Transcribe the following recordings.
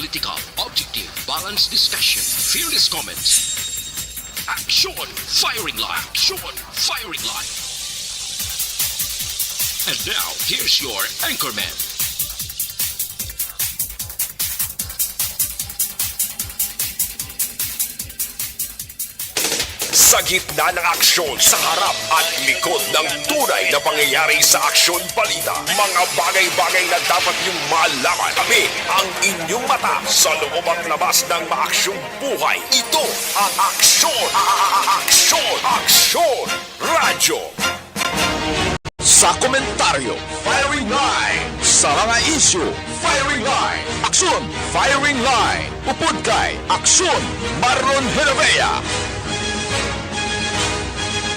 Analytical, objective, balanced discussion, fearless comments. Action! Firing line! Action! Firing line! And now, here's your anchorman. Sa gitna ng aksyon, sa harap at likod ng tunay na pangyayari sa aksyon balita, mga bagay-bagay na dapat niyong malaman. Kami ang inyong mata sa loob at labas ng maaksyong buhay. Ito ang Aksyon! Aksyon! Aksyon! Radyo! Sa komentaryo, Firing Line. Sa mga issue, Firing Line. Aksyon! Firing Line. Upod kay Aksyon! Marlon Heravea.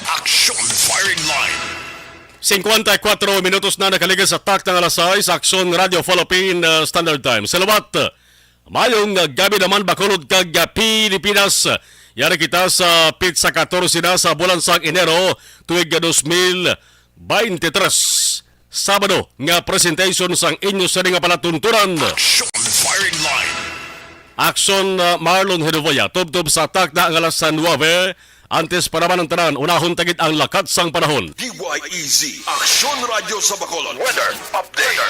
Action Firing Line. 54 minutos na nakaligas sa tak ng alas 6 sa Aksyon Radio Philippine Standard Time. Salamat. Mayong gabi naman bakulod kag Pilipinas. Yari kita sa pizza 14 na sa bulan sa Enero tuig 2023. Sabado nga presentation sang inyo sa nga palatunturan. Action Firing Line. Aksyon Marlon Heravea. Tub-tub sa tak na ang alas 9. Antes pa naman ang tanan, unahon tagit ang lakat sang panahon. DYEZ, Aksyon Radio sa Bacolod. Weather Update.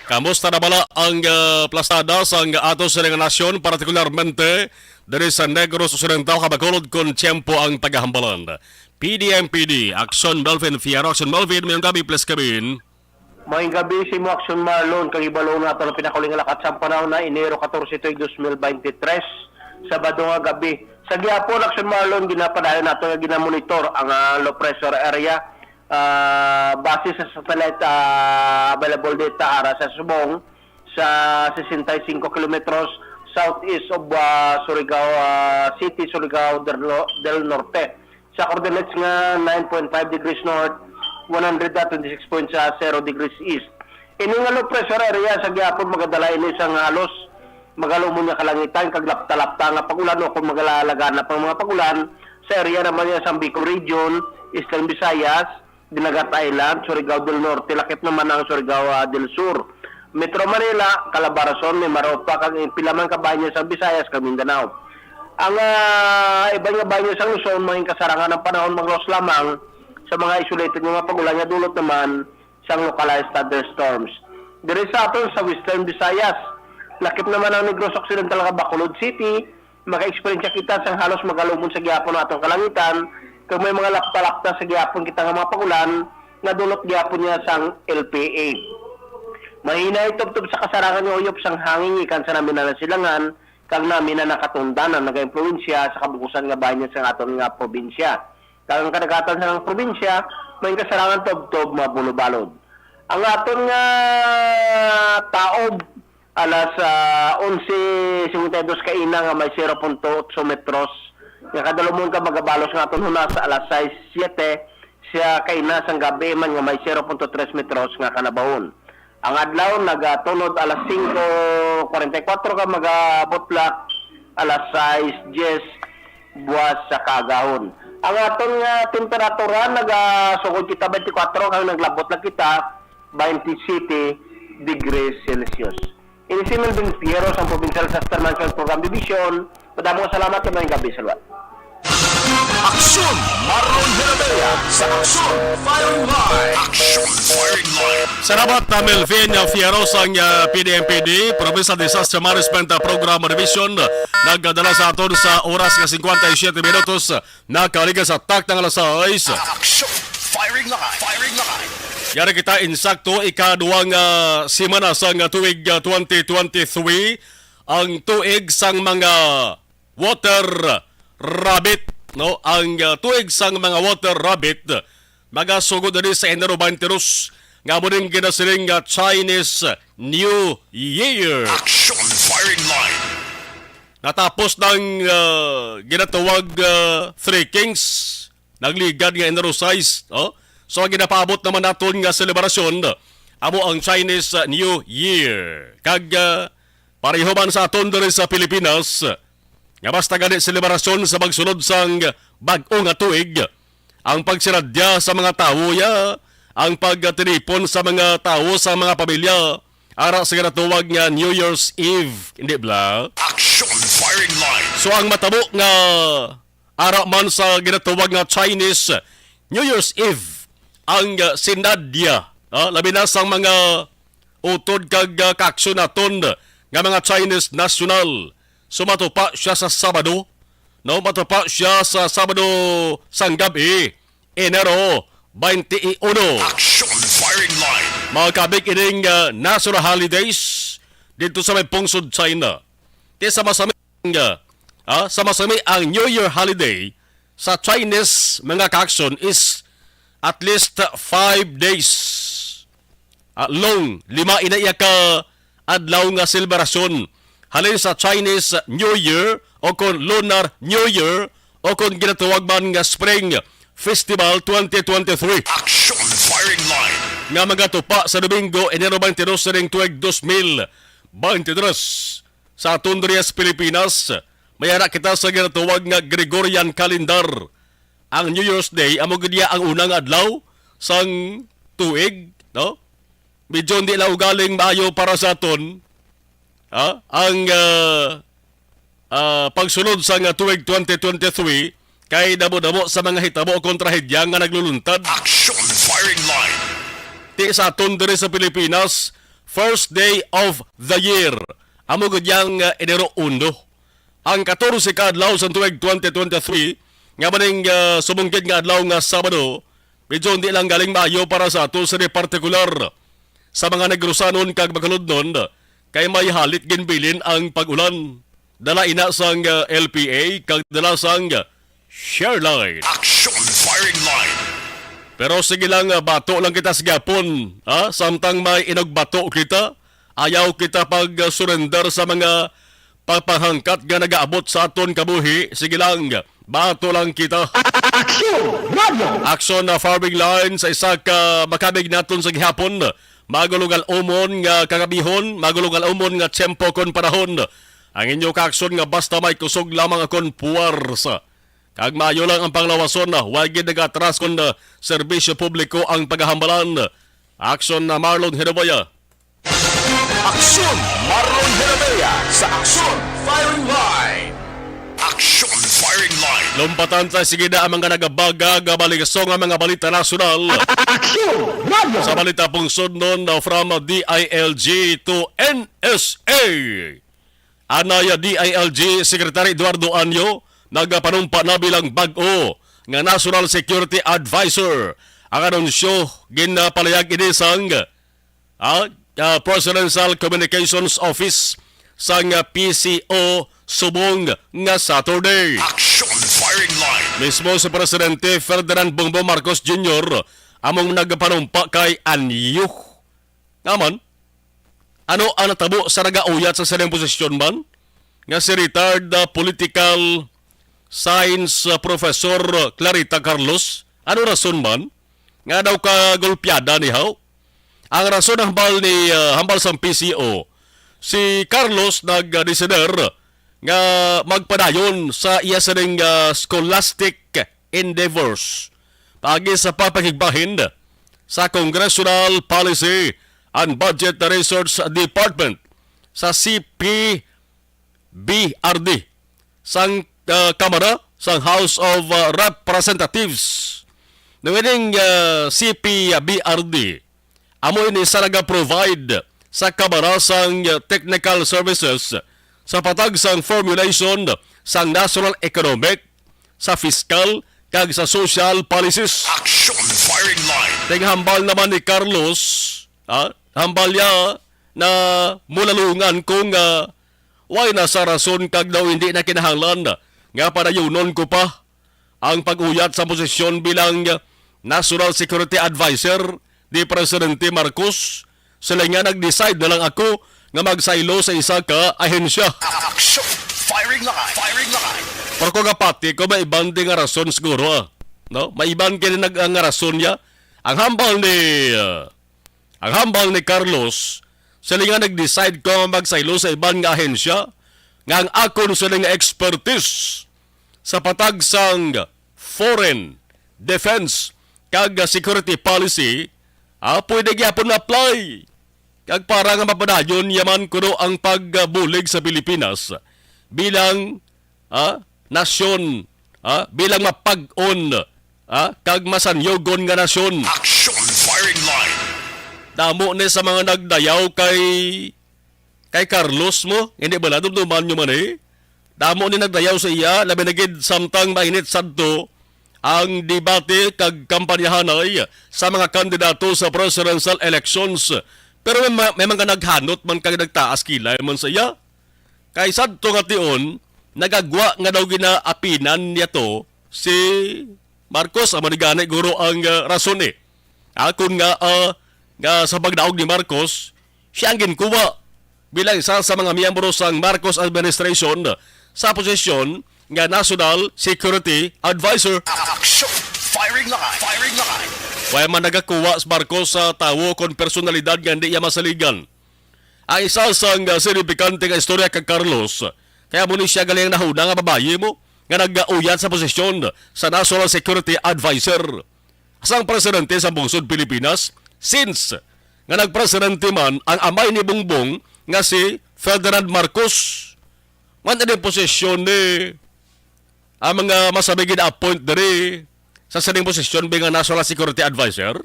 Kamusta na bala ang plastada sa ato sa nga nasyon, partikularmente dari sa Negros Occidental, Bacolod kung tiyempo ang tagahambalan. PDMPD, Aksyon Melvin Fierro. Aksyon Melvin, mayong gabi, please kabin. Mayong gabi si mo Aksyon Marlon, kag ibalaw na ito ng pinakuling lakat sa panahon na Enero 14, 2023, Sabado nga gabi. Sa gihapon, Aksyon Marlon, ginapadayon nato nga ginamonitor ang low pressure area base sa satellite available data ara sa Subong sa 65 kilometros southeast of Surigao City, Surigao del Norte. Sa coordinates nga 9.5 degrees north, 126.0 degrees east. Ini nga low pressure area sa gihapon magadala ini sang halos magalo mo niya kalangitan, kaglapta-lapta nga pagulan o kung magalalagan na pang mga pagulan sa area naman niya sa Bicol Region, Eastern Visayas, Dinagat Island, Surigao del Norte, lakip naman ang Surigao del Sur. Metro Manila, Calabarzon, may Maropa, kag pilaman kabayan niya sa Visayas, kag Mindanao. Ang ibang nga bayan niya sa Luzon, mga kasarangan ng panahon, maglos lamang sa mga isolated mga pagulan niya, dulot naman sa localized thunderstorms. Dire sa aton sa Western Visayas, lakip naman ang Negros Occidental nga Bacolod City, maka-experience kita sa halos magalumon sa gihapon atong kalangitan, kung may mga lapta-lapta sa gihapon kita nga mga pagulan, nga dulot gihapon niya sang LPA. Mahina itubtub sa kasarangan ng uyop sang hangin ikan sa namin na silangan, kag namin na nakatundan ang nag-impluensya sa kabukusan nga bayan niya sa aton nga probinsya. Kag ang kadagatan sa probinsya, may kasarangan tubtub mabulubalod. Ang aton nga taob, alas 11:52 kaina nga may 0.8 metros. Nga kadalumon ka magabalos nga aton huna sa alas 6:07 siya kaina sang gabi man nga may 0.3 metros nga kanabahon. Ang adlaw nagatunod alas 5:44 ka magabutlak alas 6:10 buwas sa kagahon. Ang aton nga temperatura nagasugod kita 24 kang naglabot lang kita 27 degrees Celsius. Ini si Melvin Fierro sa Provincial Disaster Management Program Division. Madamong salamat sa mga gabi. Salwa. Aksyon Marlon Heravea sa Aksyon Firing Line. Aksyon Firing Line. Salamat na Melvin Fierro sa PDMPD, Provincial Disaster Management Program Division. Nagdala sa aton sa oras nga 57 minutos na kaligas sa tak ng alas 6. Aksyon Firing Line. Firing Line. Yari kita insakto ikaduang simana sa tuig 2023 ang tuig sang mga water rabbit, no, ang tuig sang mga water rabbit magasugod din sa Enero 22 nga mo rin ginasiling Chinese New Year. Action Firing Line. Natapos ng ginatawag Three Kings, nagligad nga Enero 6, oh. So, ginapabot naman natin nga selebrasyon amo ang Chinese New Year. Kag pareho man sa aton diri sa Pilipinas, nga basta gani selebrasyon sa magsunod sang bag-o nga tuig, ang pagsiradya sa mga tawo ya, ang pagtinipon sa mga tao sa mga pamilya, ara sa ginatuwag nga New Year's Eve, hindi bla? Action firing line. So ang matabo nga ara man sa ginatuwag nga Chinese New Year's Eve ang sinadya, labi na sang mga utod kag kaksyon naton nga mga Chinese national. So matupa siya sa Sabado, no? Matupa siya sa Sabado sang gabi, Enero 21. Action firing line. Mga kabig ining national holidays dito sa may pungsod China. Di sama-sami sama-sami ang New Year holiday sa Chinese mga kaksyon is at least 5 days. Long, 5 inaiya ka adlaw nga selebrasyon halin sa Chinese New Year o kon Lunar New Year o kon ginatawag man nga Spring Festival 2023 Action firing line. nga magatupa sa Domingo, Enero 22 sa ring tuig 2023 sa Tundrias, Pilipinas. Mayara kita sa ginatawag nga Gregorian calendar. Ang New Year's Day, amo gudya ang unang adlaw sang tuig, no? Medyo hindi lang galing maayo para sa aton. Ang pagsunod sa tuig 2023 kay damo-damo sa mga hitabo o kontrahedya nga nagluluntad. Action firing line. Ti sa aton diri sa Pilipinas, first day of the year. Amo gudyang Enero 1. Ang 14 ka adlaw sa tuig 2023 nga maning sumungkit nga adlaw nga Sabado, medyo hindi lang galing maayo para sa ato sa partikular sa mga negrusanon kag makaludnon kay may halit ginbilin ang pag-ulan. Dala ina sang LPA kag dala sang share line. Action firing line. Pero sige lang, bato lang kita sa gapon. Samtang may inagbato kita, ayaw kita pag-surrender sa mga papahangkat nga nagaabot sa aton kabuhi. Sige lang, bato lang kita. Action na farming line sa isa ka makabig naton sa gihapon. Magulugal umon nga kagabihon, magulugal umon nga tiyempo kon panahon. Ang inyo ka-aksyon nga basta may kusog lamang akon puwarsa. Kag maayo lang ang panglawason na huwag nagatras kung serbisyo publiko ang paghahambalan. Aksyon na Marlon Hirabaya. Action Marlon Herabea sa Action firing line. Action firing line. Lumpatan sa sige na ang mga nagabaga gabaligasong ang mga balita nasyonal. Sa balita pong sudnon from DILG to NSA. Anaya DILG Secretary Eduardo Anyo nagapanumpa na bilang bag-o nga National Security Advisor. Ang anunsyo ginapalayag ini sang Presidential Communications Office sang PCO subong nga Saturday. Action firing line. Mismo si Presidente Ferdinand Bongbong Marcos Jr. among nagapanumpa kay Anyo. Naman, ano ang natabo sa nagauyat sa sarang posisyon man? Nga si retired political science professor Clarita Carlos. Ano rason man? Nga daw ka golpyada ni How? Ang rason ng hambal sa PCO, si Carlos nag-desider nga magpadayon sa iya sining scholastic endeavors pagi sa papakigbahin sa Congressional Policy and Budget Research Department sa CPBRD sang Kamara sang House of Representatives. Nawining CPBRD amo ini sa nag-provide sa Kamara sang technical services sa patag sang formulation sang national economic, sa fiscal, kag sa social policies. Action firing line. Tinghambal naman ni Carlos, hambal niya na mulalungan kung why nasa rason kag daw hindi na kinahanglan nga para yunon ko pa ang pag-uyat sa posisyon bilang National Security Advisor ni Presidente Marcos. Sila nga nag-decide na lang ako nga magsaylo sa isa ka ahensya. Action firing line. Firing line. Pero kung kapati ko, may ibang di nga rason siguro. No? May ibang kini nga rason niya. Ang hambal ni Carlos, sila nga nag-decide ko magsaylo sa ibang nga ahensya nga ang akon sila nga expertise sa patag sang foreign, defense, kag security policy, pwede gyapon na apply. Kag para nga mapadayon yaman kuno ang pagbulig sa Pilipinas bilang nasyon, bilang mapag-on, kag masanyogon nga nasyon. Action firing line. Damo ni sa mga nagdayaw kay Carlos mo, hindi ba nadumduman nyo man eh? Damo ni nagdayaw sa iya, labi na gid samtang mainit sadto ang debate kag kampanyahanay sa mga kandidato sa presidential elections. Pero may mga naghanot man kag nagtaas kilay man sa iya. Kay sadto nga tion, nagagwa nga daw ginaapinan niya to si Marcos, manigana guro ang rason eh. Kung nga sa pagdaog ni Marcos, siya ang ginkuha bilang isa sa mga miyembro sa Marcos administration sa posisyon nga National Security Advisor. Action firing line. Firing line. Wala man nagakuha si Marcos sa tawo kon personalidad nga hindi niya masaligan. Ang isa sa sinipikante nga istorya kag Carlos, kaya muna siya galing nahuna nga babae mo nga nag-uyat sa posisyon sa National Security Advisor. Asang presidente sa bungsod Pilipinas since nga nagpresidente man ang amay ni Bongbong nga si Ferdinand Marcos. Man din posisyon ni ang mga masabi gina-appoint diri sa saning posisyon bilang National Security Advisor.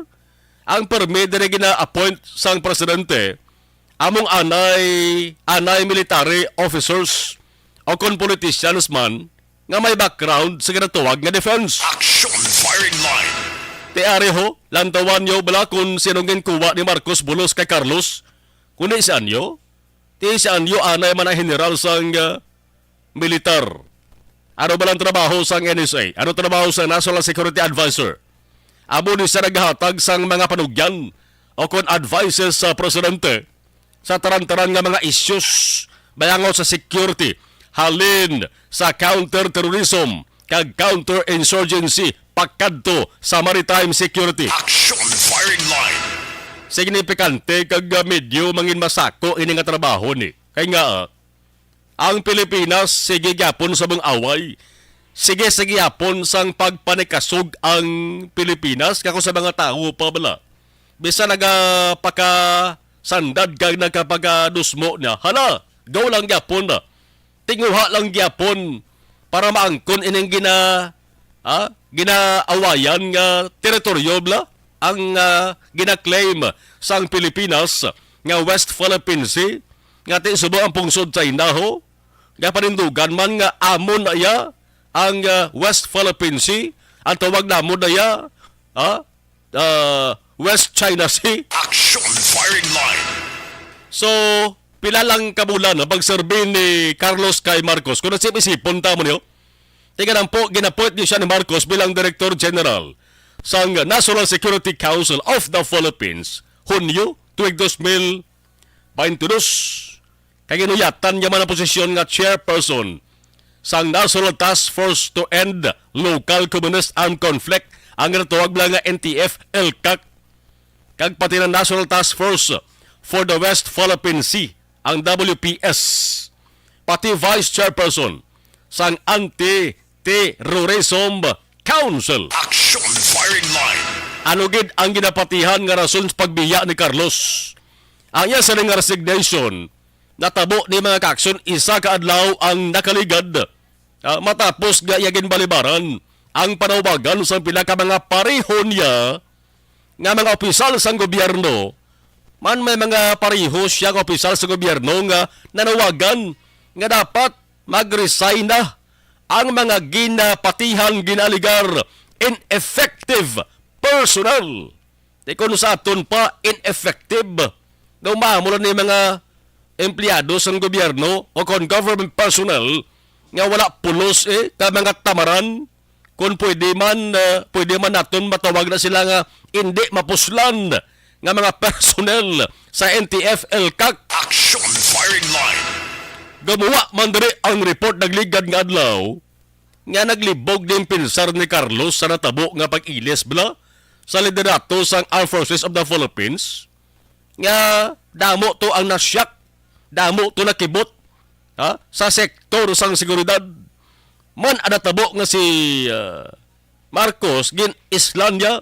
Ang permi diri gina-appoint sang presidente among anay military officers o kon politicians man nga may background sa ginatuwag nga defense. Action firing line. Tiari ho, lantawan nyo bala kung sinong ginkuha ni Marcos bulos kay Carlos. Kung di saan nyo, anay man ang general sang militar. Ano ba lang trabaho sang NSA? Ano trabaho sa National Security Advisor? Amo ni siya naghahatag sang mga panugyan o kung advices sa presidente sa taran-taran nga mga issues bayango sa security, halin sa counter-terrorism kag counter-insurgency pagkadto sa maritime security. Action firing line. Signifikante kag medyo mangin masako ini nga trabaho ni. Kay nga ang Pilipinas sige gyapon sa mong away. Sige gyapon sang pagpanikasog ang Pilipinas kako sa mga tao pa bala. Bisa nagapakasandad kag nagkapagadusmo na. Hala, go lang gyapon na. Tinguha lang gyapon para maangkon ining ginaawayan nga teritoryo bla ang gina-claim sang Pilipinas nga West Philippine Sea nga ti subo ang pungsod China ho nga panindugan man nga amon na ya ang West Philippine Sea ang tawag namon na ya West China Sea. Action firing line. So pila lang kabulan na pagserbi ni Carlos kay Marcos kung nasip-isipon tamo niyo. Tingnan lang po, ginapoint niyo siya ni Marcos bilang Director General sa National Security Council of the Philippines. Hunyo, tuwig 2022. Kaya ginuyatan niya man ang posisyon nga chairperson sa National Task Force to End Local Communist Armed Conflict, ang natawag lang nga NTF-ELCAC, kag pati ng National Task Force for the West Philippine Sea, ang WPS, pati Vice Chairperson sa Anti-Terrorism Council. Action firing line. Ano gid ang ginapatihan nga rason sa pagbiya ni Carlos? Ang iya sa nga resignation, natabo ni mga kaksyon isa ka adlaw ang nakaligad matapos nga iyagin balibaran ang panawagan sa pila ka mga pareho niya nga mga opisyal sa gobyerno. Man may mga pareho siya nga opisyal sa gobyerno nga nanawagan nga dapat mag-resign na ang mga ginapatihan ginaligar ineffective personnel. Di kung sa aton pa ineffective. Daw maamulan ni mga empleyado sa gobyerno o kon government personnel nga wala pulos ka mga tamaran kung pwede man naton matawag na sila nga hindi mapuslan nga mga personnel sa NTF-ELCAC. Action firing line. Gamuwa man diri ang report nagligad nga adlaw nga naglibog din pinsar ni Carlos sa natabo nga pag-ilis bla sa liderato sang Armed Forces of the Philippines nga damo to ang nasyak, damo to nakibot sa sektor sang seguridad. Man ang natabo nga si Marcos gin Islandia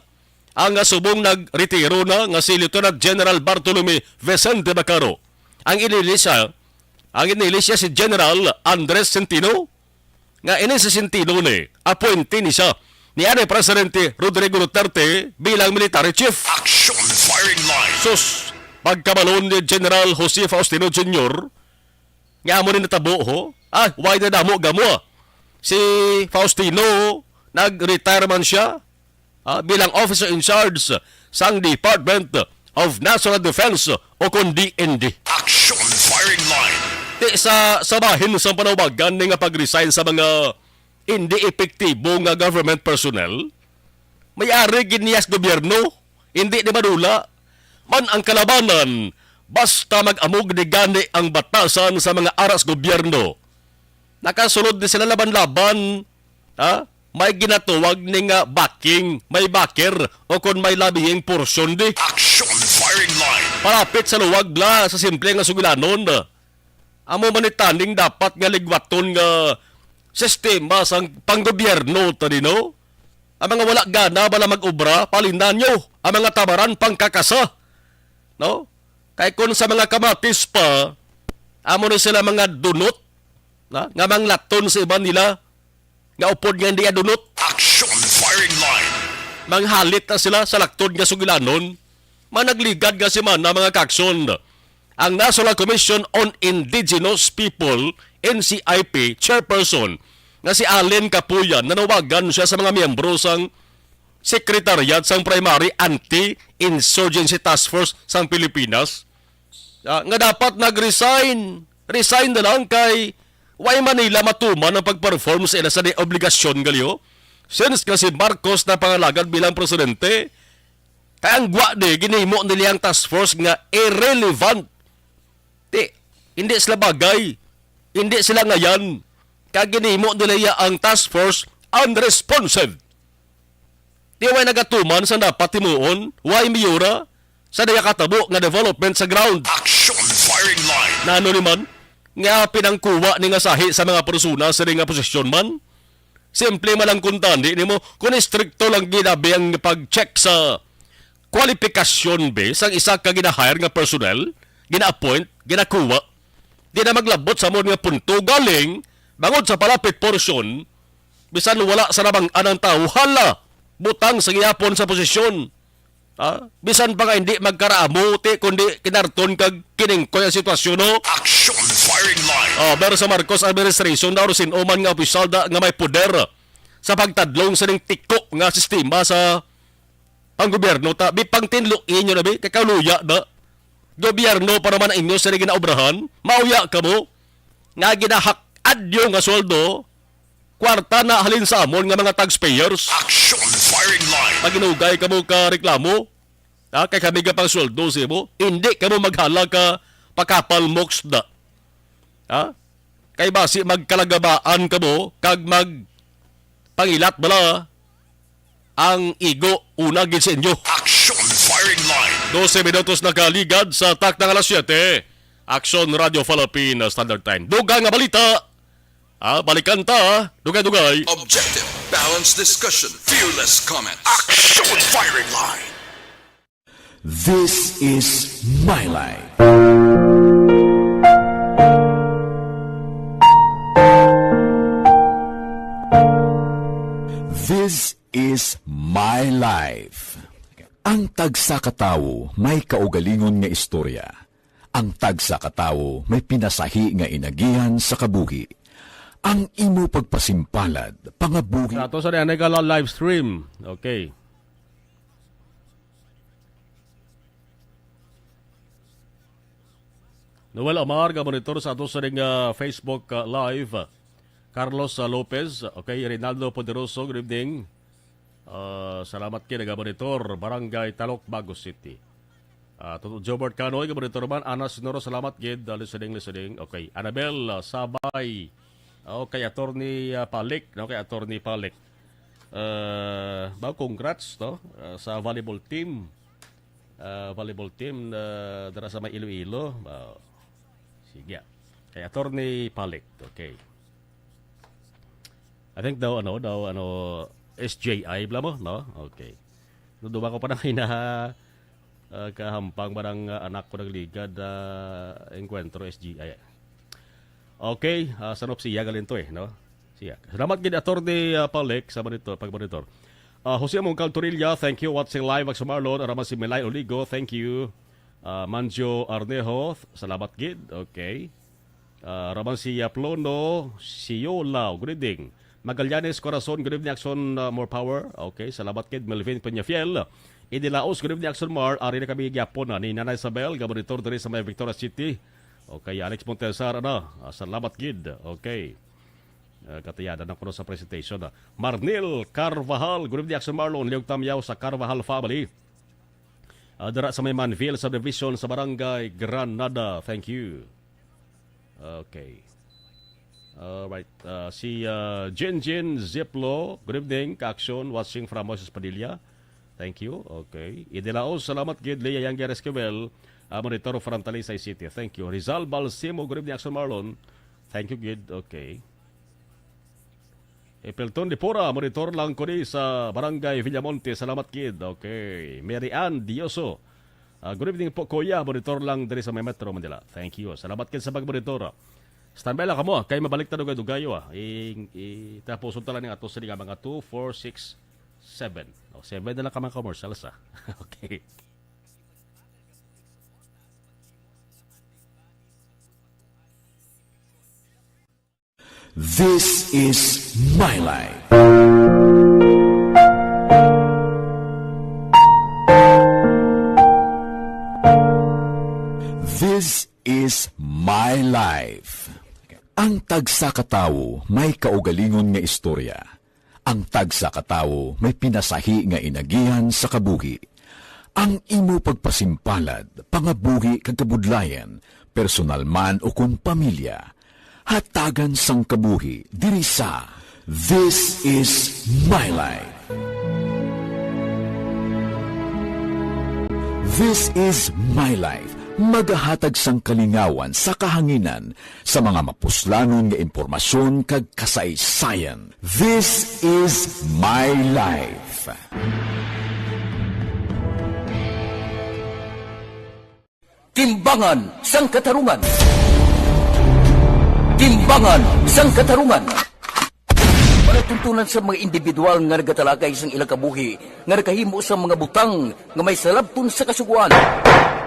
ang subong nagretiro na nga si Lieutenant General Bartolome Vicente Bacaro. Ang inilisya si General Andres Centino, nga ini si Centino ni appointee ni siya ni Presidente Rodrigo Duterte bilang military chief. Action firing line. Sus, pagkabalon ni General Jose Faustino Jr., nga mo rin natabo ho, why na damo gamo. Si Faustino, nag-retire man siya bilang officer in charge sa Department of National Defense o kung DND. Action firing line. Sa bahin sa panawagan nga pag-resign sa mga hindi epektibo nga government personnel, may-ari giniyas gobyerno, hindi di madula, man ang kalabanan, basta mag-amog ni gani ang batasan sa mga aras gobyerno. Nakasunod din sila laban-laban, may ginatuwag ni nga backing, may backer, o kung may labihing porsyon di. Action firing line. Palapit sa luwag bla sa simple nga sugilanon. Amo manitaning dapat nga ligwaton nga sistema sang panggobyerno tanino. Ang mga wala gana bala mag-ubra, palindan nyo. Ang mga tabaran pangkakasa. No? Kaya kung sa mga kamatis pa, amo na sila mga dunot, nga mga laton sa iba nila, nga upod nga hindi dunot. Action firing line. Manghalit na sila sa laktod nga sugilanon. Managligad nga si man na mga kakson. Ang National Commission on Indigenous People, NCIP, chairperson, nga si Allen Capuyan, nanawagan siya sa mga miyembro sang Sekretariat sang Primary Anti-Insurgency Task Force sang Pilipinas, nga dapat nag-resign. Resign na lang kay why Manila matuman ang pag-perform sa ila sa obligasyon galiyo. Since kasi Marcos na pangalagad bilang presidente, kaya ang gwa de, ginimo nila ang task force nga irrelevant. Hindi sila bagay. Hindi sila ngayan. Kaya ginimo nila ang task force unresponsive. Di way nagatuman sa dapat timuon, why miyura sa daya katabo nga development sa ground. Action firing line. Na ano naman, nga pinangkuwa ni nga sahi sa mga persona sa nga posisyon man. Simple man lang kuntandi ni mo, kung stricto lang ginabi ang pag-check sa kwalifikasyon base ang isa ka ginahire nga personnel, gina-appoint, ginakuwa, di na maglabot sa mga punto galing, bangod sa palapit porsyon, bisan wala sa nabang-an ng tao, hala, butang sa giyapon sa posisyon. Bisan pa nga hindi magkaraamo, kundi kinarton kag kiningkoy ang sitwasyon, no? Action firing line. Pero sa Marcos administration, narusin oman nga opisyal nga may poder sa pagtadlong sa ning tiko nga sistema sa ang gobyerno. Bipang tinluin nyo na kakaluya na. Gobyerno para man inyo sa ginaobrahan, mauya ka mo, nga ginahakad yung nga sweldo, kwarta na halin sa amon nga mga taxpayers. Action firing line. Pag inugay ka mo ka reklamo, kay kami ka pang sweldo siya mo, hindi ka mo maghala ka pakapal moks da. Kay basi magkalagabaan ka mo, kag pangilat bala, ang igo una gid sa inyo. Action firing line. 12 minutos na kaligad sa tak ng alas 7. Action Radio Philippine Standard Time. Dugang nga balita. Balikan ta. Dugay-dugay. Objective, balanced discussion, fearless comment. Action firing line. This is my life. This is my life. Ang tagsakatawo may kaugalingon nga istorya. Ang tagsakatawo may pinasahi nga inagihan sa kabuhi. Ang imo pagpasimpalad, pangabuhi. Ato sa nanay ka live stream. Okay. Noel Amar, monitor sa ato sa ring Facebook live. Carlos Lopez, okay, Rinaldo Poderoso, good evening. Salamat kayo, nag-monitor, Barangay Talok, Bagos City. Jobert Canoy, nag-monitor man, Ana Sinoro, salamat gid, listening. Okay, Annabel Sabay, okay, Attorney Palik, okay, Attorney Palik. Congrats, no, sa volleyball team. Dara sa may Iloilo. Sige, kay Attorney Palik, okay. I think daw SJI bla mo, no? Okay. Duduma ko pa na kahampang barang anak ko nagligad Encuentro SGI. Okay, sanop siya galin to no? Siya. Salamat gid Atty. Palek sa pag-monitor. Jose Mongcal Torilla, thank you. Watching live sa Marlon. Araman si Melay Oligo, thank you. Manjo Arnejo, salamat gid. Okay. Araman si Plono, si Yolao, good evening. Magallanes Corazon, good evening. Action more power. Okay, salamat gid. Melvin Peñafiel. Idilaos, good evening. Action Mar. Ari na kami gyapon ni Nanay Isabel, gabonitor diri sa may Victoria City. Okay, Alex Montesar, salamat gid. Okay. Katayadan ng kuno sa presentation. Marnil Carvajal, good evening. Action Marlon, Leog Tamyaw sa Carvajal family. Dara sa may Manville subdivision sa Barangay Granada. Thank you. Okay. Alright. Si Jinjin Ziplo, good evening. Ka-action, watching from Moses Padilla. Thank you. Okay. Idilaos, salamat gid. Leia Yang Esquivel, monitor from Talisay City. Thank you. Rizal Balsimo, good evening. Action Marlon. Thank you gid. Okay. Pelton de Pora, monitor lang ko sa Barangay Villamonte. Salamat gid. Okay. Mary Ann Dioso. Good evening po, Kuya. Monitor lang dari sa may Metro Manila. Thank you. Salamat gid sa pag-monitor. Standby lang kamo. Kay mabalik na dugayo. Tapos unta lang ng ato sa mga 2, 4, 6, 7. 7 na lang ka mga commercials. Okay. This is My Life. This is My Life. Ang tagsa katawo may kaugalingon nga istorya. Ang tagsa katawo may pinasahi nga inagihan sa kabuhi. Ang imo pagpasimpalad, pangabuhi kag kabudlayan, personal man o kung pamilya, hatagan sang kabuhi diri sa This is My Life. This is My Life. Magahatag sang kalingawan sa kahanginan sa mga mapuslanon nga impormasyon kag kasaysayan. This is My Life. Timbangan sang katarungan. Timbangan sang katarungan. Palatuntunan sa mga individual nga nagatalakay sang ilang kabuhi nga nakahimo sa mga butang nga may salabton sa kasuguan.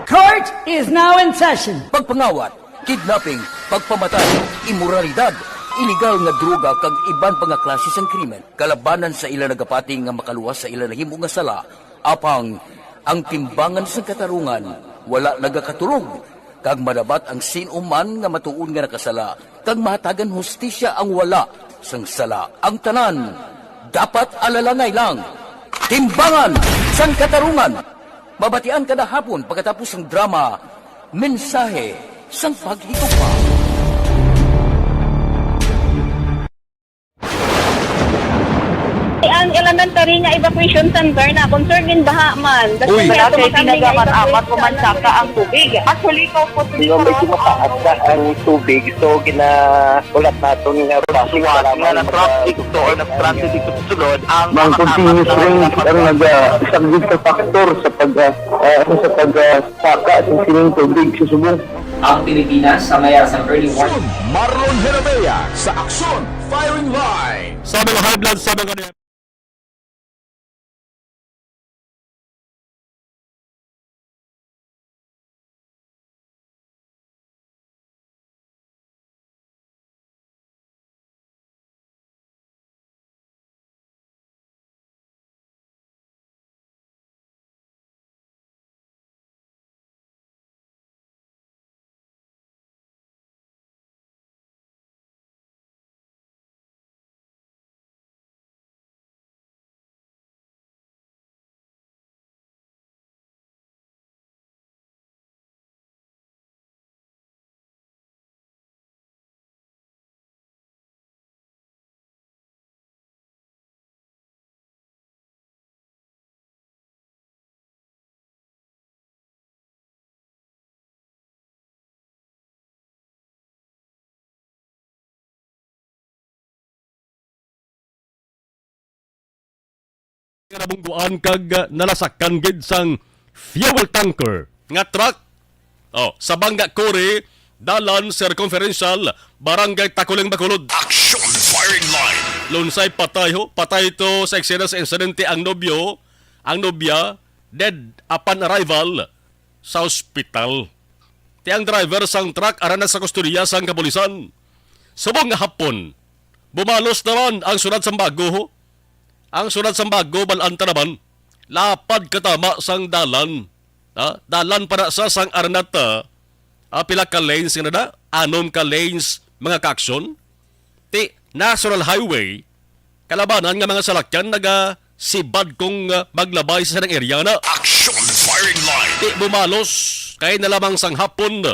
Court is now in session. Pagpangawat, kidnapping, pagpamatay, imoralidad, iligal nga droga kag iban pa nga klase sang krimen. Kalabanan sa ilang nagapati nga makaluwas sa ilang nahimo nga sala. Apang ang timbangan sang katarungan wala nagakatulog. Kag madabat ang sinuman nga matuon nga nakasala, kag mahatagan hustisya ang wala sang sala. Ang tanan, dapat alalangay lang. Timbangan sang katarungan. Mabatian kada hapon pagkatapos ng drama, mensahe sang paghigugma. Ang elementary nga evacuation center na concern din baha man. Uy, dati pinagaman-amat kumansaka ang tubig. Actually, ikaw po Yung medyo mataas na ang tubig, so ginaulat natin nga pasuwag nga na traffic to or na-transit dito sa sulod ang ng continuous rain ang nag-subject sa factor sa pagsaka sa sining tubig sa subong. Ang Pilipinas sa mayroon sa early warning. Marlon Herabea sa Aksyon Firing Line. Sa mga high blood, sa mga nga nabungguan kag nalasakan gid sang fuel tanker nga truck. Sa Banga Kori, dalan circumferential, barangay Takuling Bacolod. Action firing line. Lunsay patay ho. Patay ito sa eksena sa insidente ang nobya, dead upon arrival sa ospital. Ang driver sang truck arana sa kustodiya sang kapulisan. Subong nga hapon, bumalos naman ang sunod sang bago ho. Ang sunod sang bago, balanta naman, lapad katama sang dalan. Dalan para sa sang aranata, pila ka lanes nga na, 6 ka lanes mga kaaksyon. Ti National Highway, kalabanan nga mga salakyan sibad kong maglabay sa sanang area na. Action firing line. Ti bumalos, kay nalamang sang hapon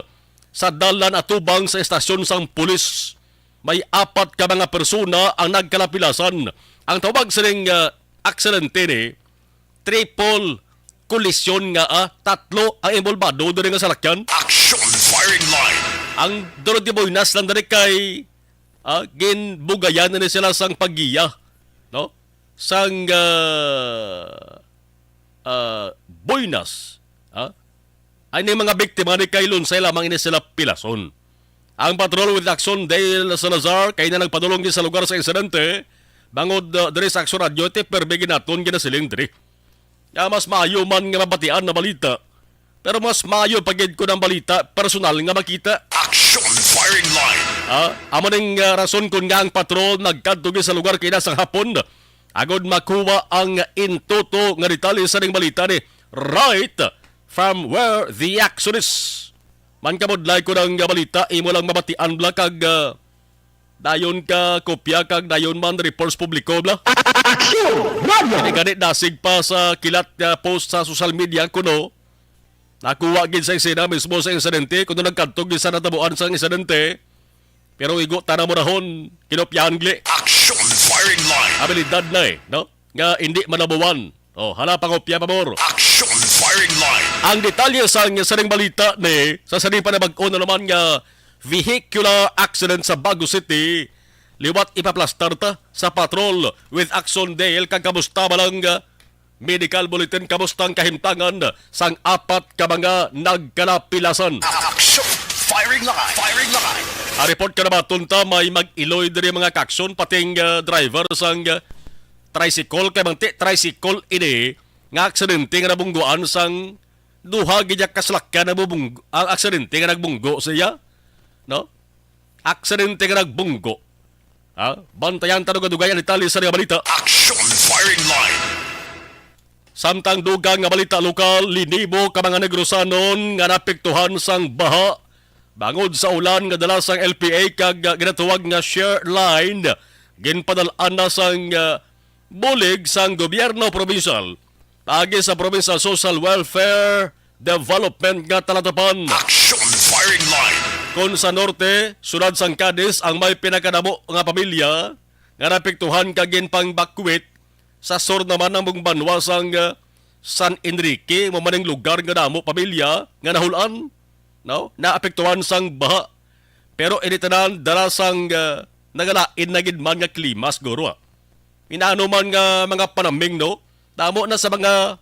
sa dalan atubang sa estasyon sang pulis. May 4 ka mga persona ang nagkalapilasan. Ang tawag sa ring aksidente ni triple kolisyon nga 3 ang involvado doon nga salakyan. Action firing line. Ang Dorothy Boynas lang dari kay ginbugayan na sila sang paggiya, no? Sang Boynas, ay ni mga biktima ni kay Lunsay lamang ini sila pilason. Ang patrol with action Dale Salazar kay na nagpadulong din sa lugar sa insidente, bangod diri sa aksyon radyo ti perbigin naton ginasiling diri. Mas maayo man nga mabatian na balita, pero mas maayo pagid ko ng balita personal nga makita. Action firing line. Amo ning rason kung nga ang patrol nagkadto sa lugar kay nasang hapon, agod makuha ang intuto nga detalye sa ning balita ni right from where the action is. Man kamudlay ko ng balita, imo lang mabatian bla kag dayon ka kopya kag dayon man reports publiko bla. Ini ganit dasig pa sa kilat post sa social media kuno. Nakuha gid sa eksena mismo sa insidente kuno nagkadtog gid sa natabuan sa insidente. Pero igo tana mo rahon kinopyahan gli. Action firing line. Abilidad na no? Nga hindi manabuan. Hala pa kopya pa more. Action firing line. Ang detalye sa saring balita ni sa saring panabag-o na naman nga vehicular accident sa Bago City. Liwat ipaplastar ta sa patrol with action Dale kag kamusta balang medical bulletin kamustang kahimtangan sang 4 ka mga nagkalapilasan. Action firing line. Firing line. A report ka na ba tunta may mag-iloy diri mga kaksyon pating driver sang tricycle kay mang tricycle ini nga aksidente nga nabungguan sang duha gid kaslakyan na bubunggo. Ang aksidente nga nagbunggo siya, no? Aksidente nga nagbunggo. Bantayan tanong kadugayan detalye sa balita. Action firing line. Samtang dugang nga balita lokal, linibo ka mga negrosanon nga napektuhan sang baha. Bangod sa ulan nga dala sang LPA kag ginatuwag nga share line, ginpadalaan na sang bulig sang gobyerno provincial. Agi sa Provincial Social Welfare Development nga talatapan. Action firing line. Kung sa norte, sunod sang Cadiz ang may pinakadamo nga pamilya nga napektuhan kagin pang bakwit. Sa sur naman ang mong banwa sang San Enrique, mamaning lugar nga damo pamilya nga nahulan, no? Naapektuhan sang baha. Pero initanan dala sang nagalain na gidman nga klima siguro. Inaano man nga mga panaming, no? Damo na sa mga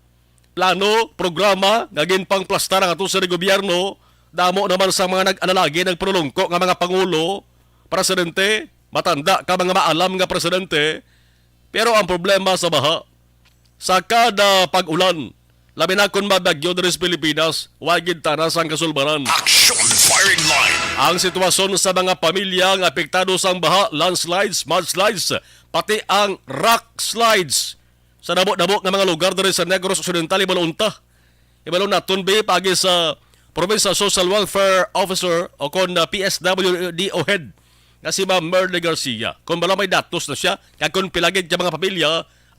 plano, programa, naging pang plastar ang ato sa gobyerno, damo naman sa mga nag-analagi, nagprolongko nga mga pangulo, presidente, matanda ka mga maalam nga presidente. Pero ang problema sa baha, sa kada pag-ulan, labi na kung mabagyo diri sa Pilipinas, wagid tanas ang kasulbaran. Action firing line. Ang sitwasyon sa mga pamilya nga apektado sa baha, landslides, mudslides, pati ang rock slides sa nabo-nabo nga mga lugar diri sa Negros Occidental, ibalunta. Ibalo naton be pagi sa Provincial Social Welfare Officer o kon PSWD o head nga si Ma'am Merle Garcia. Kung bala may datos na siya, kag kung pilagid sa mga pamilya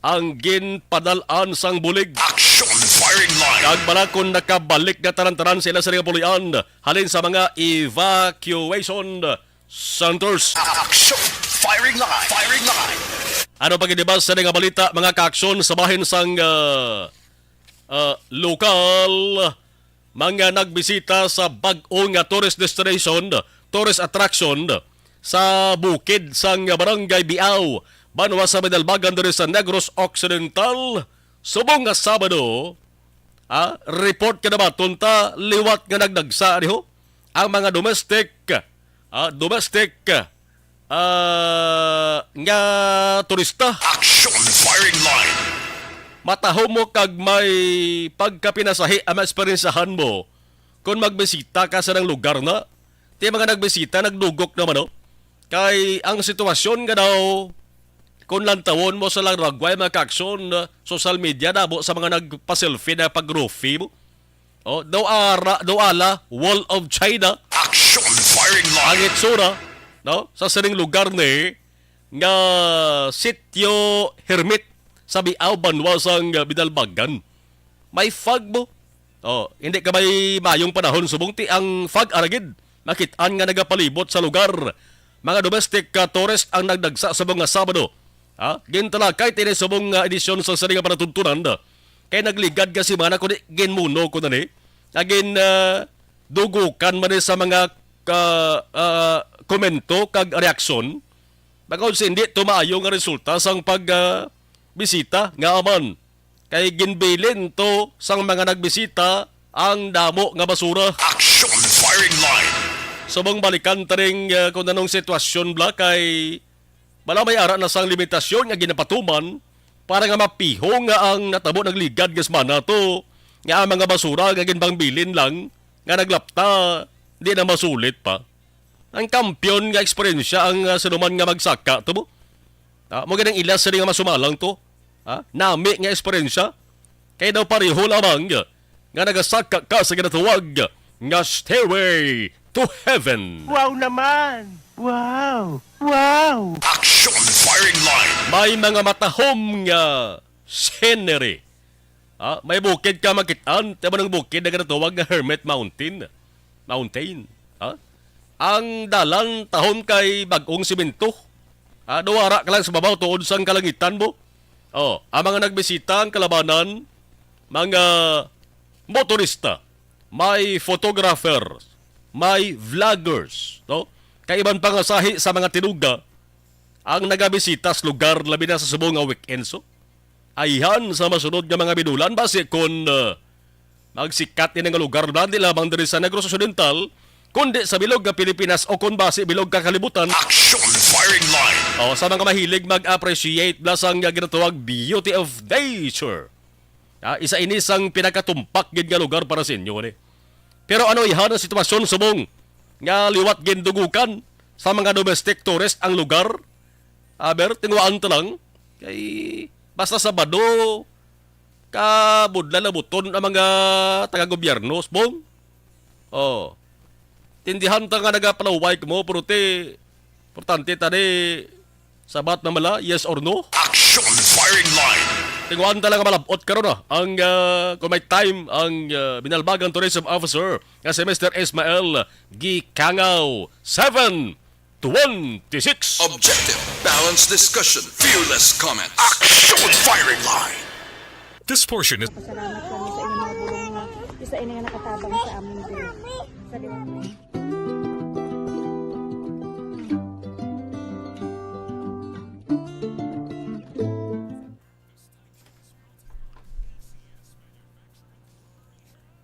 ang ginpadalaan sang bulig. Action firing line. Kag bala kung nakabalik na taran-taran sila sa pulian halin sa mga evacuation centers. Action firing line. Firing line. Ano pagidibas sa nga balita mga kaaksyon sa bahin sang lokal mga nagbisita sa bag-o nga tourist destination, tourist attraction sa bukid sang barangay Biao, banwa sa Medalbagan diri sa Negros Occidental. subong nga Sabado, report ka na ba, tunta, liwat nga nagdagsa, ho? Ang mga domestic nga turista. Action firing line. Matahom mo kag may pagkapinasahi ang esperinsahan mo kung magbisita ka sa ng lugar na. Ti mga nagbisita, nagdugok naman, no? Kay ang sitwasyon nga daw, kung lantawon mo sa lang ragway, mga kaaksyon, social media na mo sa mga nagpa-selfie na pag-roofie mo. Daw ala, Wall of China. Action firing line. Ang itsura, no? Sa saring lugar ni nga Sitio Hermit sa Biaw, Banwasang Bidalbagan. May fog mo. Hindi ka may mayong panahon subong ti ang fog aragid. Makitaan nga nagapalibot sa lugar. Mga domestic tourist ang nagdagsa sa mga Sabado. Gintalakay tini subong edisyon sa saring nga panatuntunan. Kaya nagligad ka si mana kundi ginmuno ko na ni. Agin dugukan man sa mga komento kag reaksyon. Bagaw hindi tumaayo nga resulta sang pagbisita nga aman. Kay ginbilin to sang mga nagbisita ang damo nga basura. Action firing line. Subong balikan taring kung anong sitwasyon bla kay bala may ara na sang limitasyon nga ginapatuman para nga mapiho nga ang natabo nagligad gasmana to nga ang mga basura nga ginbangbilin lang nga naglapta di na masulit pa. Ang kampiyon nga eksperyensya ang sinuman nga magsaka to mo. Mo ganang ilas sa nga masumalang to. Nami nga eksperyensya. Kaya daw pareho lamang nga nagasaka ka sa ginatawag nga Stairway to Heaven. Wow naman! Wow! Wow! Action firing line. May mga matahom nga scenery. May bukid ka makitaan. Tama ng bukid na ginatawag nga Hermit Mountain. Ang dalan tahon kay bagong simento. Duwara ka lang sa babaw tuod sang kalangitan mo. Ang mga nagbisita ang kalabanan, mga motorista, may photographers, may vloggers, no? Kaiban pangasahi sa mga tinuga ang nagabisita sa lugar labi na sa subong nga weekend so. Ayhan sa masunod nga mga binulan base kung magsikat din nga lugar na di lamang diri sa Negros Occidental kundi sa bilog nga Pilipinas o kung base bilog ka kalibutan. Action firing line. Sa mga mahilig mag-appreciate blasang nga ginatawag beauty of nature. Isa inisang pinakatumpak gid nga lugar para sa inyo ni. Pero ano ihan ang sitwasyon subong nga liwat gindugukan sa mga domestic tourist ang lugar? Tinguan ta lang kay basta Sabado kabudlan na buton ang mga taga-gobyerno subong. Tindihan ta nga nagapalaway mo pero importante tani sabat na mala yes or no? Action firing line. Tinguan talaga malabot karon ang kung may time ang binalbagan tourism officer nga si Mr. Ismael Gikangaw 7-26. Objective, balanced discussion, fearless comments. Action firing line. This portion is... Salamat kami sa inyong mga bulong nga isa ini nga nakatabang sa amin din. Sa liwat.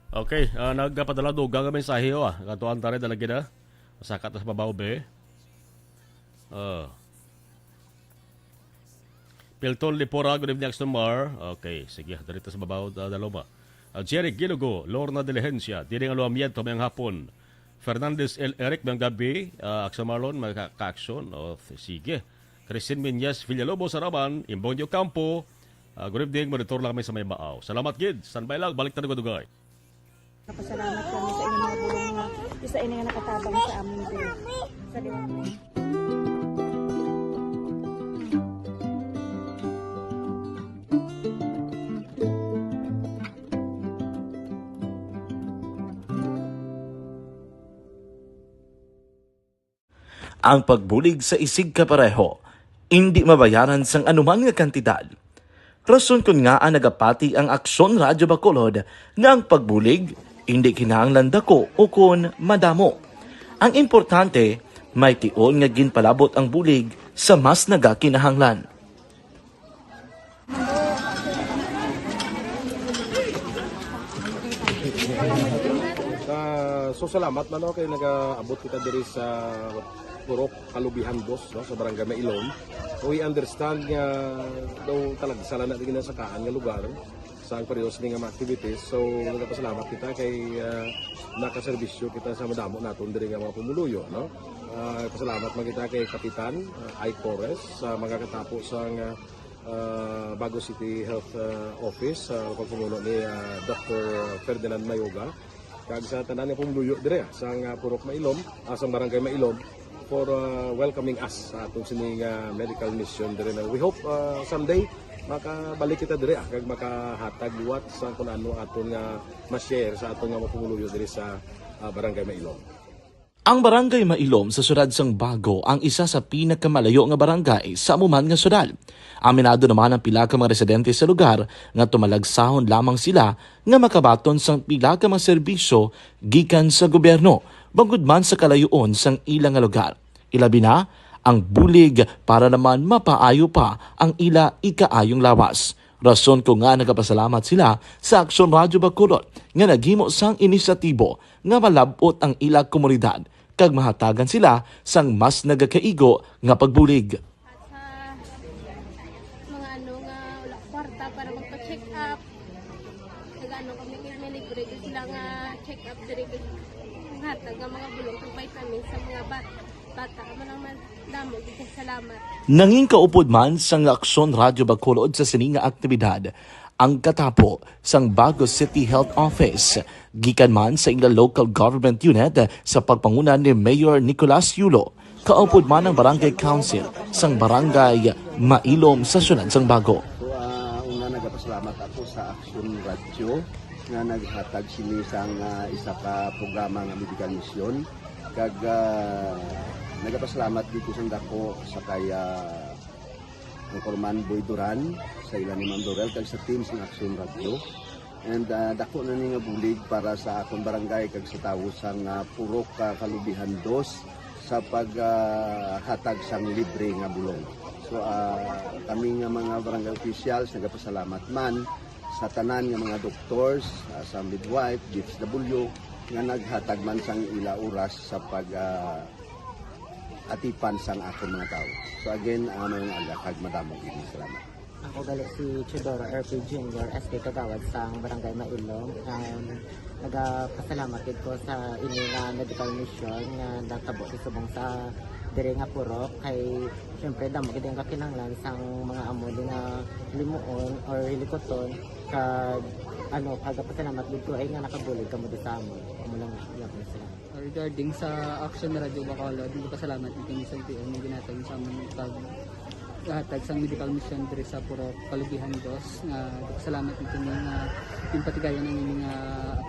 Okay, nagpadala dugang nga mensahe katuan tare dalagi na. Masakat sa babaw be. Pilton Lipora, good evening Mar. Okay, sige, dito sa babaw daloma. Jerry Gilugo, Lorna Diligencia, Diding Aluamiento mayang hapon. Fernandez L. Eric mayang gabi, Aksa Marlon, mga ka-aksyon. Sige. Christine Minyas, Villalobos, Saraban, Imbonyo Campo. Good evening, monitor lang kami sa may baaw. Salamat, Gid. Standby lang, balik na nagwadugay. Pasalamat kami sa inyong mga bulong nga isa ini nga nakatabang sa amin din. Sa liwat. Ang pagbulig sa isig kapareho, hindi mabayaran sang anuman nga kantidad. Rason kun nga ang nagapati ang Aksyon Radyo Bacolod nga ang pagbulig, hindi kinahanglan dako o kun madamo. Ang importante, may tion nga ginpalabot ang bulig sa mas nagakinahanglan. So salamat man kay nagaabot kita diri sa Purok Kalubihan Dos, no, sa Barangay Mailom. We understand nga daw talaga sala na din sa kaan nga lugar sa periodos ni nga mga activities. So nagapasalamat kita kay nakaserbisyo kita sa madamo naton diri nga mga pumuluyo, no. Pasalamat man kita kay Kapitan I. Torres sa mga katapo sa Bago City Health Office sa pagpumuno ni Dr. Ferdinand Mayoga kag sa tanan nga pumuluyo dire sa Purok Mailom, sa Barangay Mailom for welcoming us sa atong sining medical mission dire. We hope someday makabalik kita dire kag makahatag liwat sa kun ano aton nga ma-share sa aton nga pumuluyo dire sa Barangay Mailom. Ang Barangay Mailom sa syudad sang Bago ang isa sa pinakamalayo nga barangay sa amuman nga syudad. Aminado naman ang pila ka mga residente sa lugar nga tumalagsahon lamang sila nga makabaton sang pila ka mga serbisyo gikan sa gobyerno bangod man sa kalayoon sang ilang nga lugar. Ilabi na ang bulig para naman mapaayo pa ang ila ikaayong lawas. Rason ko nga nagapasalamat sila sa Aksyon Radyo Bacolod nga naghimo sang inisyatibo nga malabot ang ila komunidad kag mahatagan sila sang mas nagakaigo nga pagbulig. Mga nga wala kwarta para magpa-check up. Nagano kami libre sila nga check up diri hatag nga mga bulong ng vitamin sa mga bata man naman damo gid salamat. Nanging kaupod man sang Aksyon Radyo Bacolod sa sining nga aktibidad ang katapo sang Bago City Health Office gikan man sa ilang local government unit sa pagpanguna ni Mayor Nicolas Yulo. Kaupod man ang Barangay Council sang Barangay Mailom sa syudad sang Bago. So una nagapasalamat ako sa Aksyon Radio nga naghatag sini sang isa ka programa nga medical mission kag nagapasalamat dito sa dako sa kaya ang Corman Boy Duran sa ilan ni Ma'am Dorel kag sa team sa Aksyon Radio. And dako na ni nga bulig para sa akong barangay kag sa tawo sang Purok Kalubihan Dos sa paghatag sang libre nga bulong. So kami nga mga barangay officials nagapasalamat man sa tanan nga mga doctors, sa midwife, DSW nga naghatag man sang ila oras sa atipan sang akong mga tao. So again, mga agakag madamo gid salamat. Ako gali si Chidoro RP Jr. SK Kagawad sa Barangay Mailom. Nagapasalamat ko sa ini nga medical mission nga natabo subong sa diri nga Purok kay syempre damo gid ang kakinahanglan sang mga amuli nga limuon or hilikoton kag pagapasalamat dito ay nga nakabulig kamo sa amon. Amo lang yapon sila. Regarding sa Aksyon Radyo Bacolod, nagpasalamat natin sa LTO na ginatag sa aming paghatag sa medical mission diri sa Purok Kalubihan Dos. Nagpasalamat natin yung patigayan ng mga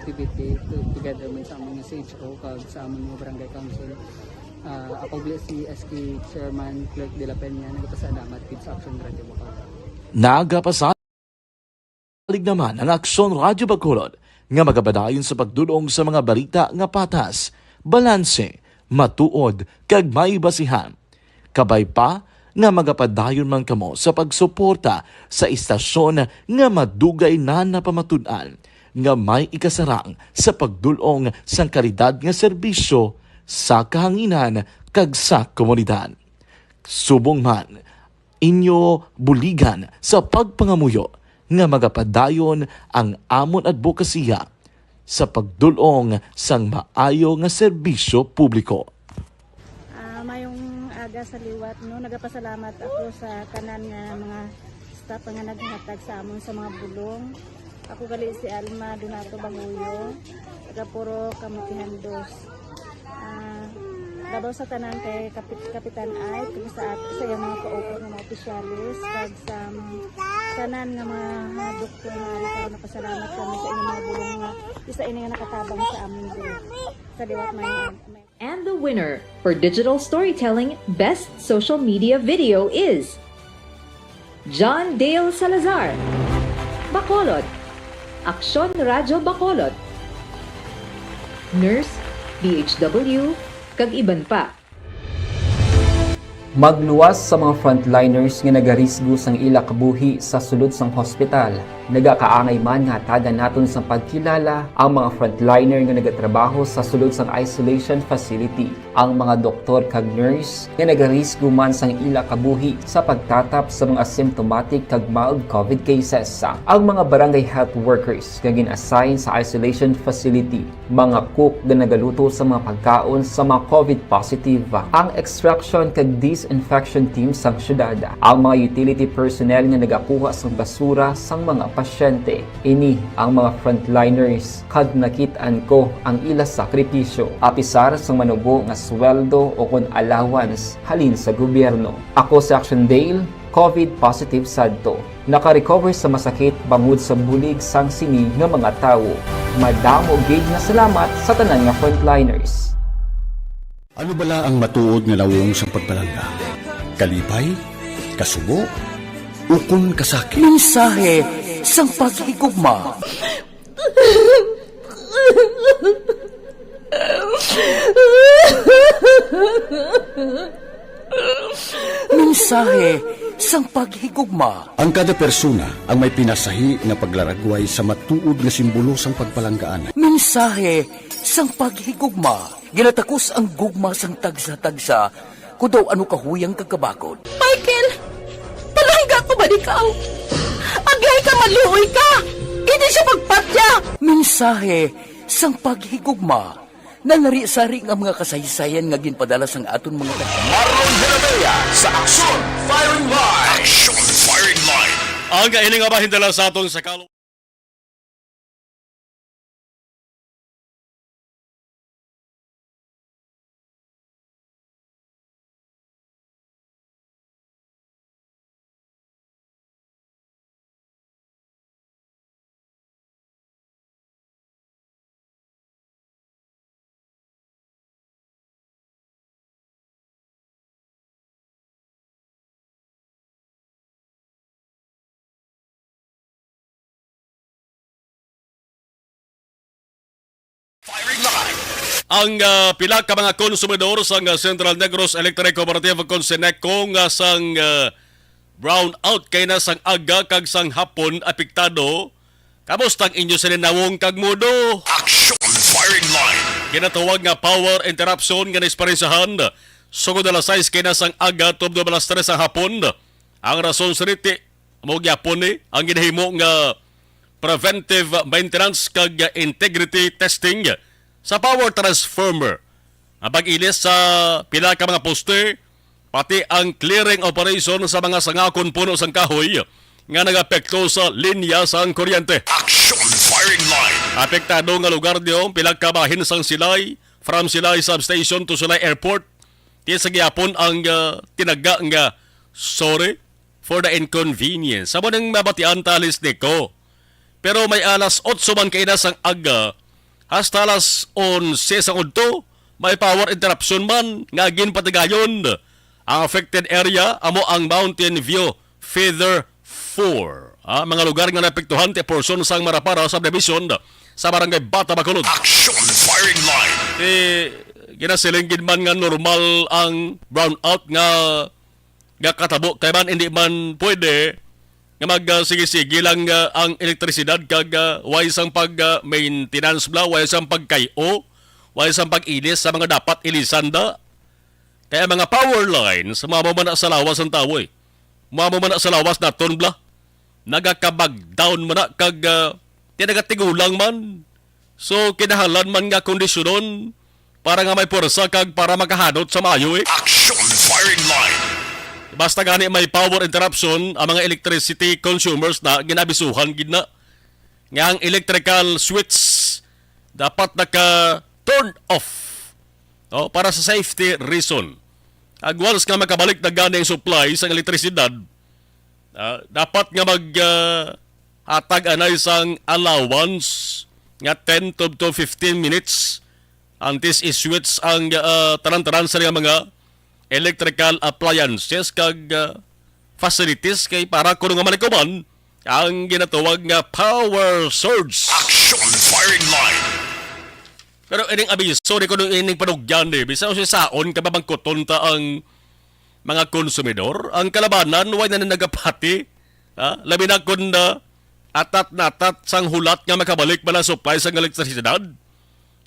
activity together man sa aming CHO kag sa aming mga barangay council. Ako si SK Chairman Clerk de la Peña, nagpasalamat din sa Aksyon Radyo Bacolod. Nagapasalig naman ang Aksyon Radyo Bacolod nga magabadayon sa pagdulong sa mga balita nga patas, balanse, matuod, kag may basihan. Kabay pa nga magapadayon man kamo sa pagsuporta sa istasyon nga madugay na napamatud-an nga may ikasarang sa pagdulong sang kalidad nga serbisyo sa kahanginan kag sa komunidad. Subong man, inyo buligan sa pagpangamuyo nga magapadayon ang amon advokasya sa pagdulong sang maayo nga serbisyo publiko. Mayong aga sa liwat, no, nagapasalamat ako sa kanan nga mga staff nga naghatag sa amon sa mga bulong. Ako gali si Alma Donato Banguyo, taga Purok Kalubihan Dos. Labaw sa tanan kay Kapitan Ay, kung sa iyang mga kaupo ng mga opisyalis, kag sa tanan nga mga doktor na karon napasalamat kami sa inyong mga bulong nga isa ini nga nakatabang sa amin diri sa liwat mayon. And the winner for Digital Storytelling Best Social Media Video is John Dale Salazar, Bacolod, Aksyon Radyo Bacolod, Nurse, DHW, kag iban pa. Magluwas sa mga frontliners nga nagarisgo sang ila kabuhi sa sulod sang hospital. nagakaangay man nga tagan naton sa pagkilala ang mga frontliner nga nagatrabaho sa sulod sang isolation facility, ang mga doktor kag nurse nga nagarisgo man sang ila kabuhi sa pagtatap sa mga symptomatic kag mild COVID cases, ang mga barangay health workers nga gin-assign sa isolation facility, mga cook nga nagaluto sa mga pagkaon sa mga COVID positive, ang extraction kag disinfection team sang syudad, ang mga utility personnel nga nagakuha sang basura sang mga pasyente. Ini ang mga frontliners kag nakit-an ko ang ila sakripisyo apisar sang manubo nga sweldo o kon allowance halin sa gobyerno. Ako si Action Dale, COVID positive sadto. Naka-recover sa masakit bangod sa bulig sang sini nga mga tawo. Madamo gid na salamat sa tanan nga frontliners. Ano bala ang matuod nga lawong sa pagbalangga? Kalipay? Kasubo? Ukon kasakit? Mensahe sang paghigugma. Mensahe sang paghigugma. Ang kada persona ang may pinasahi na paglaragway sa matuod nga simbolo sang pagpalanggaan. Mensahe sang paghigugma. Ginatakos ang gugma sang tagsa-tagsa kudaw ano kahuyang kagkabakod. Michael! Palangga ko ba ikaw? Agay ka maluoy ka! Hindi siya magpatya! Mensahe sang paghigugma. Nanari-sari ang mga kasaysayan nga ginpadala sang aton mga Marlon Heredia sa Action Firing Line. Action Firing Line. Ang kaini nga bahin dala sa aton sa kalo. Ang pila ka mga konsumidor sa Central Negros Electric Cooperative Consenecco nga sang brown out kay na sang aga kag sang hapon apektado. Kamusta ang inyo sininawong kag mudo? Action Firing Line. Ginatawag nga power interruption nga naisparinsahan. Sugod alas 6 kay na sang aga tubdo alas 3 sa hapon. Ang rason sa riti mo gyapon ang ginahimo nga preventive maintenance kag integrity testing sa power transformer. Ang pag-ilis sa pila ka mga poste, pati ang clearing operation sa mga sangakon puno sang kahoy nga nagapekto sa linya sang kuryente. Action Firing Line. Apektado nga lugar diyo, pila ka bahin sang Silay, from Silay Substation to Silay Airport. Kaya sa gyapon ang tinaga nga sorry for the inconvenience. Sa nang mabatian talis niko. Pero may alas 8 man kaina sang aga, hasta alas 11 sa udto, may power interruption man nga ginpatigayon. Ang affected area amo ang Mountain View Feather 4. Mga lugar nga naapektuhan ti portion sang Marapara subdivision sa barangay Bata Bacolod. Action Firing Line. Ginasilingin man nga normal ang brownout nga katabo kay man hindi man pwede nga magsige-sige lang ang elektrisidad kag way sang pag-maintenance bla, way sang pagkayo, way sang pag-ilis sa mga dapat ilisanda. Kaya mga power lines, mamamana sa lawas ang tao Mamamana sa lawas na ton bla. Nagakabag-down man na kag tinagatigуlang man. So kinahanglan man nga kondisyonon para nga may porsa kag para makahanot sa maayo Action Firing Line. Basta gani may power interruption, ang mga electricity consumers na ginabisuhan gid na nga ang electrical switch dapat naka-turn off para sa safety reason. Once nga makabalik na gani ang supply sa elektrisidad, dapat nga hatag anay sang allowance nga 10 to 15 minutes antes i-switch ang tanan-tanan sa mga electrical appliances kag facilities kay para kuno nga manikuman ang ginatawag nga power surge. Action Firing Line. Pero ining abiso di kuno ining panugyan bisan sa saon ka babangkoton ta ang mga konsumidor ang kalabanan way na nagapati labi na kun atat-natat sang hulat nga makabalik bala supply sang elektrisidad.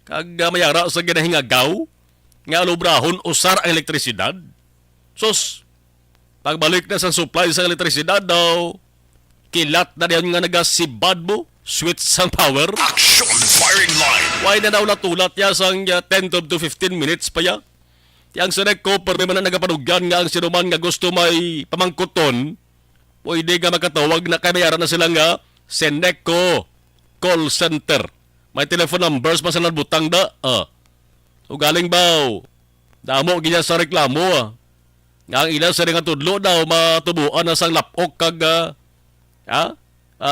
Kag mayara sa ginahingagaw nga alubrahon usar ang elektrisidad. Sus, pagbalik na sa supply sa elektrisidad daw, kilat na diyan nga nagasibad mo, switch sang power. Action Firing Line. Why na daw natulat niya sang 10 to 15 minutes pa ya? Yang Seneko, permi man na nagapanugyan nga ang sinuman nga gusto may pamangkuton, pwede nga makatawag na kamayaran na sila nga Seneko Call Center. May telephone numbers pa sa nabutang da. O galing baw, damo ginya sa reklamo. Nga ang ilan sa nga tudlo daw matubuan na sang lapok kag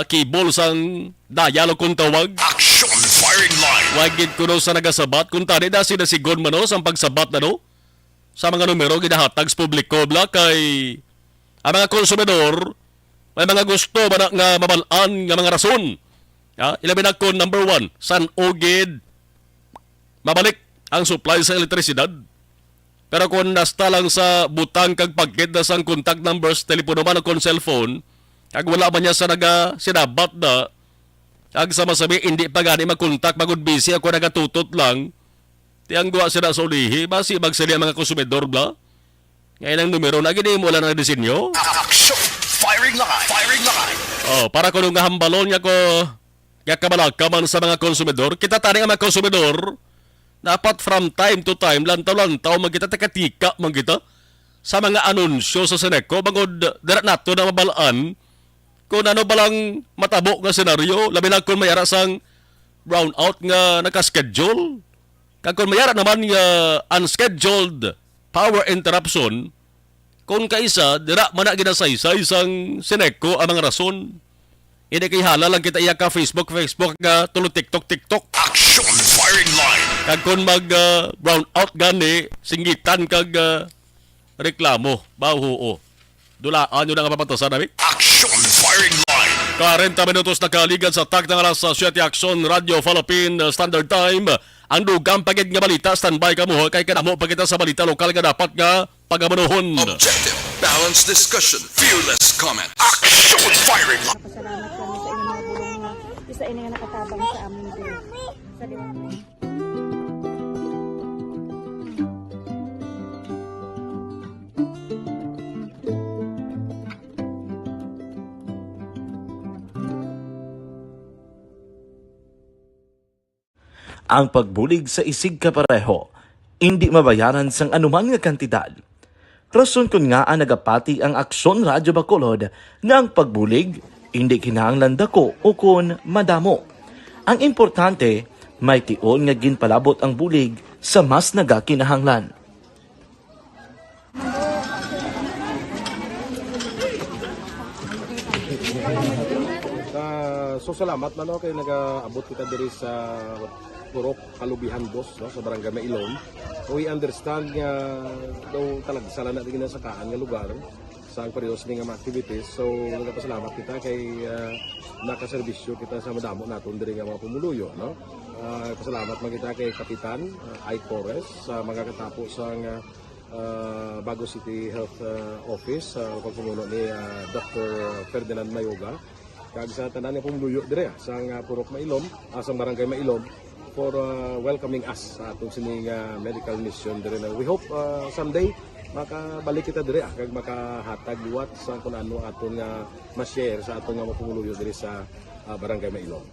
keyboard sang dial kung tawag. Action Firing Line. Wagid ko daw sa nagasabat kung tani na sinasigon man no sa pagsabat na no sa mga numero ginahatag sa publiko bla kay ang mga konsumidor may mga gusto ba nga mabalaan nga mga rason. Ilabi na ko number 1, san ogid mabalik ang supply sa elektrisidad. Pero kung nasta lang sa butang kag pagkit na sang contact numbers, telepono man o kung cellphone, kag wala man niya sa sinabat na, kag sa masabi, hindi pa gani mag-contact, magod busy, ako nagatutot lang, tiyang guwa sila sa ulihi, basi magsali ang mga konsumidor bla. Ngayon ang numero na gini mo lang na disenyo. Action Firing Line. Firing Line. Para ko nung hambalon niya ko, kabalakaman sa mga konsumidor, kita tani ang mga konsumidor, dapat from time to time, lantaw-lantaw, magkita teka-tika, magkita, sa mga anunsyo sa Seneko, bagod darat nato na mabalaan, kung ano balang matabo nga senaryo, labi na kung mayara sang brownout nga nakaschedule, kag kung mayara naman nga unscheduled power interruption, kung kaisa, dira man na ginasaysay sang Seneko ang mga rason. Hindi kay hala lang kita iya ka Facebook nga tulo TikTok. Action Firing Line. Kag kung mag brown out gani, singgitan kag reklamo, bahuo. Dulaan nyo na nga papatasan namin. Action Firing Line. 40 minutos na kaligan sa tag ng alas 7 Action Radio Philippine Standard Time. Ang dugang pagid nga balita, standby ka mo kay kanamo pagkita sa balita lokal nga dapat nga pagabanuhon. Objective, balanced discussion, fearless comment. Action Firing Line. Pasalamat kami sa inyong mga bulong na isa ini nga nakatabang sa amin din. Sa liwanag. Ang pagbulig sa isig kapareho, hindi mabayaran sang anuman nga kantidad. Rason kun nga ang nagapati ang Aksyon Radyo Bacolod nga ang pagbulig, hindi kinahanglan dako o kun madamo. Ang importante, may tion nga ginpalabot ang bulig sa mas nagakinahanglan. So salamat man kay nagaabot kita diri sa Purok Kalubihan Boss no, sa Barangay Mailon. We understand nga daw talagsala na din sa kaan nga lugar sa ang parehas nga mga activities. So nagapasalamat kita kay nakaserbisyo kita sa madamo naton diri nga mga pumuluyo no. Pasalamat man kita kay Kapitan I. Torres sa mga katapos ang Bago City Health Office sa pagpumuno ni Dr. Ferdinand Mayoga. Kag sa tanan nga pumuluyo dire sa Purok Mailom, sa Barangay Mailom for welcoming us sa atong sining medical mission dire. We hope someday makabalik kita dire kag makahatag liwat sa kun ano aton nga ma-share sa atong nga mapumuluyo dire sa Barangay Mailom.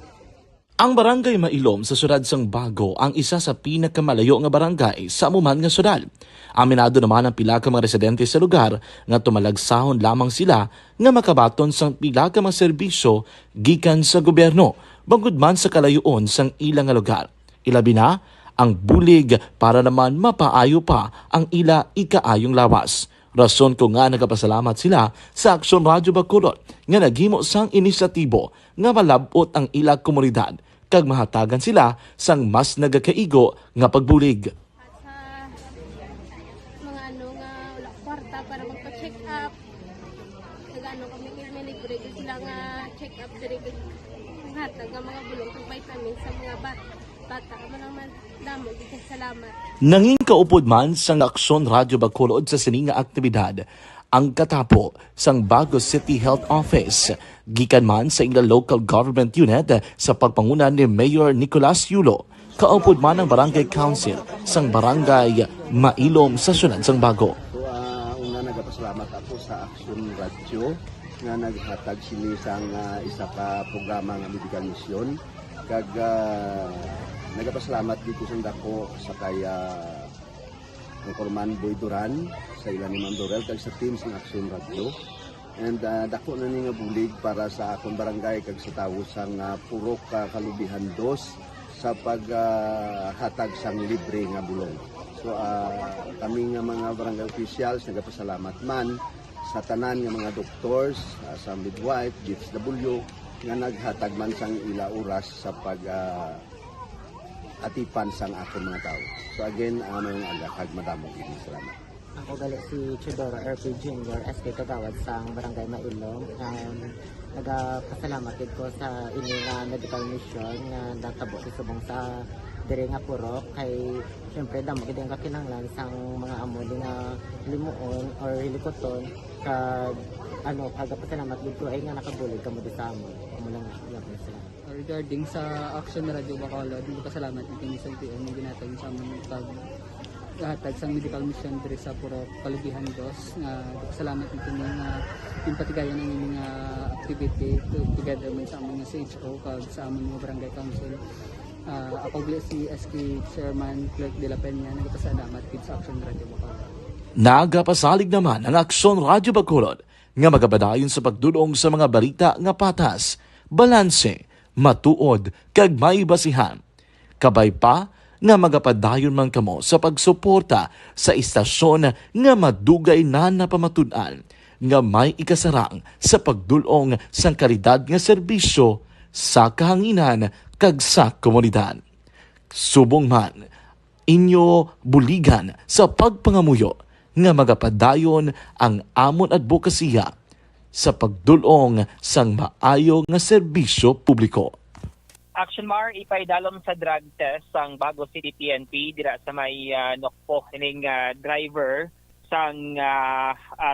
Ang Barangay Mailom sa syudad sang Bago ang isa sa pinakamalayo nga barangay sa amuman nga syudad. Aminado naman ang pila ka mga residente sa lugar nga tumalagsahon lamang sila nga makabaton sang pila ka mga serbisyo gikan sa gobyerno bangod man sa kalayuon sang ilang nga lugar. Ilabi na ang bulig para naman mapaayo pa ang ila ikaayong lawas. Rason ko nga nagapasalamat sila sa Aksyon Radyo Bacolod nga naghimo sang inisyatibo nga malabot ang ila komunidad kag mahatagan sila sang mas nagakaigo nga pagbulig. Mga ano nga wala kwarta para magpa-check up. Nagano kami libre sila nga check up diri hatag ang mga bulong ug vitamin sa mga bata. Naman damo salamat. Nanging kaupod man sang Aksyon Radyo Bacolod sa sining nga aktibidad, ang katapo sang Bago City Health Office. Gikan man sa ila local government unit sa pagpanguna ni Mayor Nicolas Yulo, kaupod man ang Barangay Council sang Barangay Mailom sa syudad sang Bago. So, una nagapasalamat ako sa Action Radio nga naghatag sini sang isa ka programa nga medical mission. Kag nagapasalamat dito sa dako sa kaya ang Corman Boy Duran sa ilan ni Ma'am Dorel kag sa team sa Action Radio. And dako na ni nga bulig para sa akong barangay kag sa tawo sang Purok Kalubihan 2 sa paghatag sang libre nga bulong. So kami nga mga barangay officials nagapasalamat man sa tanan nga mga doctors, sa midwife, DSW nga naghatag man sang ila oras sa pag atipan sang akong mga tao. So again, mayong aga kag madamong salamat. Ako gali si Chidoro RP Jr. SK Kagawad sa Barangay Mailong. Nagapasalamat ko sa ini nga medical mission nga natabo sa subong sa diri nga Purok kay syempre damo gid ang kakinahanglan sang mga amo nga limuon or hilikoton kag pagpasalamat gid ko ay nga nakabulig kamo sa amon. Amo lang yan sila. Regarding sa Action Radio Bacolod, pasalamat ni sa LTO nga ginatag sa amon hatag sa medical mission diri sa Purok Kalubihan 2 nga salamat nito nga patigayan ng mga activity together man sa among CHO kag sa among mga barangay council. Ako si SK Chairman Clerk de la Peña nagpasalamat kid sa Action Radio Bacolod. Nagapasalig naman ang Action Radio Bacolod nga magabadayon sa pagdulong sa mga balita nga patas, balanse, matuod kag may basihan. Kabay pa nga magapadayon man kamo sa pagsuporta sa istasyon nga madugay na napamatud-an nga may ikasarang sa pagdulong sang kalidad nga serbisyo sa kahanginan kag sa komunidad. Subong man inyo buligan sa pagpangamuyo nga magapadayon ang amon advokasya sa pagdulong sang maayo nga serbisyo publiko. Action Mar, ipaidalom sa drug test ang Bago City PNP dira sa may Nokpo ining driver sang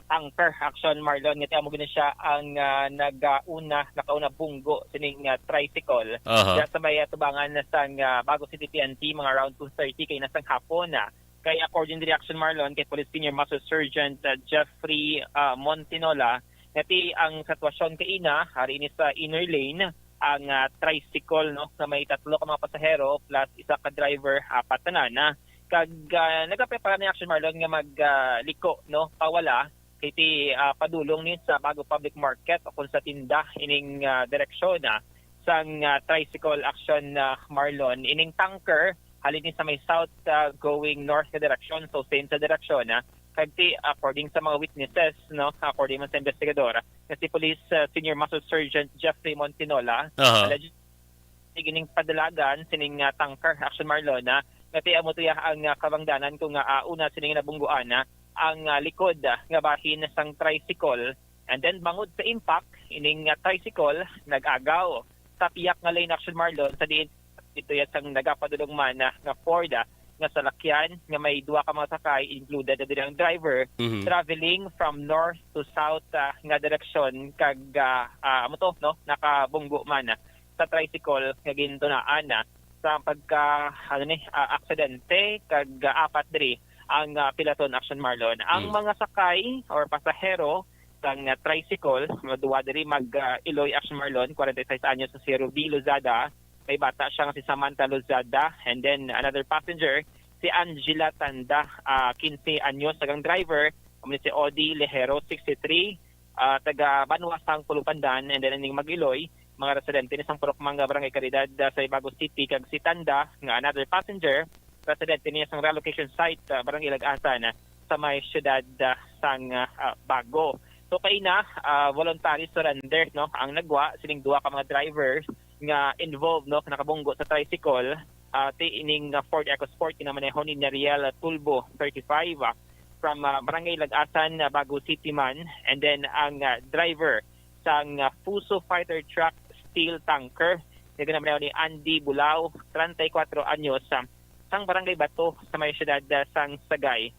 tanker Action Marlon nga mo gina siya ang nakauna bunggo sining tricycle dira sa may tubangan sang Bago City PNP mga around 2:30 kay nasang hapon na kay according to Action Marlon kay Police Senior Master Sergeant Jeffrey Montinola ngati ang sitwasyon kay ina hari ini sa inner lane ang tricycle na may 3 ka mga pasahero plus isa ka driver, 4 na kag nagaprepara ni Action Marlon nga magliko pawala kay padulong ni sa Bago Public Market o kung sa tinda ining direksyon sang tricycle Action Marlon ining tanker halin sa may south going north na direksyon, so same sa direksyon kagti according sa mga witnesses according man sa investigador na si Police Senior Master Sergeant Jeffrey Montinola allegedly gining padalagan sining tanker Action Marlon ngati amo tuya ang kabangdanan kung una sining nabungguan ang likod nga bahin sang tricycle and then bangod sa impact ining tricycle nag-agaw sa piyak nga lane Action Marlon sa diin ito ya sang nagapadulong man nga Ford nga salakyan nga may 2 ka mga sakay included na din ang driver traveling from north to south nga direksyon kag nakabunggo man sa tricycle nga gintunaan sa pagka aksidente kag 4 diri ang Pilaton Action Marlon ang mga sakay or pasahero sang tricycle duwa diri mag-Iloy Action Marlon 46 anyos sa si Ruby Lozada. May bata siya nga si Samantha Lozada and then another passenger si Angela Tanda 15 anyos tagang driver si Odi Lejero 63 taga Banwasang Pulupandan and then ning Mag-Iloy mga residente ni sang Purok Manga Barangay Caridad sa Bago City kag si Tanda nga another passenger residente niya sang relocation site Barangay Lagasan sa may syudad sang Bago. So kay voluntary surrender ang nagwa sining 2 ka mga drivers nga involved nakabunggo sa tricycle ining Ford EcoSport kinamaneho ni Nariel Tulbo 35 from Barangay Lagasan Bago City man and then ang driver sang Fuso Fighter Truck Steel Tanker kinamaneho ni Andy Bulao 34 anyos sa sang Barangay Bato sa may siyudad sang Sagay.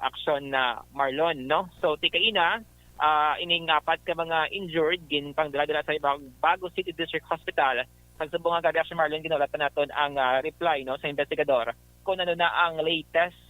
Aksyon na Marlon, no? So tikaina ining apat ka mga injured gin pang dala sa Bago City District Hospital. Pagsubong nga gari Aksyon Marlon ginulatan naton ang reply no sa investigador kung ano na ang latest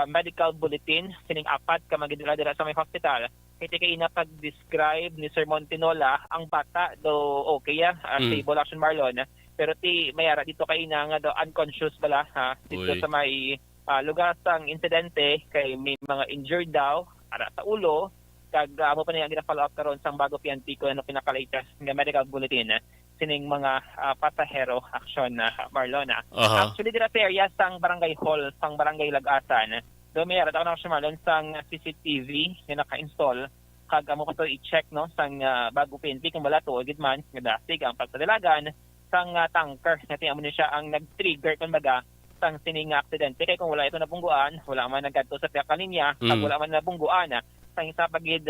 medical bulletin sining apat ka mga dala sa may hospital. Tikaina pag-describe ni Sir Montinola ang bata do okay stable Aksyon Marlon. Pero mayara dito kay na nga unconscious bala dito sa may lugar sang insidente kay may mga injured daw ara sa ulo kag amo pa niya gina-follow up karon sang Bago PNP ko ano pinaka-latest nga medical bulletin sining mga pasahero Aksyon Marlon. Actually dira sa area sang Barangay Hall sang Barangay Lagasan do mayara daw na Aksyon Marlon sang CCTV nga naka-install kag amo pa to i-check no sang Bago PNP kung wala to gid man nga dasig ang pagsadalagan sang tanker natin amo siya ang nag-trigger kumbaga sang sining aksidente kay kung wala ito nabungguan wala man nagadto sa piyaka linya kag wala man nabungguan sang isa pagid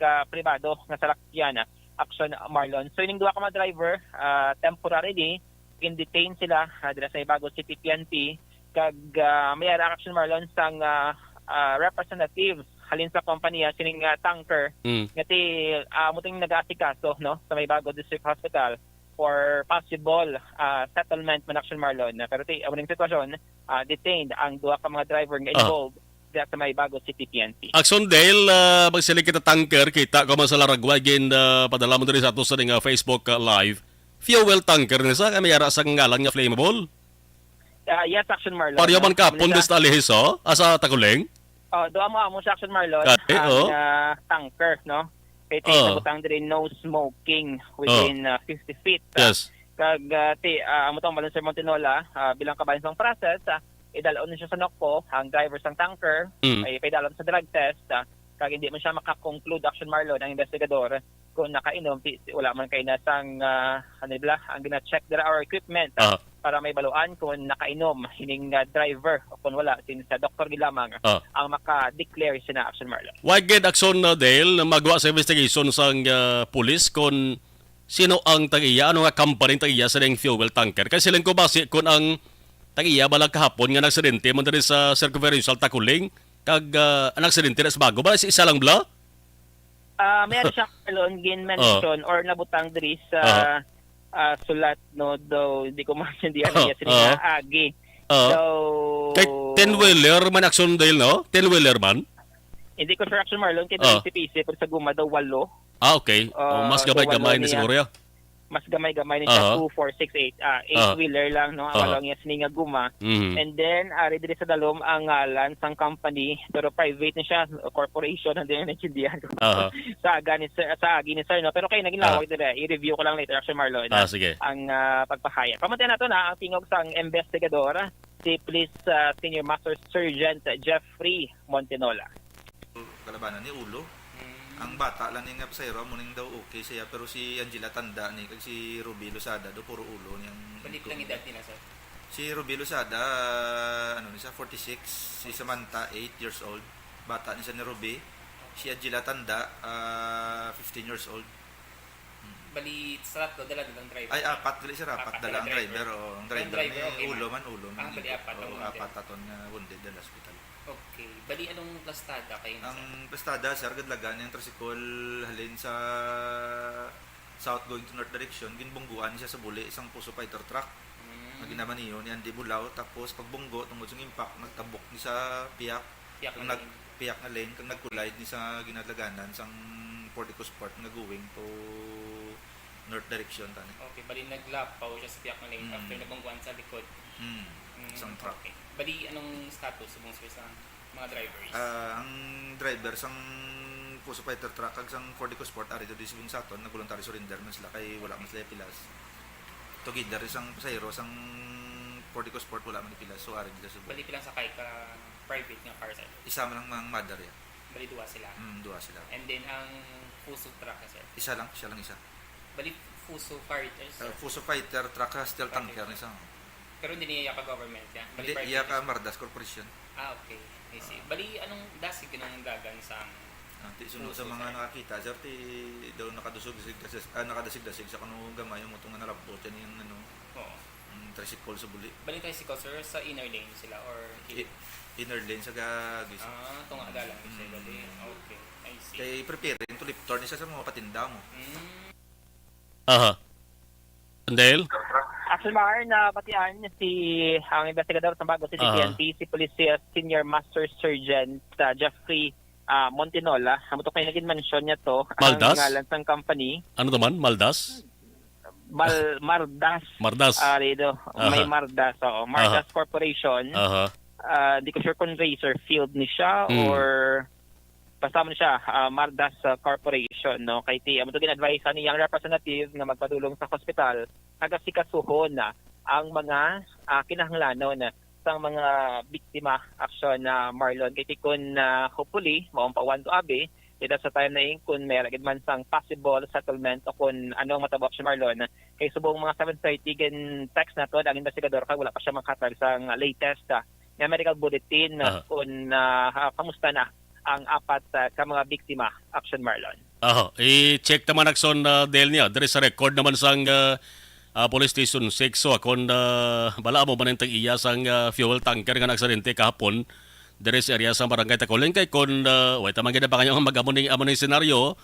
ka pribado nga salakyan Aksyon Marlon. So ining duha ka mga driver temporarily in-detain sila dira sa Bago City PNP kag may Aksyon Marlon sang representatives halin sa kompanya sining tanker ngati muting nag-asikaso no sa may Bago District Hospital for possible settlement man Aksyon Marlon. Pero ang sitwasyon, detained ang duha ka mga driver nga involved sa may Bago City PNP. Aksyon Dale, magsilig kita tanker, kita ko man sa Laragwa, again, padala mo rin sa ato sa Facebook Live. Fuel tanker nisa, kami yara sa ngalan nga flammable? Yes, Aksyon Marlon. Pariyo man ka, pundes na alihiso, asa Takuling? Doa mo sa Aksyon Marlon, tanker, no? Kaya nabutang din no smoking within 50 feet. Yes. Kag amo tong Sir Montinola bilang kabayan sang process, idalon siya sa NOCPO ang driver sang tanker ay paidalon sa drug test kag hindi man siya makakonclude Aksyon Marlon ang investigador kung nakainom wala man kay nasang ang gina-check dira our equipment para may baluan kung nakainom hining driver o kung wala sin sa doktor gilamang ang maka-declare siya na Aksyon Marlon. Wag gid Aksyon Dale na magawa sa investigation sang pulis kung sino ang tagiya ano nga company tagiya sa ding fuel tanker kasi silang ko base kung ang tagiya balag kahapon nga nagsidente man diri sa Circumferential Takuling kag ang aksidente na sa Bago ba si isa lang bla? Meron siya Marlon gin mention or nabutang diri sa sulat no do hindi ko maintindihan niya sila agi. So kay 10-wheeler man Aksyon Dale no? 10-wheeler man? Hindi ko sure Aksyon Marlon kay PCPC pero sa guma daw 8. Okay. Mas gamay ni siguro ya. Mas gamay ni siya 2468 8-wheeler lang no awalong yes ni nga guma and then ari diri sa dalom ang ngalan sang company pero private ni siya corporation and then naintindihan ko sa agi ni sir no pero kay naging lawak diri i-review ko lang later Aksyon Marlon sige. Ang pagpahayag pamatay nato na ang tingog sang investigador si Police Senior Master Sergeant Jeffrey Montinola. Kalabanan ni Ulo ang bata lang nga pasayro mo ning daw okay siya pero si Angela tanda ni kag si Ruby Losada do puro ulo niyang balik lang edad nila sir. Si Ruby Losada ano ni sa 46, si Samantha 8 years old. Bata ni sa ni Ruby. Si Angela tanda 15 years old. Bali sa ratlo dala ng driver. Ay apat dili siya rapat dala ang driver o ang driver okay, ulo man. Bali apat aton nga wounded sa hospital. Okay. Bali anong plastada kayo? Ang plastada sir gadlagan yung tricycle halin sa south going to north direction ginbungguan siya sa buli isang Puso Fighter truck. Ginaman niyo ni Andy Bulao tapos pagbunggo tungod sa impact nagtabok ni sa piyak nga lane kang nagkulide ni sa ginadlaganan sang Portico Sport nga going to north direction tani. Okay, bali naglapaw siya sa piyak nga lane after nabungguan sa likod. Isang truck. Okay. Bali, anong status subong sa mga drivers? Ang driver sang Puso Fighter truck kag sang Portico Sport ari do disibing saton nag-voluntary surrender man sila kay wala man sila pilas. Together isang pasahero sang Portico Sport wala man pilas so ari dila subong. Bali pilang sakay ka private nga car sir? Isa man lang mang mother ya. Bali duwa sila? Duwa sila. And then ang Puso truck sir? Isa lang. Bali Puso Fighter sir? Puso Fighter truck steel tanker ni sa. Pero hindi niya ka government yan? Hindi, iya ka Mardas Corporation. Okay. I see. Bali, anong dasig ng dagan sa sunod sa mga nakakita, sir, daw nakadasig-dasig sa kano gamay yung mutong nga nalabot yan yung ano. Oo. tricycle sa buli. Bali tricycle sir sa inner lane sila or Inner lane sa gagis. tunga galang siya bali. Okay, I see. Kay preparing to lip turn siya sa mga patinda mo. Aha. Dale? Actually, Mar, nabatian si ang investigador sa Bago City PNP, si Police Senior Master Sergeant Jeffrey Montinola. Hamutok kayo naging mention niya to. Maldas? Ang lansang company. Ano to man? Maldas? Mardas. Mardas. Rito. May Mardas. Mardas Corporation. Di ko sure kung Razor Field ni siya or basta mo siya, Mardas Corporation. No? Kay Tia, ito gin-advise ni yung representative na magpadulong sa hospital nagasikasuhon na ang mga kinahanglanon sa mga biktima action na Marlon. Kay Tikon hopefully, maong pawan to abi, dito sa time na yun, kung may ragid man sang possible settlement o kung ano ang matabok si Marlon. Kay subong mga 7:30 gan text na to, ang investigador kay wala pa siya makatag sang latest na medical bulletin kung kamusta na ang apat ka mga biktima action Marlon. I-check naman akson Del niya. There is a record naman sang police station 6 so akon bala mo manentang iya sang fuel tanker nga nagsadente kahapon. There is area sang barangay Tacoleng kay kon wait tamang gid pa kanyo mag-amo ning senaryo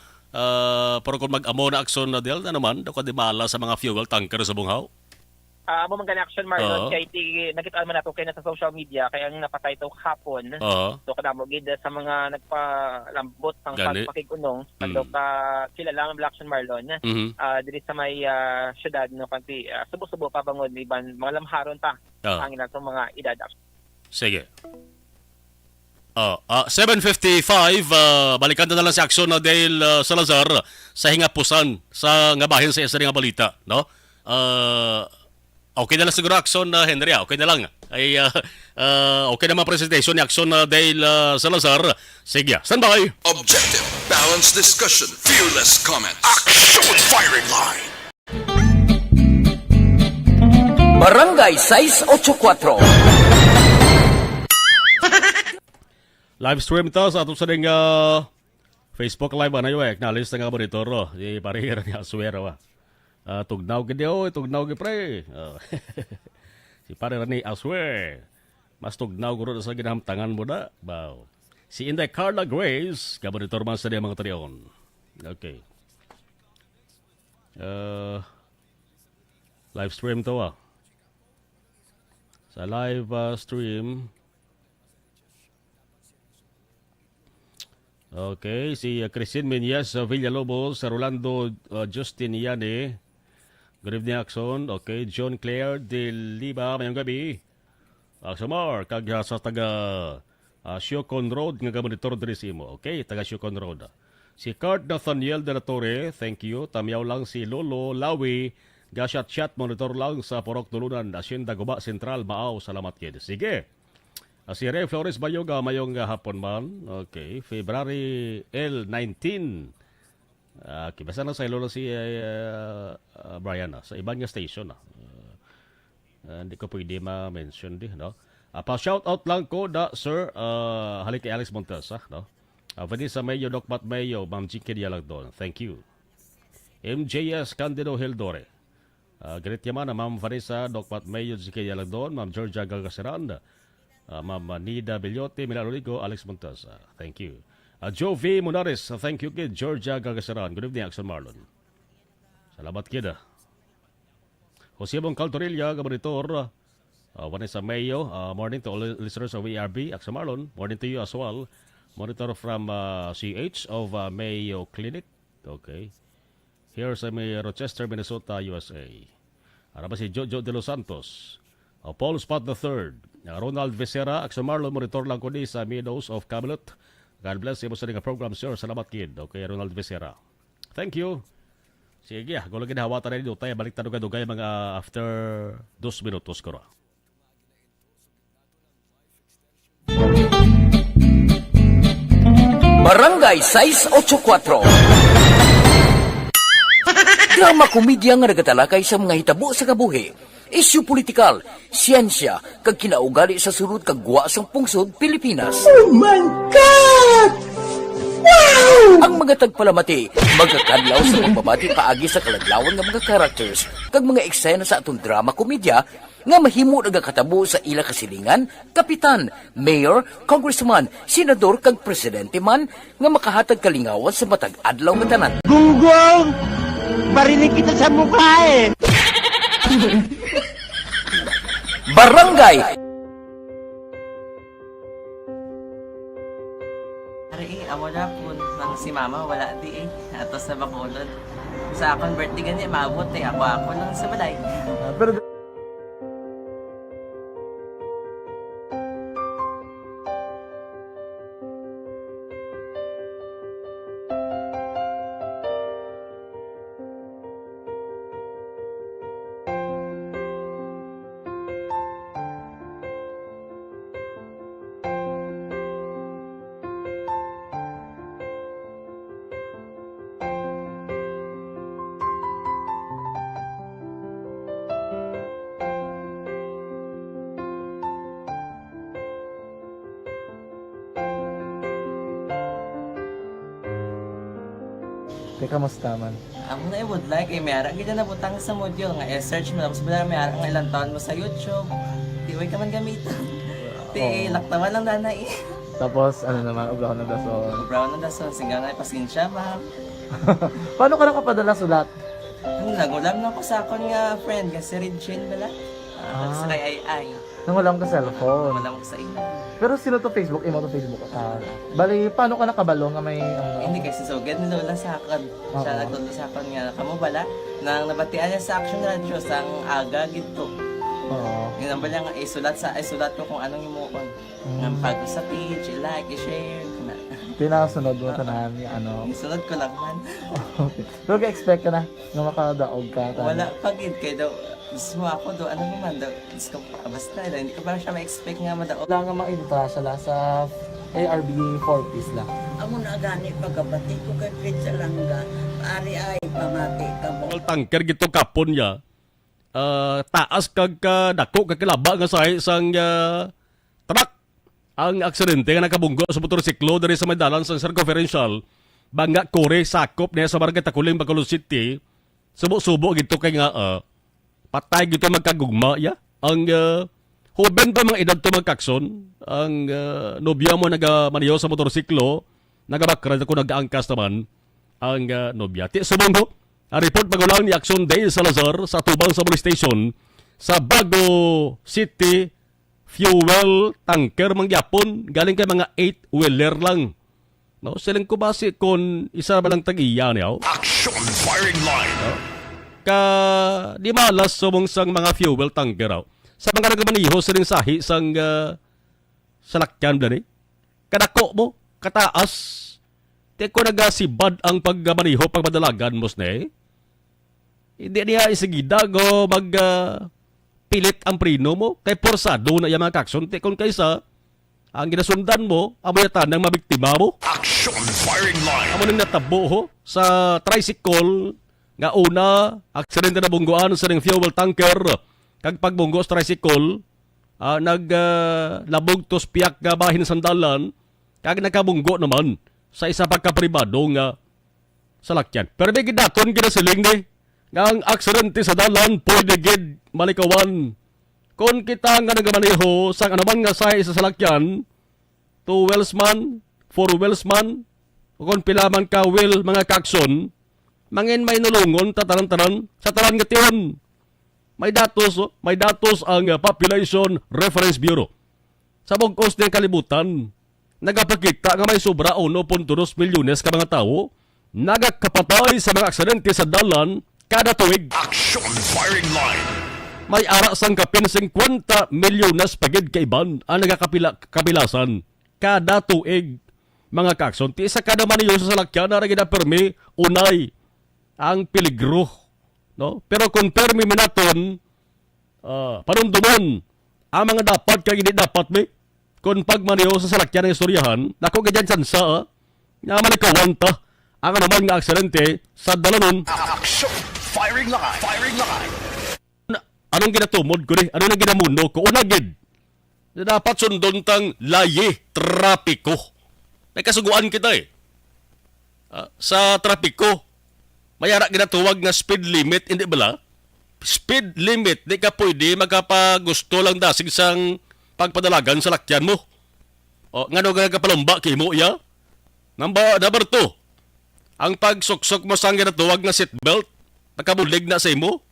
pero kung mag-amo na akson Del na naman dako di mala sa mga fuel tanker sa bunghaw. Mo man action Marlon kay nakita man nato kay na sa social media kay ang napatay to hapon. So kadamo gid sa mga nagpalambot sang pagpakigunong kadto ka kilala ang Action Marlon. Diri sa may syudad no kanti subo-subo pa bangon iban mga lamharon pa ang inatong mga edad. Sige. 7:55 balikan na lang si aksyon na Dale Salazar sa hingapusan sa nga bahin sa isa nga balita, no? Okay na lang siguro aksyon na Henry, okay na lang. Ay okay naman presentation ni aksyon na Dale Salazar. Sige, standby. Objective, balanced discussion, fearless comment. Action firing line. Barangay 684. Live stream to sa ato sa ding Facebook live na yung acknowledge na nga monitor di parihira niya aswera wa. Tugnaw gid tugnaw gid pre. Si pare ni aswer. Mas tugnaw guro sa ginamtangan mo da. Wow. Si Inday Carla Grace, monitor man sa diya mga tarion. Okay. Live stream to Sa live stream okay, si Christine Menyas Villalobos, Rolando Justin Yane. Good evening, Akson. Okay, John Claire de Liba, mayong gabi. Aksamar, kag sa taga Siocon Road, nga monitor diri imo. Okay, taga Siocon Road. Si Card Nathaniel de la Torre, thank you. Tamyaw lang si Lolo Lawi, gashat-chat monitor lang sa Porok Tulunan, Hacienda Guba Central, Maaw. Salamat kid. Sige. Si Ray Flores Bayoga, mayong hapon man. Okay, February L19. Basta na sa ilo si Brian sa ibang nga station. Hindi ko pwede ma-mention no? Pa-shout out lang ko sir, halik kay Alex Montes, no? Vanessa Mayo, Dokmat Mayo, Ma'am Jinky Dialagdon. Thank you. MJS Candido Hildore. Ganit yaman na Ma'am Vanessa, Dokmat Mayo, Jinky Dialagdon, Ma'am Georgia Gagaseranda. Ma'am Nida Bellote, Milaroligo, Alex Montes. Thank you. Joe V. Munares, thank you kid. Georgia Gagasaran. Good evening, Action Marlon. Salamat kid. Jose Bong Caltorilla, monitor. Vanessa Mayo, morning to all listeners of ERB, Action Marlon. Morning to you as well. Monitor from CH of Mayo Clinic. Okay. Here sa may Rochester, Minnesota, USA. Araba si Jojo de los Santos. Paul Spot III. Ronald Vicera, Action Marlon, monitor lang ko ni sa Meadows of Camelot. God bless. Imo sa nga program, sir. Salamat, kid. Okay, Ronald Vicera. Thank you. Sige, gulo ginahawatan na rin tayo. Balik tanong dugay mga after 2 minutos ko. Barangay 684. Drama komedya nga nagatalakay sa mga hitabo sa kabuhi. Isyu politikal, siyensya, kag kinaugali sa surut kag guwa sang pungsod Pilipinas. Oh my God! Ang mga tagpalamati magkakadlaw sa pagbabati paagi sa kalaglawan nga mga characters kag mga eksena sa atong drama komedya nga mahimo nagakatabo sa ila kasilingan, kapitan, mayor, congressman, senador kag presidente man nga makahatag kalingawan sa matag adlaw nga tanan. Gunggong! Barinig kita sa mukha eh! Barangay Ari, amo na po nang si mama wala di eh. Ato sa Bacolod. Sa akong birthday gani maabot eh. Ako lang sa balay. Pero kamusta man? Ako na would like eh, may ara gina na butang sa module nga search mo tapos bala may ara nga ilang taon mo sa YouTube. Tiway ka man gamitan. Ti laktawan lang dana eh. Tapos ano naman, brown na dason. Brown na dason, singaw na pasensya ma'am. Paano ka nakapadala sulat? Nagulam na ako sa akon nga friend nga si Regine bala. Sa kay ay. Nangulam ka cellphone. Nangulam ko sa ina. Pero sino to Facebook? Imo to Facebook. Bali, paano ka nakabalo nga may... Hindi kasi so good ni Lola sa akin. Siya nagtulo sa akin nga, kamo bala, nang nabatian niya sa Action Radio sang aga gito. Oo. Yung nang bala nga, isulat ko kung anong imuon. Nang pag sa page, i-like, i-share. Pinasunod mo tanahan ni ano? Isunod ko lang man. Okay. Pero ka-expect ka na nga makadaog ka? Wala, pagid kay daw. Gusto mo ako do, ano naman daw, basta hindi ko ba siya ma-expect nga madaog. Wala nga makita siya sa ARB 4-piece lang. Amo na gani pagkabati ko kay Pizza Langga, ari ay pamati ka mo. Tangker gito kapon ya. Taas kag dako kag kilaba nga sa isang truck. Ang aksidente nga nakabunggo sa motorsiklo diri sa Madalan sa circumferential. Banga Kore sakop niya sa Barangay Takuling, Bacolod City. Subo-subo gito kay nga patay gito magkagugma ya. Ang huben pa mga edad to magkakson. Ang nobya mo nagamaniyo sa motorsiklo. Nagabakrad ako nag-aangkas naman ang nobya. Ti subong report pagulang ni Action Day Salazar sa Tubang sa police station sa Bago City fuel tanker mangyapon galing kay mga 8-wheeler lang. No, silang ko base kon isa ba lang tag-iya niyaw. Action firing line. No? Ka di malas sumong sang mga fuel tanker raw. Sa mga nagamaniho siling sahi sang salakyan dani. Kadako mo, kataas. Di ko nagasibad ang pagmaniho pagmadalagan mo ne. Hindi niya isigida go mag pilit ang prino mo kay porsado na yung mga kakson. Di kung kaysa ang ginasundan mo, amoy tanang mabiktima mo. Action firing line. Amo nang natabo ho sa tricycle nga una, aksidente na bungguan sa ring fuel tanker. Kag pagbunggo sa tricycle, naglabog to spiyak nga bahin sandalan, kag nakabunggo naman sa isa pagkapribado nga salakyan. Pero di gidaton ginasiling ni nga ang aksidente sa dalan pwede gid malikawan. Kung kita nga nagamaneho sa anuman nga sa isa salakyan, 2 wheels man, 4 wheels man, o kung pila man ka wheel mga kakson, mangin may nulungon tataran-taran sa talan nga tiyon. May datos ang Population Reference Bureau. Sa bugkos ng kalibutan, nagapakita nga may sobra 1.2 milyones ka mga tao nagakapatay sa mga aksidente sa dalan kada tuig. Action firing line. May ara sang kapin 50 milyones pagid kaiban ang nagakapilasan kada tuig mga kakson. Ti sa kada maniyo sa salakyan na ginapermi unay ang peligro. No? Pero kung permi minaton, panunduman ang mga dapat kag hindi dapat mi. Kung pagmaniho sa salakyan ng istoryahan, nako ganyan sansa nga malikawan ta ang naman nga aksidente sa dalanon. Action firing line. Firing line. Anong ginatumod ko ni? Anong ginamuno ko? Unagid. Dapat sundon tang layi, trapiko. Nakasuguan kita eh. sa trapiko. Mayara ginatuwag nga speed limit, hindi bala? Speed limit, di ka pwede magkapagusto lang dasig sang pagpadalagan sa lakyan mo. O, nga nung kapalumba kimo ya? Number 2, ang pagsuksok mo sang ginatuwag nga seatbelt, nakabulig na sa imo.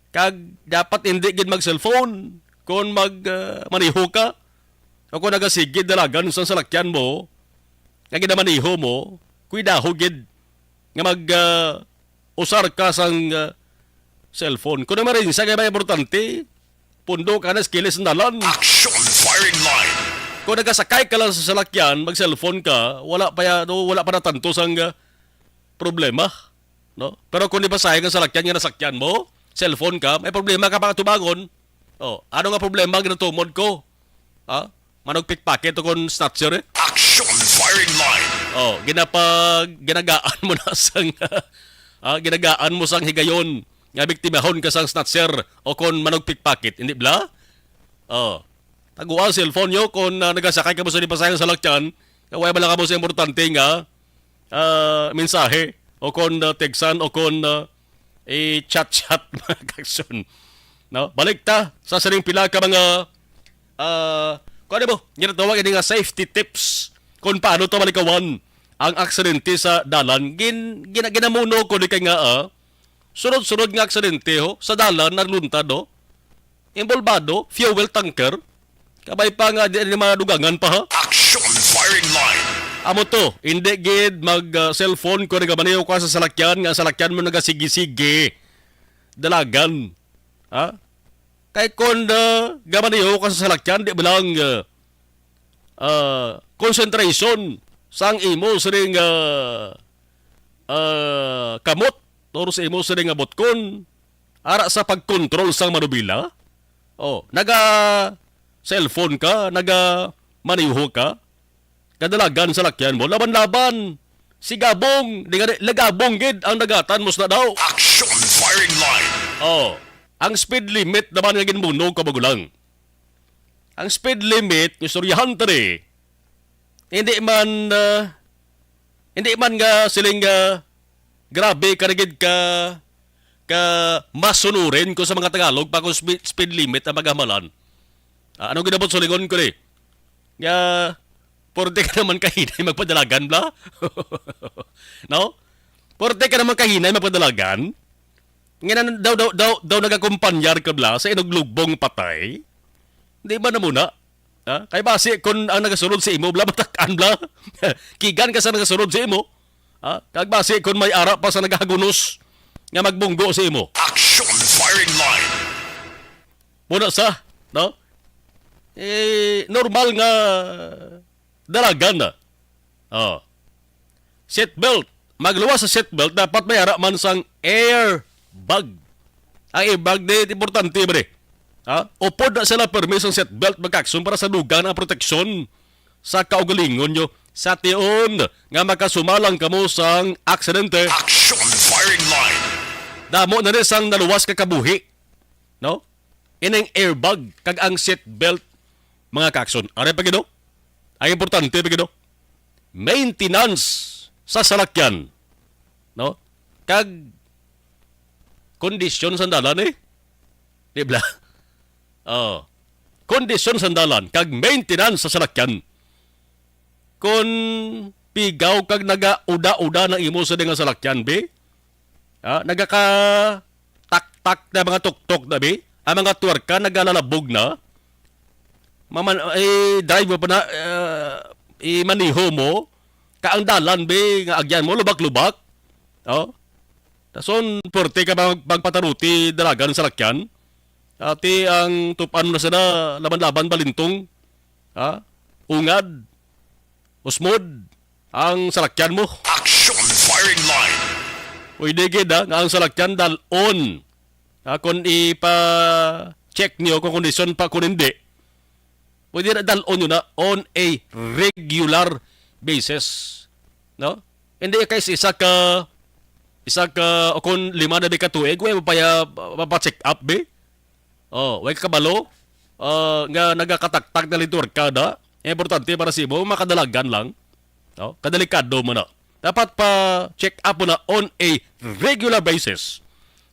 Kag dapat hindi gid mag-cellphone kung maniho ka. O kung nagasigid dalagan sa salakyan mo, nga ginamaniho mo, kuidaho gid nga usar ka sang cellphone. Kung naman rin, sa kaya importante, pundo ka na skills ng dalan. Action firing line. Kung nagasakay ka lang sa salakyan, mag-cellphone ka, wala pa na tanto sang problema. No? Pero kung di ba sayang ang salakyan nga nasakyan mo, cellphone ka, may problema ka pa tubangon. Oh, ano nga problema ginatumod ko? Ha? Manog pickpocket o kung snatcher eh? Action firing line. Oh, ginagaan mo na sang ginagaan mo sang higayon nga biktimahon ka sang snatcher o kung manog pickpocket, hindi bla? Oh. Taguan cellphone nyo kung nagasakay ka mo sa dipasayang salakyan, kaway ba lang ka mo sa importante nga mensahe o kung teksan o kung chat-chat mga kaksyon. No? Balik ta sa saring pila ka mga kung ano mo, ginatawag nga safety tips kung paano to malikawan ang aksidente sa dalan. Ginamuno ko di kay nga sunod-sunod nga aksidente ho sa dalan nagluntad ho. Involvado fuel tanker. Kabay pa nga di mga dugangan pa ha. Action firing line. Amo to, hindi gid mag cellphone ko nagabaniyo ka sa salakyan nga salakyan mo nagasigi-sige. Dalagan. Ha? Kay kung gamaniyo ka sa salakyan di bilang concentration sang imo siring kamot or sa imo siring botkon ara sa pagkontrol sang manubila. Oh, naga cellphone ka, naga maniho ka, kadalagan sa lakyan mo, laban-laban, sigabong, lagabong gid ang nagatan mo na daw. Action firing line. Oh, ang speed limit naman nga ginmunog ka bagulang. Ang speed limit, yung storyahan tari, hindi man nga siling grabe karigid ka masunurin ko sa mga Tagalog pa kung speed limit ang magamalan. Anong ginabot sa lingon ko ni? Nga, porte ka naman kahinay magpadalagan, bla? No? Porte ka naman kahinay magpadalagan? Nga daw nagakumpanyar ka, bla, sa inuglugbong patay? Hindi ba na muna? Ha? Kaya basi, kung ang nagasunod sa imo, bla, matakan, bla? Kigan ka sa nagasunod sa imo? Ha? Kaya basi, kung may ara pa sa nagagunos, nga magbunggo sa imo? Action firing line. Muna sa, no? Normal nga dalagan na. Oh. Seatbelt. Magluwas sa seatbelt, dapat may ara man sang airbag. Ang airbag di importante ba rin? Ha? Upod na sila permis ang seatbelt magkakson para sa dugan ang proteksyon sa kaugalingon nyo sa tion nga makasumalang kamo sang aksidente. Action firing line. Damo na rin sang naluwas ka kabuhi. No? Ining airbag kag ang seatbelt mga kakson. Ano pa gino? Ang importante pa gino? Maintenance sa salakyan. No? Kag kondisyon sa dalan eh. Di ba? Oh. Kondisyon sa dalan. Kag maintenance sa salakyan. Kung pigaw kag naga-uda-uda ng imo sa nga salakyan, be? Nagaka tak-tak na mga tuk-tuk na, be? Ang mga tuwarka nagalalabog na. Drive mo pa na, maniho mo, kaang dalan, be, nga agyan mo, lubak-lubak. Oh. Tason, porte ka magpataruti dalagan sa lakyan. Ati ang tupan na sana, laban-laban balintong. Ungad, usmod, ang salakyan mo. Action firing line. Pwede gid nga ang salakyan dalon. Kung ipa-check niyo kung kondisyon pa kung hindi, pwede na dalon yun na on a regular basis. No? Hindi kasi isa ka o kung 5 na di ka tuig, way mapacheck up be. Oh, way kabalo. Nga nagakataktak na litur kada. Importante para si mo makadalagan lang. No? Kadelikado mo na. dapat pa check up mo na on a regular basis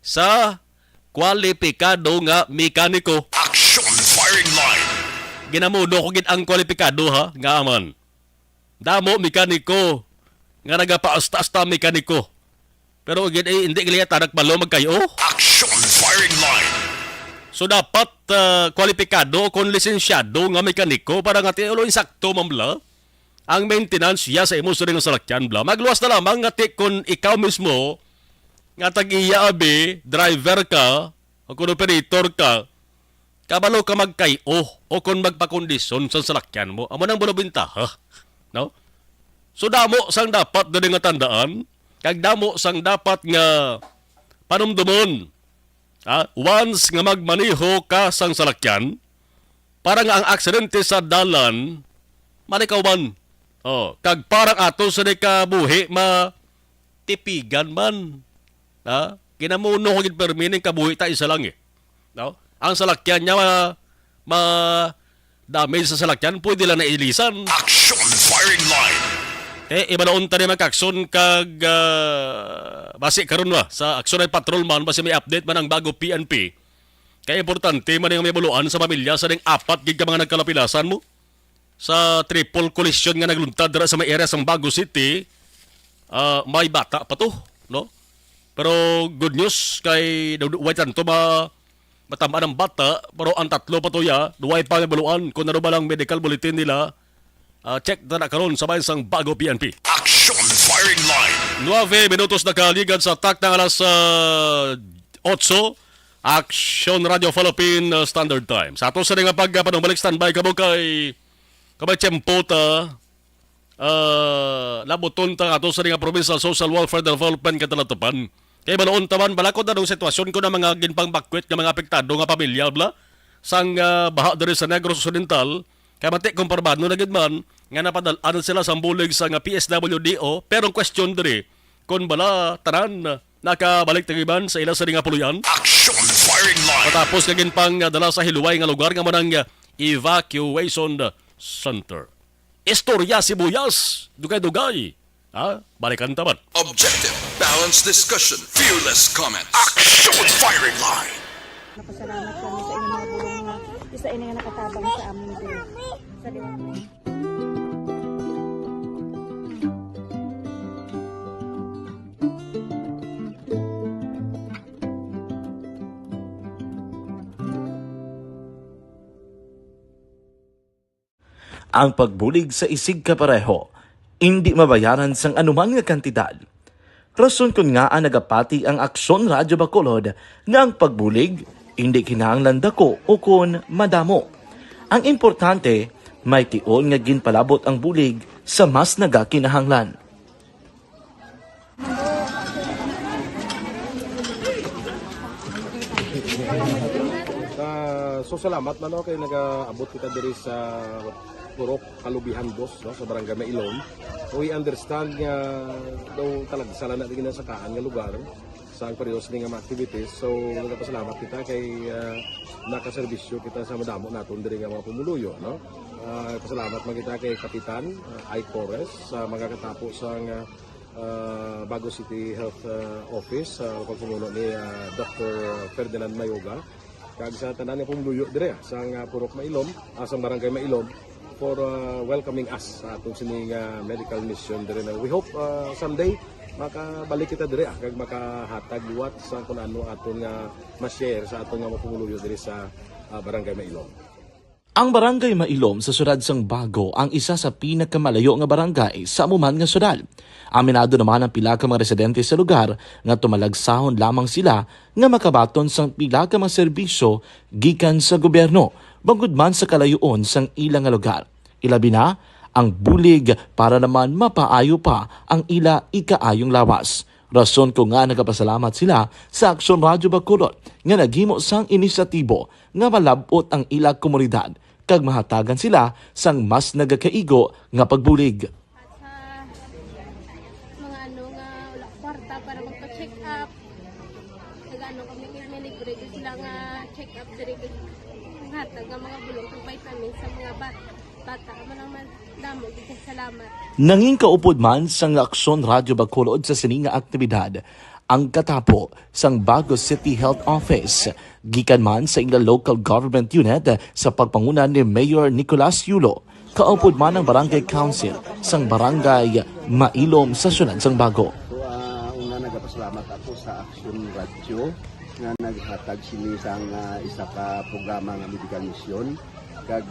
sa kwalipikado nga mekaniko. Action Firing Line. Ginamuno ko gid ang kwalipikado ha, nga aman. Damo mekaniko nga nagapaasta-asta mekaniko. Pero gid hindi giliyata nagpalo magkayo. Action Firing Line. So dapat kwalipikado kon lisensyado nga mekaniko para nga tiulo insakto mambla ang maintenance ya sa imo sa ring salakyan bla. Magluwas na lamang nga kon ikaw mismo nga tag-iya abi, driver ka, o kung operator ka, kabalo ka magkayo o kung magpakondisyon sa salakyan mo, amo nang bulabintaha. No? So damo sang dapat doon nga tandaan, kag damo sang dapat nga panumdumon. Once nga magmaniho ka sang salakyan, para nga ang aksidente sa dalan, malikawan. Kag parang ato sa di ka buhi, matipigan man. Kinamuno ko gid permining kabuhi ta isa lang eh. No? Ang salakyan niya damage sa salakyan pwede lang na ilisan. Action Firing Line. Ibalaon ta ni magkakson kag base karon ba sa aksyon ay patrolman base may update man ang bago PNP. Kaya importante man nga may buluan sa pamilya sa ding 4 gig ka mga nagkalapilasan mo sa triple collision nga nagluntad dira sa may area sa Bago City. May bata pa to, no? Pero good news kay duway tanto matamaan ang bata, pero ang 3 pa to ya, duway pa nga buluan kung ano ba lang medical bulletin nila. Check na karon sa bayan Bago PNP. Action Firing Line. 9 minutos na kaligad sa tak ng alas 8. Action Radio Philippine Standard Time. Sa ato sa nga pagpanumbalik standby kamo kay tiyempo ta labuton ta ato sa nga Provincial Social Welfare Development katalatapan. Kaya manoon taman balakod na ng sitwasyon ko na mga ginpang bakwit ng mga apektado nga pamilya bla sang baha diri sa Negros Occidental. Kaya mati kumparbado na gid man nga napadalan sila sa bulig sa nga PSWDO pero ang question diri kung bala tanan nakabalik tagiban sa ila sa nga puluyan. Action Firing Line. Patapos kagin pang dala sa hiluway nga lugar nga manang evacuation center. Istorya Sibuyas, dugay-dugay. Balikan taman. Objective, balanced discussion, fearless comments. Action Firing Line. Napasalamat kami sa inyong mga bulong nga isa ini nga nakatabang sa amin din. Sa diwang. Ang pagbulig sa isig kapareho, hindi mabayaran sang anuman nga kantidad. Rason kun nga ang nagapati ang Aksyon Radyo Bacolod nga ang pagbulig, hindi kinahanglan dako o kun madamo. Ang importante, may tion nga ginpalabot ang bulig sa mas nagakinahanglan. So salamat man kay nag-abot kita diri sa Purok Kalubihan Boss, no, sa Barangay Mailon. We understand nga daw talaga sala na din sa kaan nga lugar sa periyos ni nga mga activities. So nagpasalamat kita kay nakaserbisyo kita sa madamo naton diri nga mga pumuluyo, no. Pasalamat man kita kay Kapitan I. Torres sa mga katapos ang Bago City Health Office sa pagpumuno ni Dr. Ferdinand Mayoga. Kag sa tanan nga pumuluyo dire sa Purok Mailom, sa Barangay Mailom for welcoming us sa atong sining medical mission dire. We hope someday makabalik kita dire kag makahatag liwat sa kun ano aton nga ma-share sa aton nga mapumuluyo dire sa Barangay Mailom. Ang Barangay Mailom sa syudad sang Bago ang isa sa pinakamalayo nga barangay sa amuman nga syudad. Aminado naman ang pila ka mga residente sa lugar nga tumalagsahon lamang sila nga makabaton sang pila ka mga serbisyo gikan sa gobyerno bangod man sa kalayuon sang ilang nga lugar. Ilabi na ang bulig para naman mapaayo pa ang ila ikaayong lawas. Rason ko nga nagapasalamat sila sa Aksyon Radyo Bacolod nga naghimo sang inisyatibo nga malabot ang ila komunidad kag mahatagan sila sang mas nagakaigo nga pagbulig. Mga ano nga wala kwarta para magpa-check up. Nagano kami libre sila nga check up diri hatag ang mga bulong ng vitamins sa mga bata. Manang damo, di salamat. Nanging kaupod man sang Aksyon Radyo Bacolod sa sininga aktibidad ang katapo sang Bagos City Health Office gikan man sa ila local government unit sa pagpangunan ni Mayor Nicolas Yulo. Kaupod man ang Barangay Council sang Barangay Mailom sa syudad sang Bago. So, una nagapasalamat ako sa Aksyon Radio nga naghatag sini sang isa ka programa nga medical mission kag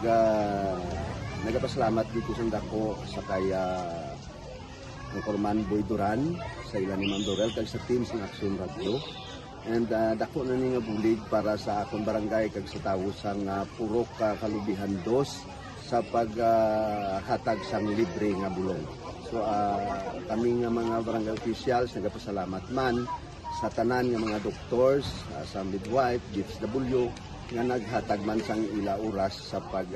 nagapasalamat dito sa dako sa kaya ang Corman Boy Duran sa ilan ni Ma'am Dorel kag sa team sa Aksyon Radio and dako na ni nga bulig para sa akong barangay kag sa tawo sang Purok Kalubihan 2 sa paghatag sang libre nga bulong. So kami nga mga barangay officials nagapasalamat man sa tanan nga mga doctors, sa midwife, DFW nga naghatag man sang ila oras sa pag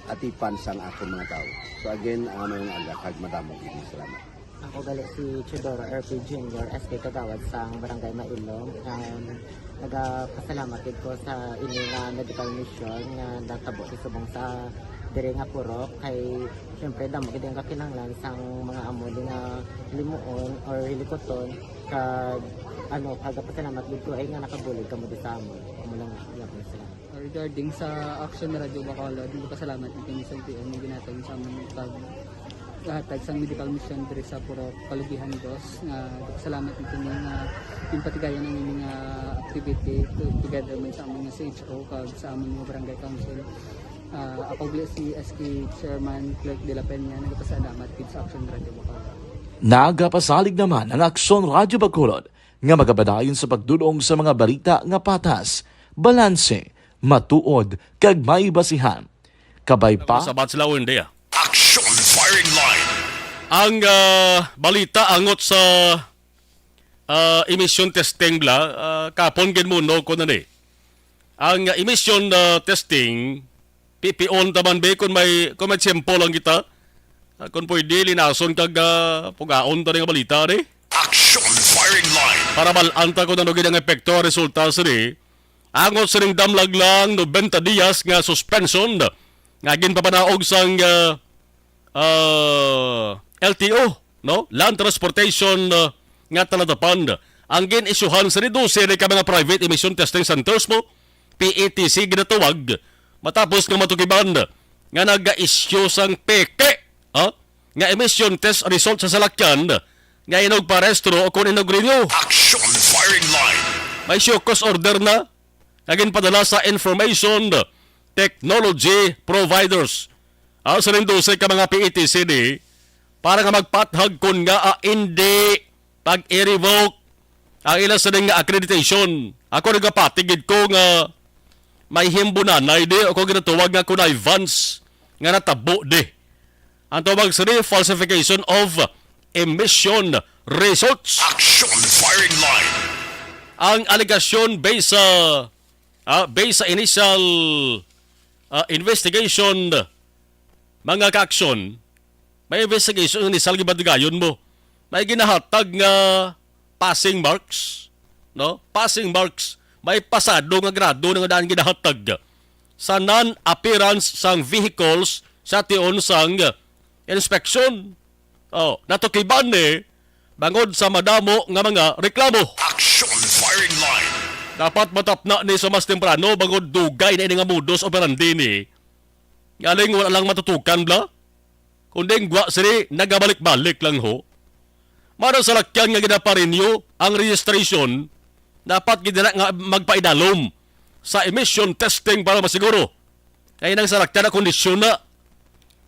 atipan sang akong mga tao. So again, mayong aga kag madamong ini salamat. Ako gali si Chidoro RP Jr. SK Kagawad sa Barangay Mailong. Nagapasalamat ko sa ini nga medical mission nga natabo isubong sa diri nga Purok kay syempre damo gid ang kakinahanglan sang mga amo nga limuon or hilikoton kag pagapasalamat dito ay nga nakabulig kamo sa amo. Amo lang yapon sila. Regarding sa Aksyon Radyo Bacolod, pasalamat ni sa LTO nga ginatag sa among hatag sang medical mission diri sa Purok Kalubihan 2 nga salamat nito nga impatigayan ang ining activity together may sa among CHO kag sa among mga barangay council. Ako si SK Chairman Clerk de la Peña nagpasalamat kid sa Aksyon Radio Bacolod. Nagapasalig naman ang Aksyon Radyo Bacolod nga magabadayon sa pagdulong sa mga balita nga patas, balanse, matuod, kag may basihan. Kabay pa Sabat sila hindi Action Firing Line. Ang balita angot sa emission testing kapon gin mo no ko na ni. Ang emission testing pipion taman be kung may tiyempo lang kita. Kung pwede linason kag pugaon ta nga balita ni. Action Firing Line. Para malanta ko na no ang epekto resulta sa ni. Angot sa ring damlag lang 90 dias nga suspension nga ginpapanaog sang LTO, no? Land Transportation nga taladapan. Ang gin-isyuhan sa reduce ka mga private emission testing centers mo, PETC ginatawag, matapos ng matukiban nga nag-issue sang peke, nga emission test result sa salakyan, nga inog parestro o kung inog renew. Action Firing Line. May show cause order na, naging padala sa information technology providers. Sa reduce ka mga PETC ni, para nga magpathag kun nga hindi pag i-revoke ang ilang sa nga accreditation. Ako nagapatigid ko nga may himbunanay di ako ginatuwag nga kunay advance nga natabo di. Ang tawag sa falsification of emission results. Action Firing Line. Ang alegasyon based sa initial investigation mga ka-aksyon, may investigation ni Salgi Badigayon mo. May ginahatag nga passing marks, no? Passing marks, may pasado nga grado nga daan ginahatag sa non-appearance sang vehicles sa tion sang inspection. Natukiban bangod sa madamo nga mga reklamo. Action Firing Line. Dapat matapna ni sa mas temprano bangod dugay na nga modus operandi ni. Galing wala lang matutukan bla. Kundi gwa siri nagabalik-balik lang ho. Mara sa lakyan nga ginaparinyo ang registration dapat gid nga magpaidalom sa emission testing para masiguro. Kaya nang sa lakyan na kondisyon na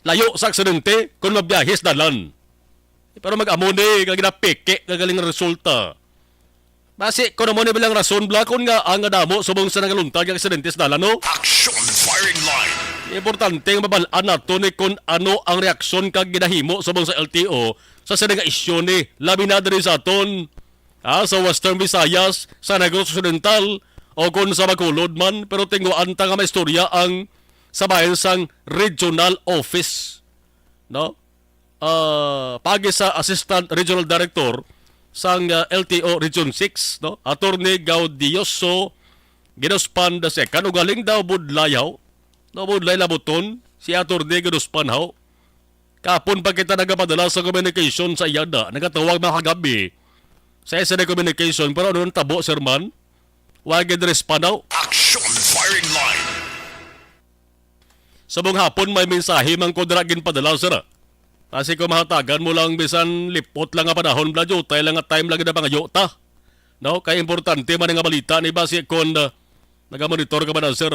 layo sa aksidente kung mabiyahis dalan. Pero mag-amone nga ginapeke nga galing resulta. Basi kung naman bilang rason bla kung nga ang damo subong sa nangaluntag ang aksidente sa dalan no. Action Firing Line. Importante nga mabalaan nato ni kung ano ang reaksyon kag ginahimo subong sa LTO sa sinang isyu ni labi na diri sa aton sa Western Visayas, sa Negros Occidental o kung sa Bacolod man, pero tinguan ta nga may istorya ang sabayan sang regional office, no? Pagi sa Assistant Regional Director sang LTO Region 6, no? Attorney Gaudioso Ginaspan II, ugaling daw budlayaw, no budlay labuton si Atty. Gados Panhaw. Kapon pa kita nagapadala sa communication sa iyada, nagatawag mga kagabi sa SNA Communication, pero ano nang tabo, Sir Man? Wag respond daw. Action firing line. Sa buong hapon may mensahe mang kodragin padala, sir. Kasi kung mahatagan mo lang bisan lipot lang nga panahon, bladyo, tayo lang nga time lang na pangayota. No? Kaya importante man nga balita ni base kung nagamonitor ka ba na, sir?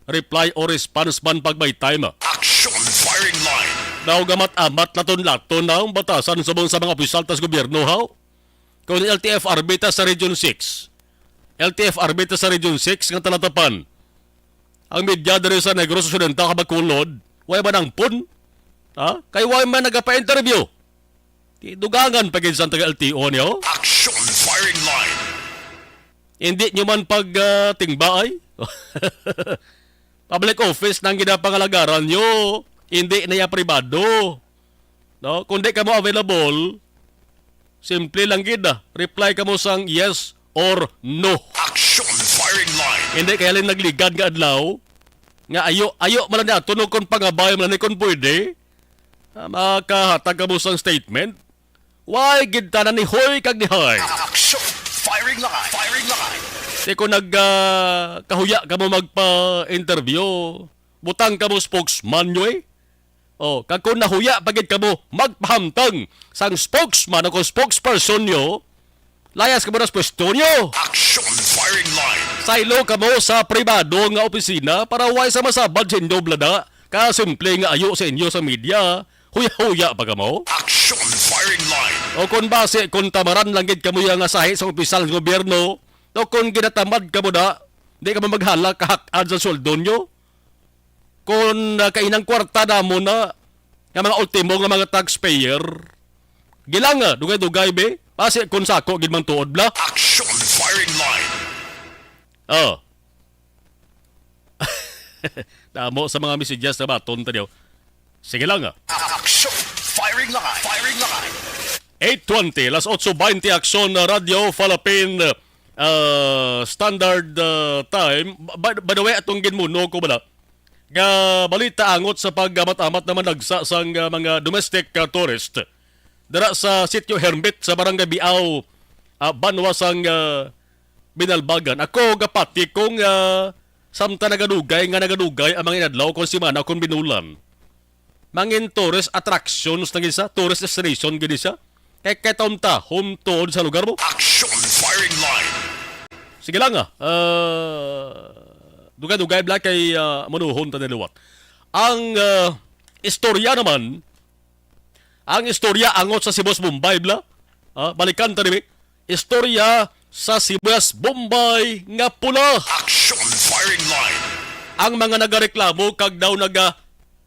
Reply or response man pag may time. Action firing line. Daw gamat-amat laton-laton na ang batasan sa mga opisyal tas gobyerno, haw? Kung LTFRB ta sa Region 6, LTFRB ta sa Region 6 nga talatapan, ang media dere sa Negros Occidental kabakulod, way man ang pun, ha? Kay way man nagapa-interview. Dugangan pagin sa taga-LTO niyo. Action firing line. Hindi nyo man tingbaay. Public office nang ginapangalagaran nyo. Hindi na ya pribado. No? Kung di ka mo available, simple lang gida. Reply ka mo sang yes or no. Action firing line. Hindi kaya lang nagligad nga adlaw. Nga ayo malan na tunog kon pangabay malan kon pwede. Makahatag ka mo sang statement. Why gid tanan ni hoy kag ni hoy. Action firing line. Firing line. Di ko kahuya ka mo magpa-interview. Butang ka mo spokesman nyo eh. O, kag kung nahuya pagid ka mo magpahamtang sang spokesman o spokesperson nyo, layas ka mo na sa pwesto nyo. Action firing line. Saylo ka mo sa pribado nga opisina para way sa masabad sa inyo blada. Simple nga ayo sa inyo sa media. Huya-huya pa ka mo. Action firing line. O kung base, kung tamaran lang gid ka mo yung asahi sa opisyal ng gobyerno, o kung ginatamad ka mo na, hindi ka mo maghala kahakad sa sweldo nyo. Kung kainang kwarta na mo na, nga mga ultimo nga mga taxpayer, gilang nga, dugay-dugay be, base kung sako gid man tuod bla. Action firing line. Oh. Damo sa mga messages na baton tayo. Sige lang nga. Action firing line. Firing line. 8:20, las 8:20 Aksyon Radio Philippine Standard Time. By the way, atong ginmuno ko bala. Nga balita angot sa paggamat-amat naman nagsa sang mga domestic tourist. Dara sa Sitio Hermit sa Barangay Biao, Banwa sang Binalbagan. Ako gapati kung samta nagadugay ang mga inadlaw kung simana kung binulan. Mangin tourist attractions na gisa, tourist destination gini siya. Kaya ketong tahom tuod sa lugar mo. Action firing line. Sige lang dugay-dugay bla kay manuhon ta niluwat. Ang istorya naman, ang istorya angot sa Sibos Bombay bla. Balikan ta nimi. Istorya sa Sibos Bombay nga pula. Action firing line. Ang mga nagareklamo kag daw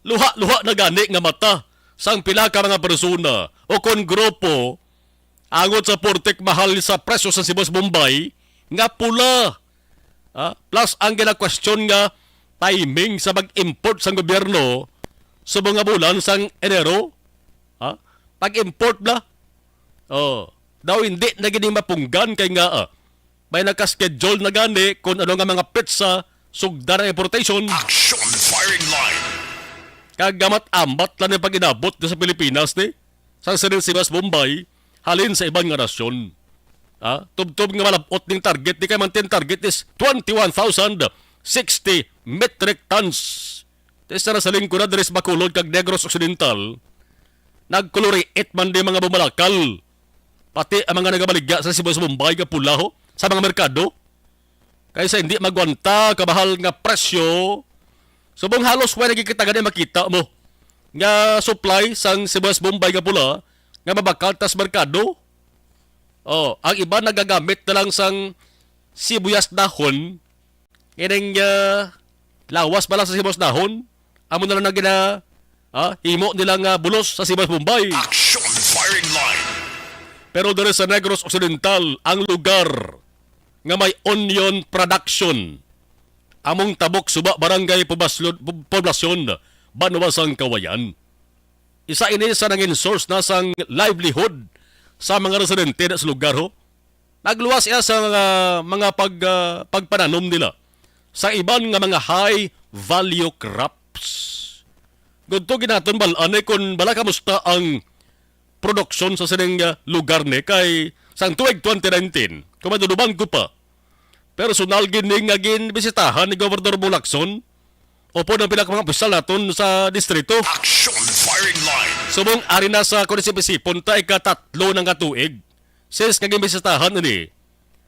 luha-luha na gani nga mata sang pila ka mga persona o kon grupo angot sa portek mahal sa presyo sa Sibos Bombay nga pula. Plus ang gina-question nga timing sa mag-import sang gobyerno sa mga bulan sang Enero. Pag-import bla. Daw hindi na gini mapunggan kay nga may nakaschedule na gani kung ano nga mga pizza sugda na importation. Action firing line. Kagamat-ambat lang yung pag-inabot sa Pilipinas ni sa Sibos Bombay halin sa ibang nga nasyon. Tub-tub nga malabot ng target di kay mantin target is 21,060 metric tons. Tesa na sa lingkod na deres Bacolod kag Negros Occidental nagkuluriit man di mga bumalakal pati ang mga nagabaligya sa Sibos Bombay nga pulaho sa mga merkado kaysa hindi magwanta kabahal nga presyo. Subong halos wala nagkikita gani makita mo nga supply sang Sibos Bombay nga pula nga mabakal tas merkado. Ang iba nagagamit na lang sang sibuyas dahon. Ining lawas pala sa sibuyas dahon. Amo na lang na himo nilang bulos sa Sibos Bombay. Action firing line. Pero dere sa Negros Occidental, ang lugar nga may onion production. Among tabok suba barangay poblasyon Banwa sang Kawayan. Isa ini sa nangin source na sang livelihood sa mga residente sa lugar ho. Nagluwas siya sa mga pagpananom nila sa iban nga mga high value crops. Gunto ginaton balaan kung bala kamusta ang produksyon sa sining lugar ni kay sang tuig 2019. Kumadudubang ko pa. Personal gining agin bisitahan ni Governor Bulacson opo ng pinakamangapisal naton sa distrito. Action Firing Line. Subong ari na sa kunisip-isipon ta ika-3 ng katuig. Since naging bisitahan ni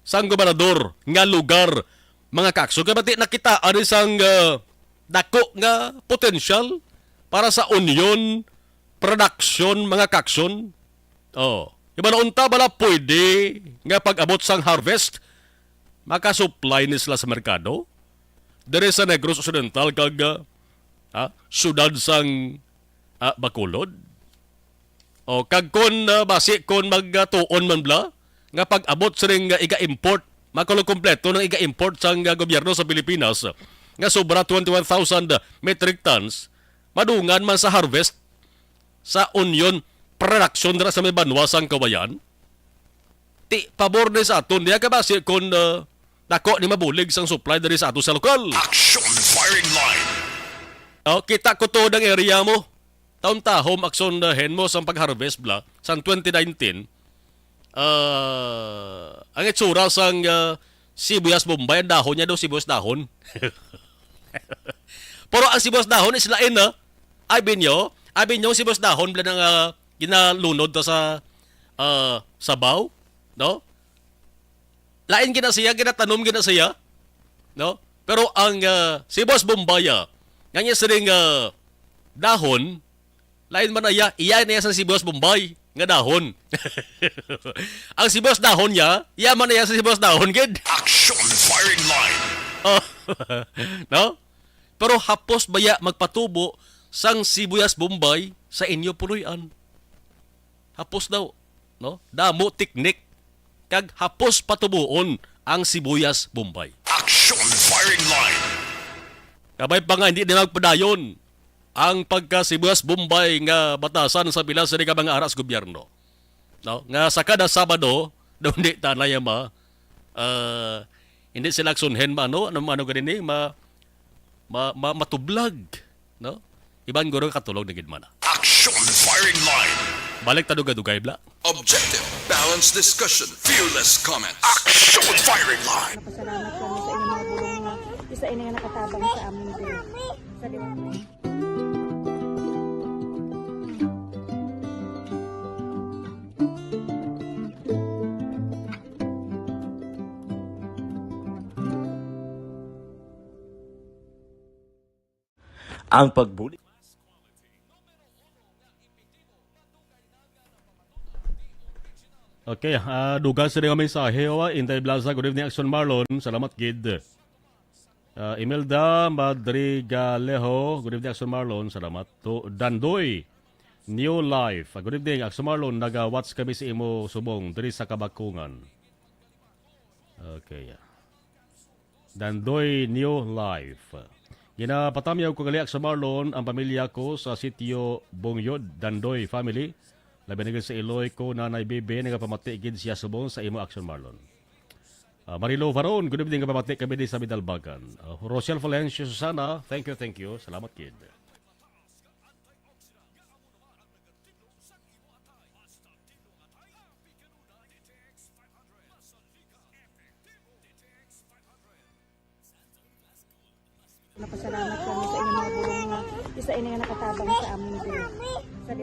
sang gobernador nga lugar mga kakso. Kaya pati nakita ari sang dako nga potensyal para sa union production mga kakson. Oh, iba na unta bala pwede nga pag-abot sang harvest makasupply ni sila sa merkado. Dere sa Negros Occidental kag syudad sang Bacolod. O kag kon basi kon magtuon man bla nga pag-abot sa ring iga-import makulo kompleto ng iga-import sang gobyerno sa Pilipinas nga sobra 21,000 metric tons madungan man sa harvest sa onion production dira sa may banwa sang kawayan. Ti pabor ni sa aton diya kabasi kon dako ni mabulig sang supply diri sa ato sa lokal. Action Firing Line. Kita ko to ng area mo. Taon-tahom akson hen mo sang pag-harvest bla sang 2019. Ang itsura sang sibuyas Bombay, ang dahon niya daw sibuyas dahon. Pero ang sibuyas dahon is lain na. Ay binyo sibuyas dahon bla nang ginalunod to sa sabaw, no? Lain gina siya, ginatanom gina siya, no? Pero ang sibuyas Bombay, nganya sering dahon, lain man iya na sa sibuyas Bombay nga dahon. Ang sibuyas dahon niya, iya man na sa sibuyas dahon gid. Action Firing Line. No? Pero hapos baya magpatubo sang sibuyas Bombay sa inyo puluyan. Hapos daw, no? Damo teknik kag hapos patubuon ang sibuyas Bombay. Action Firing Line. Kabay pa nga hindi na magpadayon ang pagka-sibuyas Bombay nga batasan sa pilas sa mga aras gobyerno. No? Nga sa kada Sabado, daw hindi tanay hindi sila aksunhen ano ganini, matublag. No? Ibang guro katulog na gidman. Action Firing Line. Balik tanong-dugay bla. Objective, balanced discussion, fearless comments. Action Firing Line. Napasalamat kami sa inyong mga bulong na isa ini nga nakatabang sa amin din. Sa ang pagbuli. Okay, dugan sa rin ang mensahe. Intay Blaza, good evening, Action Marlon. Salamat, Gid. Imelda Madrigalejo, good evening, Action Marlon. Salamat. To Dandoy, New Life. Good evening, Action Marlon. Nag-watch kami si Imo Subong, diri sa Kabakungan. Okay. Dandoy, New Life. Ginapatamyaw ko gali Action Marlon ang pamilya ko sa sitio Bongyod, Dandoy family. Labi na sa Iloy ko, Nanay Bebe, nagapamatigid siya subong sa imo Action Marlon. Marilo Varon, good evening, kapamatig kami din sa Bidalbagan. Rochelle Valencia, Susana, thank you. Salamat, Kid. Napasalamat kami sa inyong mga bulong na isa ini nga nakatabang sa amin din. Sa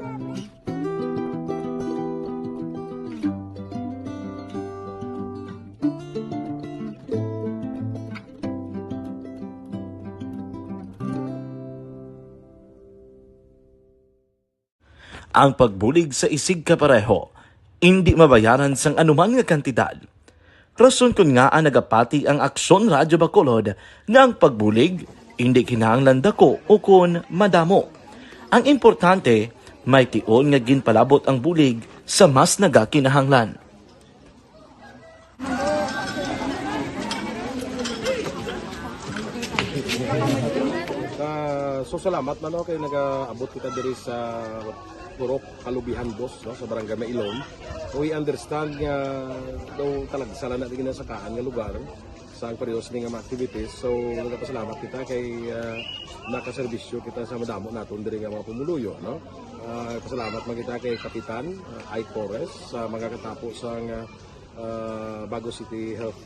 Ang pagbulig sa isig kapareho, hindi mabayaran sang anuman nga kantidad. Rason kun nga ang nagapati ang Aksyon Radyo Bacolod nga ang pagbulig, hindi kinahanglan dako o kun madamo. Ang importante, may tion nga ginpalabot ang bulig sa mas nagakinahanglan. So salamat man kay nag-abot kita diri sa Purok Kalubihan Boss, no, sa Barangay Mailon. We understand nga daw talagsala na din sa kaan nga lugar sa periyos ng mga activities. So nagpasalamat kita kay nakaserbisyo kita sa madamo naton diri nga mga pumuluyo, no? Pasalamat man kita kay Kapitan Ike Torres sa mga katapos ang Bago City Health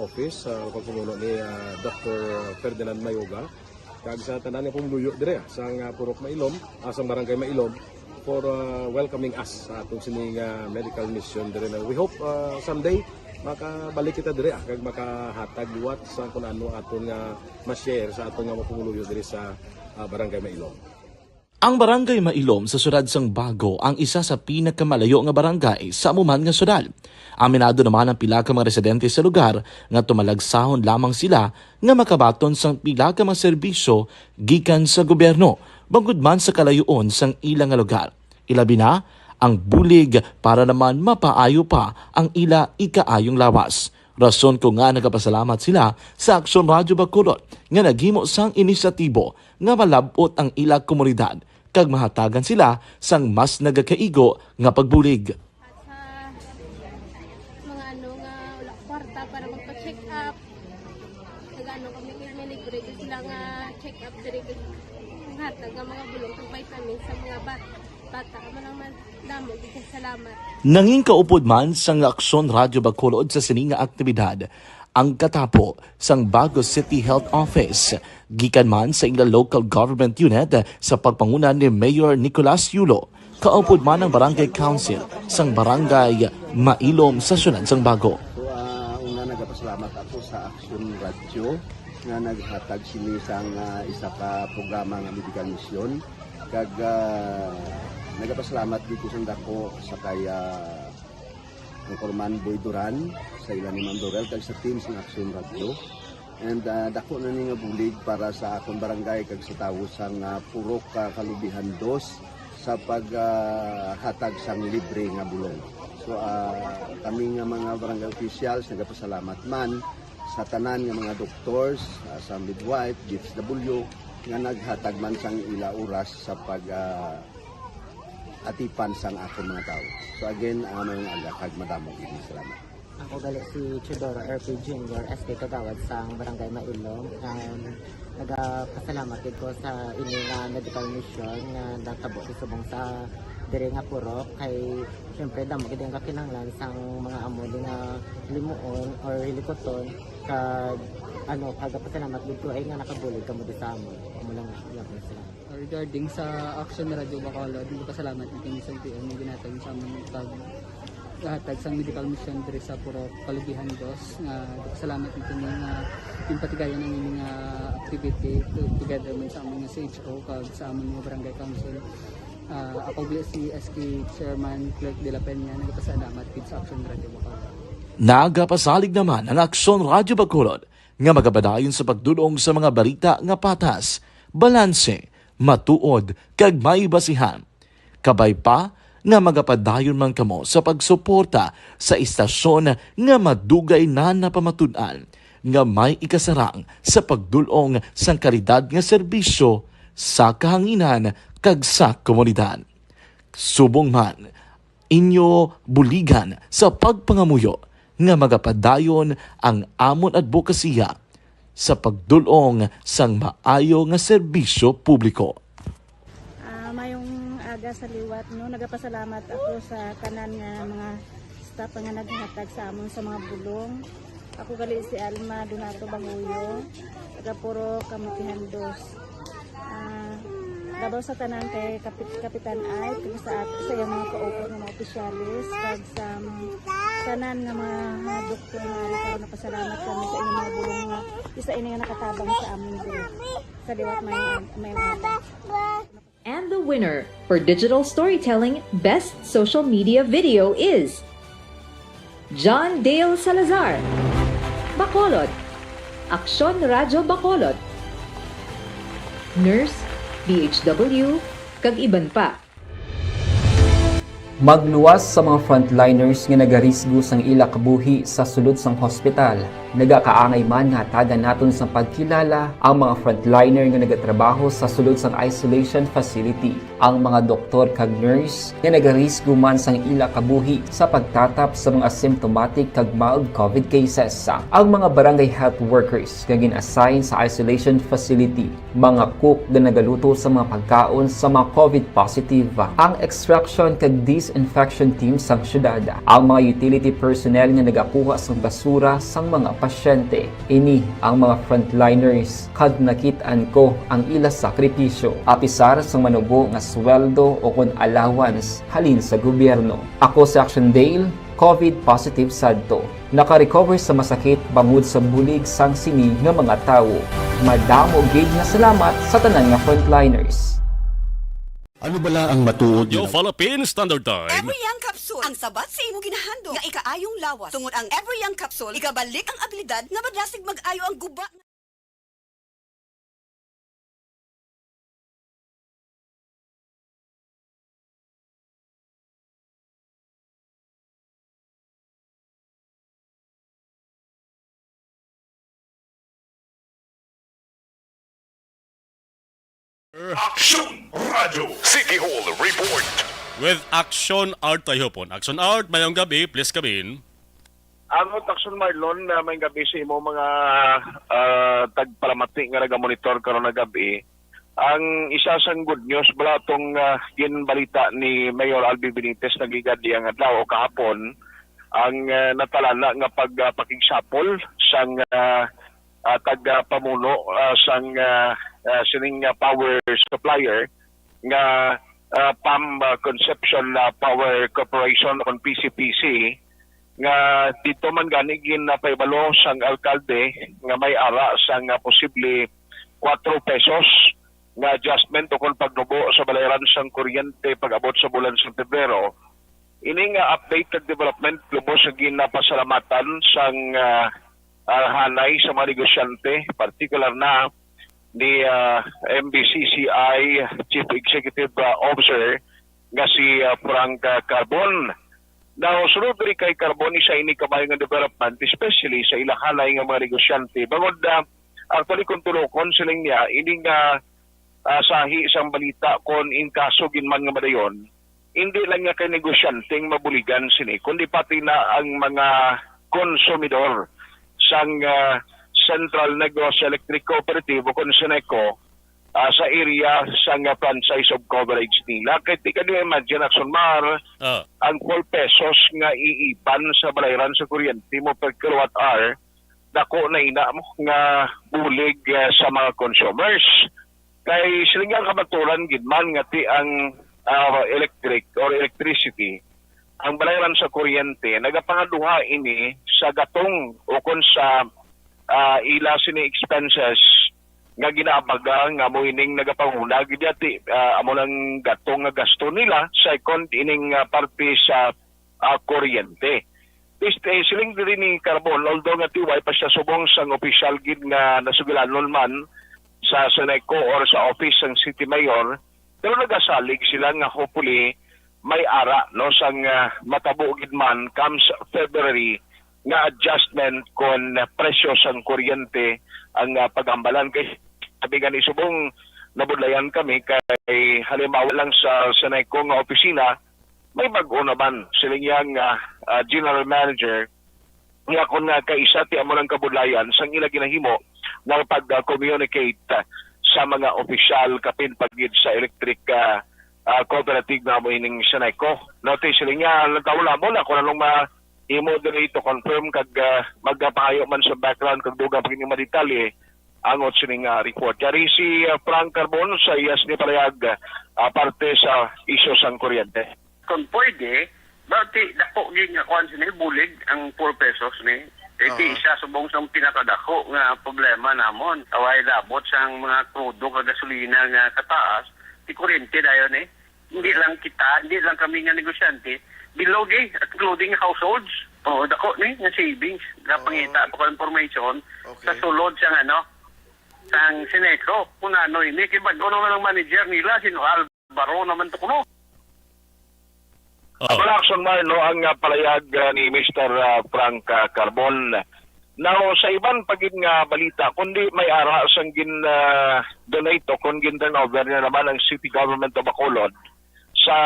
Office sa pagpumuno ni Dr. Ferdinand Mayoga kag sa tanan nga pumuluyo dire sa Purok Mailom, sa Barangay Mailom for welcoming us sa atong sining medical mission dire. We hope someday makabalik kita dire kag makahatag liwat sa kung ano aton nga ma-share sa aton nga mapumuluyo dire sa Barangay Mailom. Ang Barangay Mailom sa syudad sang Bago ang isa sa pinakamalayo nga barangay sa amuman nga syudad. Aminado naman ang pila ka mga residente sa lugar nga tumalagsahon lamang sila nga makabaton sang pila ka mga serbisyo gikan sa gobyerno bangod man sa kalayuon sang ilang nga lugar. Ilabi na ang bulig para naman mapaayo pa ang ila ikaayong lawas. Rason ko nga nagapasalamat sila sa Aksyon Radyo Bacolod nga naghimo sang inisyatibo nga malabot ang ila komunidad kag mahatagan sila sang mas nagakaigo nga pagbulig. Mga ano nga wala kwarta para magpa-check up. Nagano kami libre sila nga check up diri hatag ang mga bulong ug vitamin sa mga bata. Man damo gid salamat. Nanging kaupod man sang Aksyon Radyo Bacolod sa sining nga aktibidad ang katapo sang Bago City Health Office gikan man sa ila local government unit sa pagpanguna ni Mayor Nicolas Yulo. Kaupod man ang Barangay Council sang Barangay Mailom sa syudad sang Bago. So una nagapasalamat ako sa Aksyon Radio nga naghatag sini sang isa ka programa nga medical mission kag nagapasalamat dito sang dako sa kaya ang Corman Boy Duran sa ilan ni Ma'am Dorel kag sa team sa Aksyon Radio. And dako na ni nga bulig para sa akong barangay kag sa tawo sang Purok Kalubihan 2 sa paghatag sang libre nga bulong. So kami nga mga barangay officials nagapasalamat man sa tanan nga mga doctors, sa midwife, DSW nga naghatag man sang ila oras sa pag atipan sang akong mga tao. So again, mayong aga kag madamo gid salamat. Ako gali si Chidoro RP Jr. SK Kagawad sa Barangay Mailom. Nagapasalamat ko sa ini nga medical mission nga natabo sa subong sa diri nga Purok kay syempre damo gid ang kakinahanglan sang mga amuli nga limuon or hilikoton kag pasalamat gid ko ay nga nakabulig kamo sa amon. Amo lang yan sila. Regarding sa Aksyon Radio Bacolod, pasalamat ni sa LTO nga ginatag sa among paghatag sa medical mission diri sa Purok Kalubihan 2 nga pasalamat nito nga impatigayon ang ining activity together man sa among CHO kag sa among barangay council. Ako si SK Chairman Clerk de la Peña nagpasalamat gid sa Aksyon Radio Bacolod. Nagapasalig naman ang Aksyon Radyo Bacolod nga magabadayon sa pagdulong sa mga balita nga patas, balanse, matuod kag may basihan. Kabay pa nga magapadayon man kamo sa pagsuporta sa istasyon nga madugay na napamatud-an nga may ikasarang sa pagdulong sang kalidad nga serbisyo sa kahanginan kag sa komunidad. Subong man inyo buligan sa pagpangamuyo nga magapadayon ang amon advokasya sa pagdulong sang maayo nga serbisyo publiko. Mayong aga sa liwat no, nagapasalamat ako sa tanan nga mga staff nga naghatag sa amon sa mga bulong. Ako gali si Alma Donato Banguyo, taga Purok Kalubihan 2. Dabaw sa tanan kay Kapitan Ike, sa iyang mga kaupo ng mga opisyalis, kag sa tanan nga mga doktor nga rin karon napasalamat kami sa inyong mga bulong nga isa ini nga nakatabang sa amin diri sa liwat may And the winner for Digital Storytelling Best Social Media Video is John Dale Salazar, Bacolod, Aksyon Radyo Bacolod, Nurse, DHW, kag iban pa. Magluwas sa mga frontliners nga nagarisgo sang ila kabuhi sa sulod sang hospital. Nagakaangay man nga tagan naton sa pagkilala ang mga frontliner nga nagatrabaho sa sulod sang isolation facility. Ang mga doktor kag nurse nga nagarisgo man sang ila kabuhi sa pagtatap sa mga asymptomatic kag mild COVID cases. Ang mga barangay health workers nga gin-assign sa isolation facility, mga cook nga nagaluto sa mga pagkaon sa mga COVID positive, ang extraction kag disinfection team sang syudad, ang mga utility personnel nga nagakuha sang basura sang mga pasyente. Ini ang mga frontliners kag nakitaan ko ang ila sakripisyo apisar sang manubo nga sweldo o kun allowance halin sa gobyerno. Ako si Action Dale, COVID positive sadto. Naka-recover sa masakit bangod sa bulig sang sini nga mga tawo. Madamo gid nga salamat sa tanan nga frontliners. Ano bala ang matuod Yo Philippine Standard Time. Every Young Capsule ang sabat sa imo ginahando nga ikaayong lawas. Tungod ang Every Young Capsule ikabalik ang abilidad nga madasig mag-ayo ang guba. Action Radio City Hall Report. With Action Art tayo po. Action Art, mayong gabi, please come in. Ang Action Marlon na may gabi sa imo mga tagpalamati nga nagamonitor karon na gabi. Ang isa sang good news bala tong ginbalita ni Mayor Albi Benitez na gigad diyang adlaw o kahapon ang natalala nga pagpakigsapol sang tagpamuno sang sining power supplier nga PAM Conception Power Corporation on PCPC nga dito man gani ginapahibalo sang alkalde nga may ara sang posible 4 pesos nga adjustment o kung pagnubo sa balayaran sang kuryente pag-abot sa bulan sa Pebrero. Ini nga updated development lubos sa ginapasalamatan sang hanay sa mga negosyante, particular na ni MBCCI Chief Executive Officer nga si Frank Carbon. Now, sunod rin kay Carbon sa ini kamayang development, especially sa ilahanay nga mga negosyante. Bangod actually kung tulokon silang niya, ini nga sahi isang balita kung in kaso ginman nga madayon, hindi lang nga kay negosyanteng mabuligan sini, kundi pati na ang mga konsumidor sang Central Negros Electric Cooperative o kung SENECO sa area sang franchise of coverage nila. Kaya di ka imagine, Action Mar, ang 4 pesos nga iipan sa balayaran sa kuryente mo per kilowatt hour, dako na ina mo nga bulig sa mga consumers. Kay silingang kamaturan gidman nga ti ang electric or electricity, ang balayaran sa kuryente, nagapangaduha ini sa gatong o kung sa ila sini expenses nga ginaabaga nga mo ining nagapanguna gidati amo lang gatong nga gasto nila second ining parte sa kuryente. Siling diri ni Carbon although nga tiway pa siya subong sang official gid nga nasugilanon man sa SENECO or sa office ng City Mayor, pero nagasalig sila nga hopefully may ara no sang matabo gid man comes February nga adjustment kon presyo sang kuryente ang pagambalan. Kay sabi nga ni subong nabudlayan kami kay halimbawa lang sa SENECO nga opisina may bag-o naman siling yang general manager nga kon nga kaisa ti amo ng kabudlayan sang ila ginahimo ng pag-communicate sa mga opisyal kapin pagid sa electric cooperative na mo ining SENECO. Notice siling nga nagtawala mo na kung anong imo diri to confirm kag magpahayo man sa background kag dugang paging madetalye angot sining report. Kari si Frank Carbon sa iyas ni palayag parte sa isyu sang kuryente. Kung pwede, bakit dako gyud nga kuan sini bulig ang 4 pesos ni. Iti isa subong sa pinakadako nga problema namon. Away labot sang mga krudo kag gasolina nga kataas, ti kuryente dayon eh. Hindi lang kita, hindi lang kami nga negosyante, below including households. O, dako ni, nga savings. Napangita po ko information sa sulod sang sang SENECO. Kung ano ini, kibag-uno nga ng manager nila, sino Alvaro naman to kuno. Action Mar, no, ang palayag ni Mr. Frank Carbon. Now, sa iban pagin nga balita, kundi may ara sang donate o kung turnover na naman ang City Government of Bacolod sa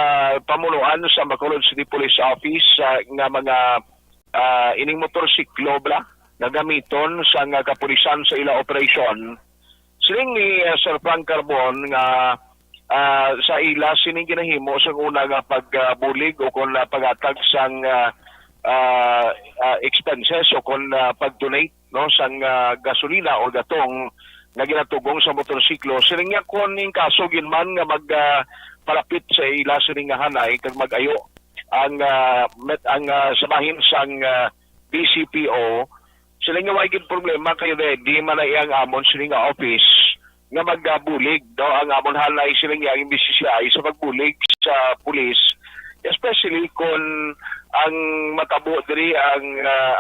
pamunuan sa Bacolod City Police Office nga mga ining motorsiklo na gamiton sa nga kapulisan sa ila operasyon. Siling ni Sir Frank Carbon nga sa ila sining ginahimo sa una nga pagbulig o kung pagatag sang expenses o kung pag-donate no sang gasolina o gatong nga ginatugong sa motorsiklo. Siling nga kung ning kaso ginman nga palapit sa ila sining nga hanay kag mag-ayo ang sabahin sang BCPO. Siling nga wagin problema kayo di man iyang amon siling nga office nga magbulig do ang amon hanay siling nga ang BCCI sa pagbulig sa pulis, especially kung ang matabo diri ang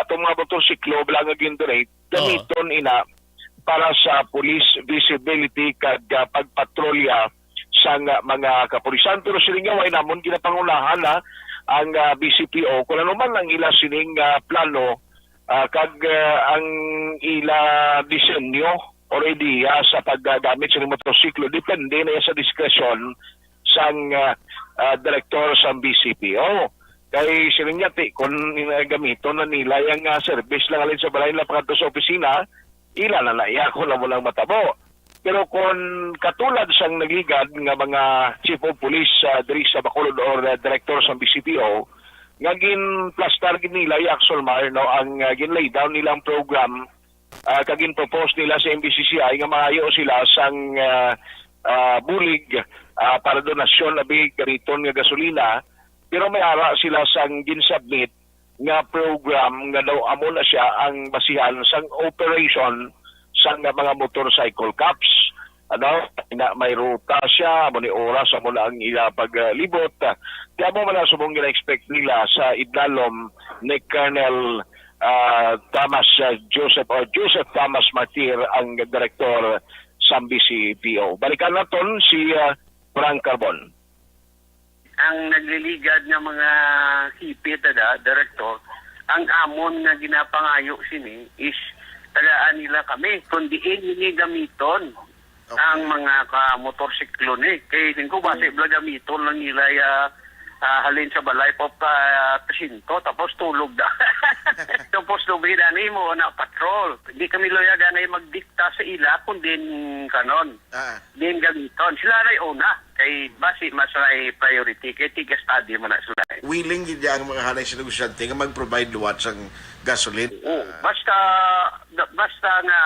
atong mga motorsiklo lang nga gin-donate gamiton ina para sa police visibility kag pagpatrolya sa mga kapulisan. Pero siling nga way namon ginapangunahan ang BCPO kung ano man ang ila sining plano kag ang ila disenyo o idea sa paggamit sa motorsiklo depende na sa diskresyon sang direktor sa BCPO. Kay silinyati kung gamiton na nila yung service lang alin sa balay na pagkato sa opisina, ila na naiya ko na mo lang matabo. Pero kung katulad sang nagligad nga mga chief of police diri sa Bacolod or director sa BCPO, nga gin-plastar nila Yaxol Mar, no, ang gin-lay down nilang program, kagin propose nila sa MBCCI nga maayo sila sang bulig para donasyon na big kariton nga gasolina, pero may ara sila sang gin-submit nga program nga daw amo na siya ang basihan sang operation sang mga motorcycle cops. Ano, may ruta siya, amo ni oras, amo na ang ila paglibot. Kaya mo man subong gina-expect nila sa idlalom ni Colonel Joseph Thomas Martir ang direktor sa BCPO. Balikan naton si Frank Carbon. Ang nagliligad ng mga hipit direktor, ang amon na ginapangayo sini is tagaan nila kami kundi ini gamiton ang mga motorsiklo ni kay ko base bla gamiton lang nila halin sa balay po presinto tapos tulog da tapos lubida ni mo na patrol hindi kami loya ganay magdikta sa ila kundi kanon din gamiton sila ray una kay base mas ray priority kay tiga study man na sila willing gid ang mga hanay sa negosyante nga mag-provide luwat sang gasoline. Basta nga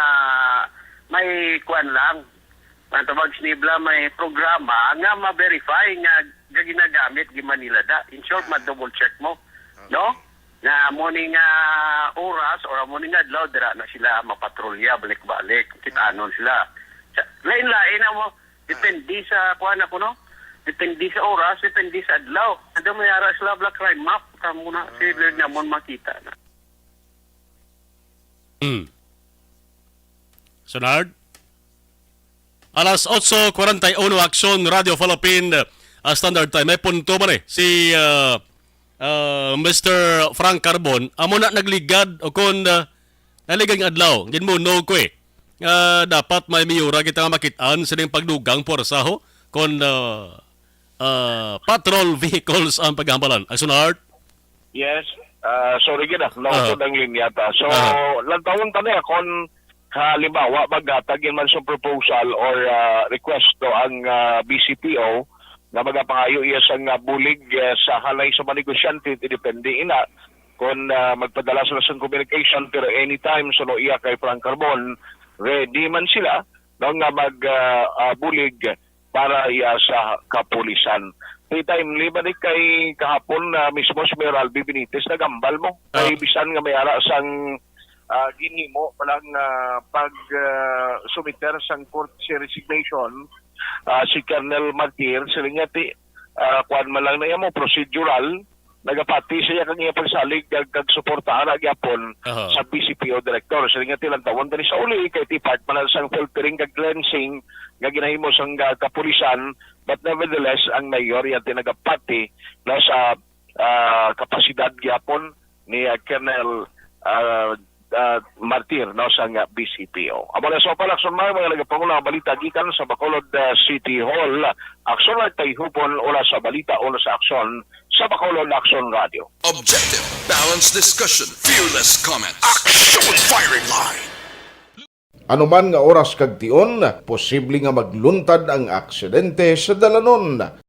may kuan lang tawag sinibla may programa nga ma-verify nga ginagamit gi Manila da. In short, ma-double check mo. No? Na morning oras or morning adlaw dira na sila mapatrolya balik-balik. Kitaanon sila. Lain-lain na mo. Depende sa kuan ako, no? Depende sa oras, depende sa adlaw. Ada may ara sila black crime map. Kamu na sila namon makita na. Sonard? Alas 8:41 Action Radio Philippine Standard Time. May punto man si Mr. Frank Carbon. Amo na nagligad o kung naligang adlaw. Ginmuno ko dapat may miyura kita nga makitaan sa ning pagdugang porsaho kung patrol vehicles ang paghambalan. Sonard? Yes. Sorry gina. Nautod ang linya ta. So, lantawon tanay kung halimbawa magatagin man sa proposal or request to ang BCPO na magapangayo iya sang bulig sa halay sa mga negosyante depende ina kung magpadala sila sa communication pero anytime so no iya kay Frank Carbon ready man sila no nga magbulig para iya sa kapulisan. May time liban kay kahapon mismo si Mayor Albi Benitez nagambal mo kay bisan nga may ara sang ginhimo palang pag sumiter sang court resignation si Colonel Martir silingati kuan man lang na mo procedural nagapati siya kang iya pagsalig kag suportahan gyapon sa BCPO director silingati lang tawon diri sa uli kay part man sang filtering kag cleansing nga ginahimo sang kapulisan but nevertheless ang mayor yan tinagapati na sa kapasidad gyapon ni Colonel Martir no sa nga BCPO. Amo na sa palakson mga nagapangulo nga balita gikan sa Bacolod City Hall. Aksyon na tay hupon ula sa balita o sa aksyon sa Bacolod Action Radio. Objective, balanced discussion, fearless comments. Action Firing Line. Anuman nga oras kag tion, posible nga magluntad ang aksidente sa dalanon.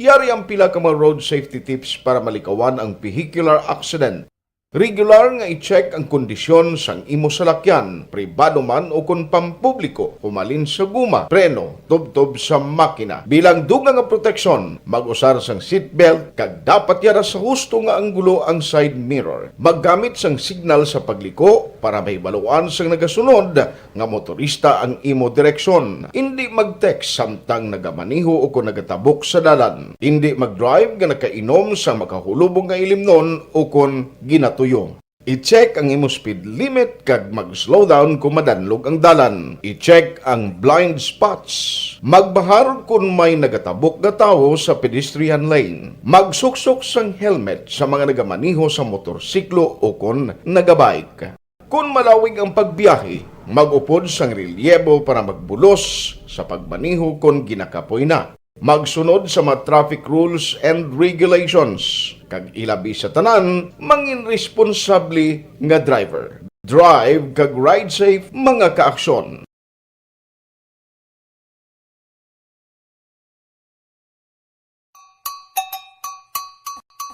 Yari ang pila ka mga road safety tips para malikawan ang vehicular accident. Regular nga i-check ang kondisyon sang imo salakyan, pribado man o kun pampubliko, humalin sa guma, preno, tubtob sa makina. Bilang dugang nga proteksyon, mag-usar sang seatbelt kag dapat yara sa husto nga anggulo ang side mirror. Maggamit sang signal sa pagliko para may baluan sang nagasunod nga motorista ang imo direksyon. Hindi mag-text samtang nagamaniho o kung nagatabok sa dalan. Hindi mag-drive nga nakainom sa makahulubong nga ilimnon o kung ginato tuyo. I-check ang imo speed limit kag mag-slow down kung madanlog ang dalan. I-check ang blind spots. Magbahar kung may nagatabok nga tawo sa pedestrian lane. Magsuksok sang helmet sa mga nagamaniho sa motorsiklo o kung nagabike. Kung malawig ang pagbiyahe, mag-upod sang relyebo para magbulos sa pagmaniho kung ginakapoy na. Magsunod sa mga traffic rules and regulations. Kag ilabi sa tanan, mangin responsable nga driver. Drive kag ride safe mga kaaksyon.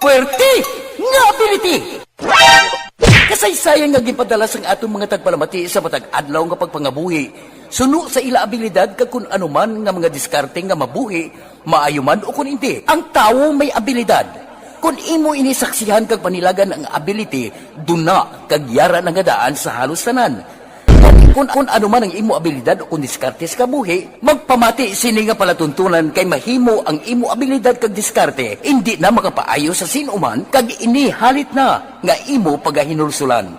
Puwerte nga ability! Kasaysayan nga gipadala sang atong mga tagpalamati sa matag adlaw nga pagpangabuhi. Suno sa ila abilidad kag kun anuman nga mga diskarte nga mabuhi, maayo man o kun hindi. Ang tawo may abilidad. Kung imo inisaksihan kag panilagan ang ability, duna kag yara nga daan sa halos tanan. Kung anuman ang imo abilidad o kun diskarte sa kabuhi, magpamati sini nga palatuntunan kay mahimo ang imo abilidad kag diskarte, hindi na makapaayo sa sinuman kag inihalit na nga imo pagahinulsulan.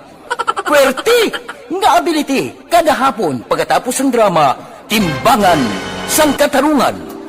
Puwerte nga ability, kada hapon pagkatapos ng drama, Timbangan sang Katarungan.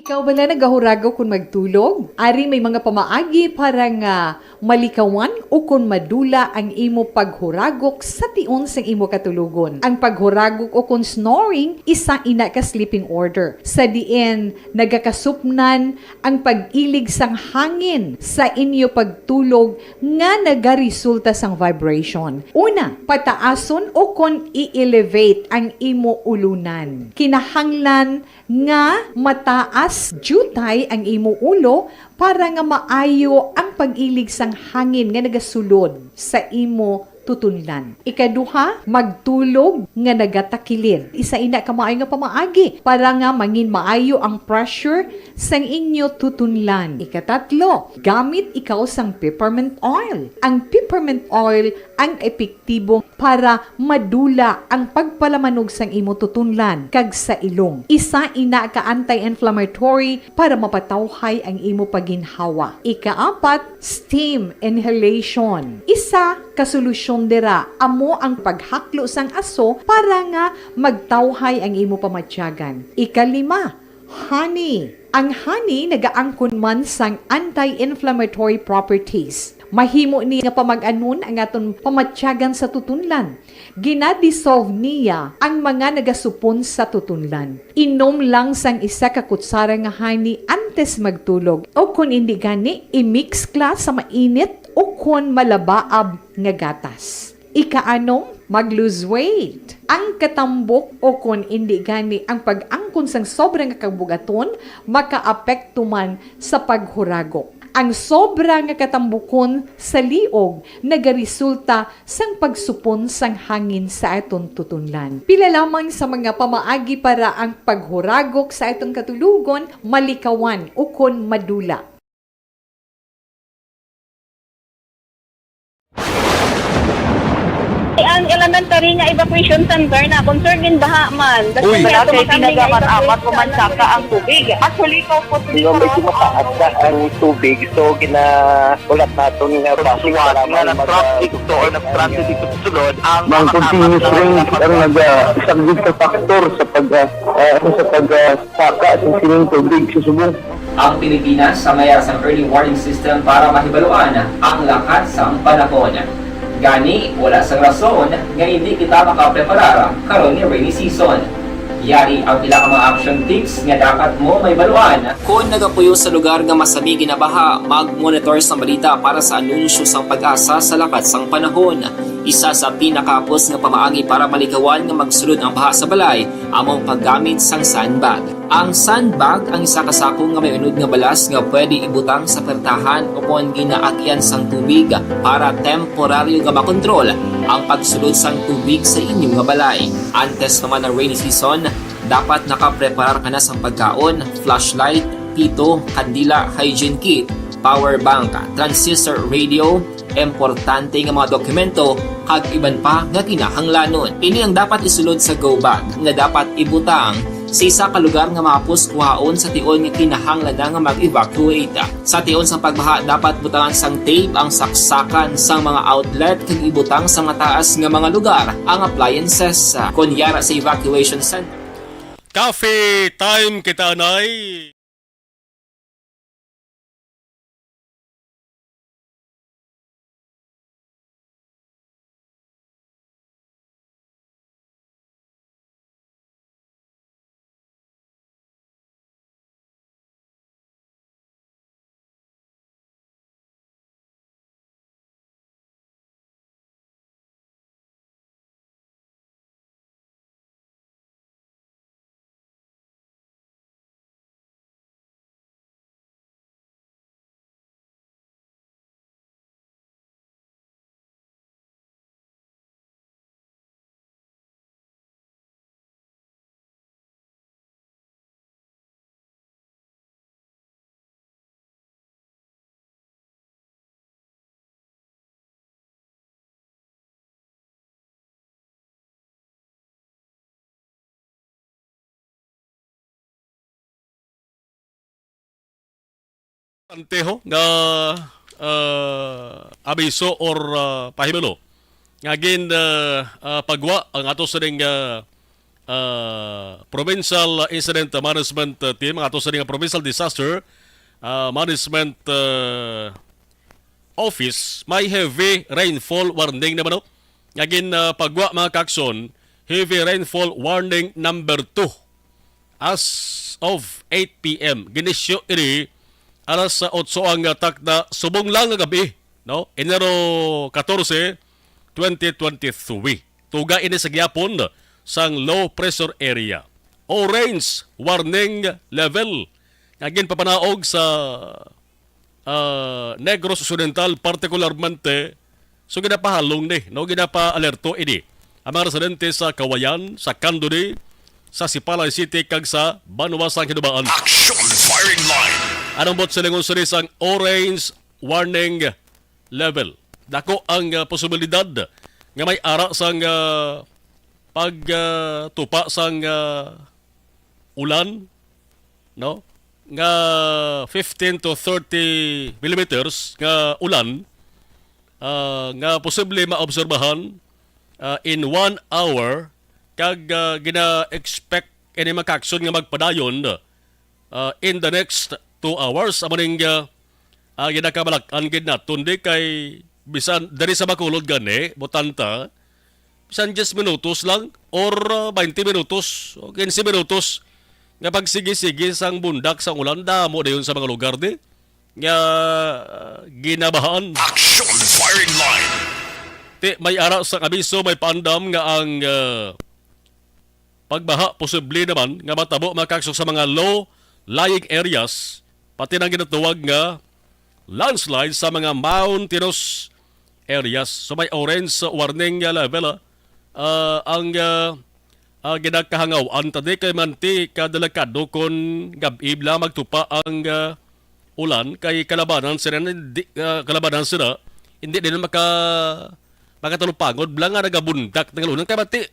Ikaw ba na nagahuragaw kung magtulog? Ari may mga pamaagi para nga malikawan o kung madula ang imo paghuragok sa tion sang imo katulugon. Ang paghuragok o kung snoring, isa ina ka sleeping order. Sa diin, nagakasupnan ang pag-ilig sang hangin sa inyo pagtulog nga nagaresulta sang vibration. Una, pataason o kung i-elevate ang imo ulunan. Kinahanglan nga mataas jutay ang imo ulo para nga maayo ang pag-ilig sang hangin nga nagasulod sa imo tutunlan. Ikaduha, magtulog nga nagatakilid. Isa ina ka maayo nga pamaagi para nga mangin maayo ang pressure sang inyo tutunlan. Ikatatlo, gamit ikaw sang peppermint oil. Ang peppermint oil ang epektibo para madula ang pagpalamanog sang imo tutunlan kag sa ilong. Isa ina ka anti-inflammatory para mapatawhay ang imo paginhawa. Ikaapat, steam inhalation. Isa ka solusyon dira amo ang paghaklo sang aso para nga magtawhay ang imo pamatyagan. Ikalima, honey. Ang honey nagaangkon man sang anti-inflammatory properties. Mahimo ni nga pamag-anon ang aton pamatyagan sa tutunlan. Ginadissolve niya ang mga nagasupon sa tutunlan. Inom lang sang isa ka kutsara nga honey antes magtulog. O kung hindi gani, i-mix class sa mainit o kung malabaab nga gatas. Ikaanom, mag-lose weight. Ang katambok o kung hindi gani ang pag-angkon sang sobrang kabugaton, makaapekto man sa paghuragok. Ang sobra nga katambukon sa liog nagaresulta sang pagsupon sang hangin sa aton tutunlan. Pila lamang sa mga pamaagi para ang paghuragok sa aton katulugon malikawan o kon madula. Ang elementary nga evacuation center na concern din baha man. Uy, kasi pinagamat-amat kumansaka ang tubig. Actually, po medyo mataas na ang tubig. So, ulat natin nga basuhan nga nag-traffic to or nag-traffic dito sa sulod. Ang continuous rain ang nag-subject sa factor sa pagsaka sa sining tubig sa subong. Ang Pilipinas sa mayroon sa early warning system para mahibaluan ang lakas ng panahon. Gani, wala sa rason nga hindi kita makapreparar karon ni rainy season. Yari ang pila ka mga action tips nga dapat mo may baluan. Kung nagapuyo sa lugar nga masabi ginabaha, mag-monitor sa balita para sa anunsyo sang pag-asa sa lakas sang panahon. Isa sa pinakapos nga pamaagi para malikawan nga magsulod ang baha sa balay, among paggamit sang sandbag. Ang sandbag ang isa kasakong nga may unod nga balas nga pwede ibutang sa pertahan upon ginaagyan sang tubig para temporaryo nga makontrol ang pagsulod sang tubig sa inyong nga balay. Antes naman ng rainy season, dapat nakapreparar ka na sang pagkaon, flashlight, pito, kandila, hygiene kit, power bank, transistor radio, importante nga mga dokumento kag iban pa nga kinahanglanon. Ini ang dapat isulod sa go bag nga dapat ibutang sa isa ka lugar nga mapos kuhaon sa tion nga kinahanglan nga mag-evacuate. Sa tion sa pagbaha dapat butangan sang tape ang saksakan sang mga outlet kag ibutang sa mataas nga mga lugar ang appliances kunyara sa evacuation center. Cafe time kita nay. Anteho nga abiso or pahibalo nga gin pagwa ang ato sa ring provincial incident management team, ang ato sa ring provincial disaster management office, may heavy rainfall warning naman nga gin pagwa mga kakson, heavy rainfall warning number 2 as of 8 p.m. ginisyo ini alas 8 ang takda subong lang nga gabi, no? Enero 14, 2023. Tuga ini sa gyapon sang low pressure area. Orange warning level. Ngagin papanaog sa Negros Occidental particularmente so ginapahalong ni, no? Ginapa-alerto ini ang mga residente sa Kawayan, sa Candoni, sa Sipalay City kag sa Banuasang Kinubaan. Action firing line. Anong bot silingon sa isang orange warning level? Dako ang posibilidad nga may ara sang pagtupa sang ulan, no? Nga 15 to 30 millimeters nga ulan nga posible maobserbahan in 1 hour kag gina-expect ini makaksyon nga magpadayon in the next 2 hours. Amaning ginakabalak-an gid naton di kay bisan dari sa Bacolod gani botanta bisan 10 minutos lang or 20 minutos o 15 minutos nga pagsigi-sigi sang bundak sang ulan damo dayon sa mga lugar di nga ginabahaan. Action firing line. Ti may ara sa abiso, may paandam nga ang pagbaha posible naman nga matabo makaksok sa mga low lying areas, pati nang ginatawag nga landslide sa mga mountainous areas. So may orange warning level ang ginakahangaw. Tadi kay manti kadalakado kon gab-ibla magtupa ang ulan kay kalabanan sila hindi din pagkatulog-pagod, blang nga nagabundak ng lunan, kaya mati,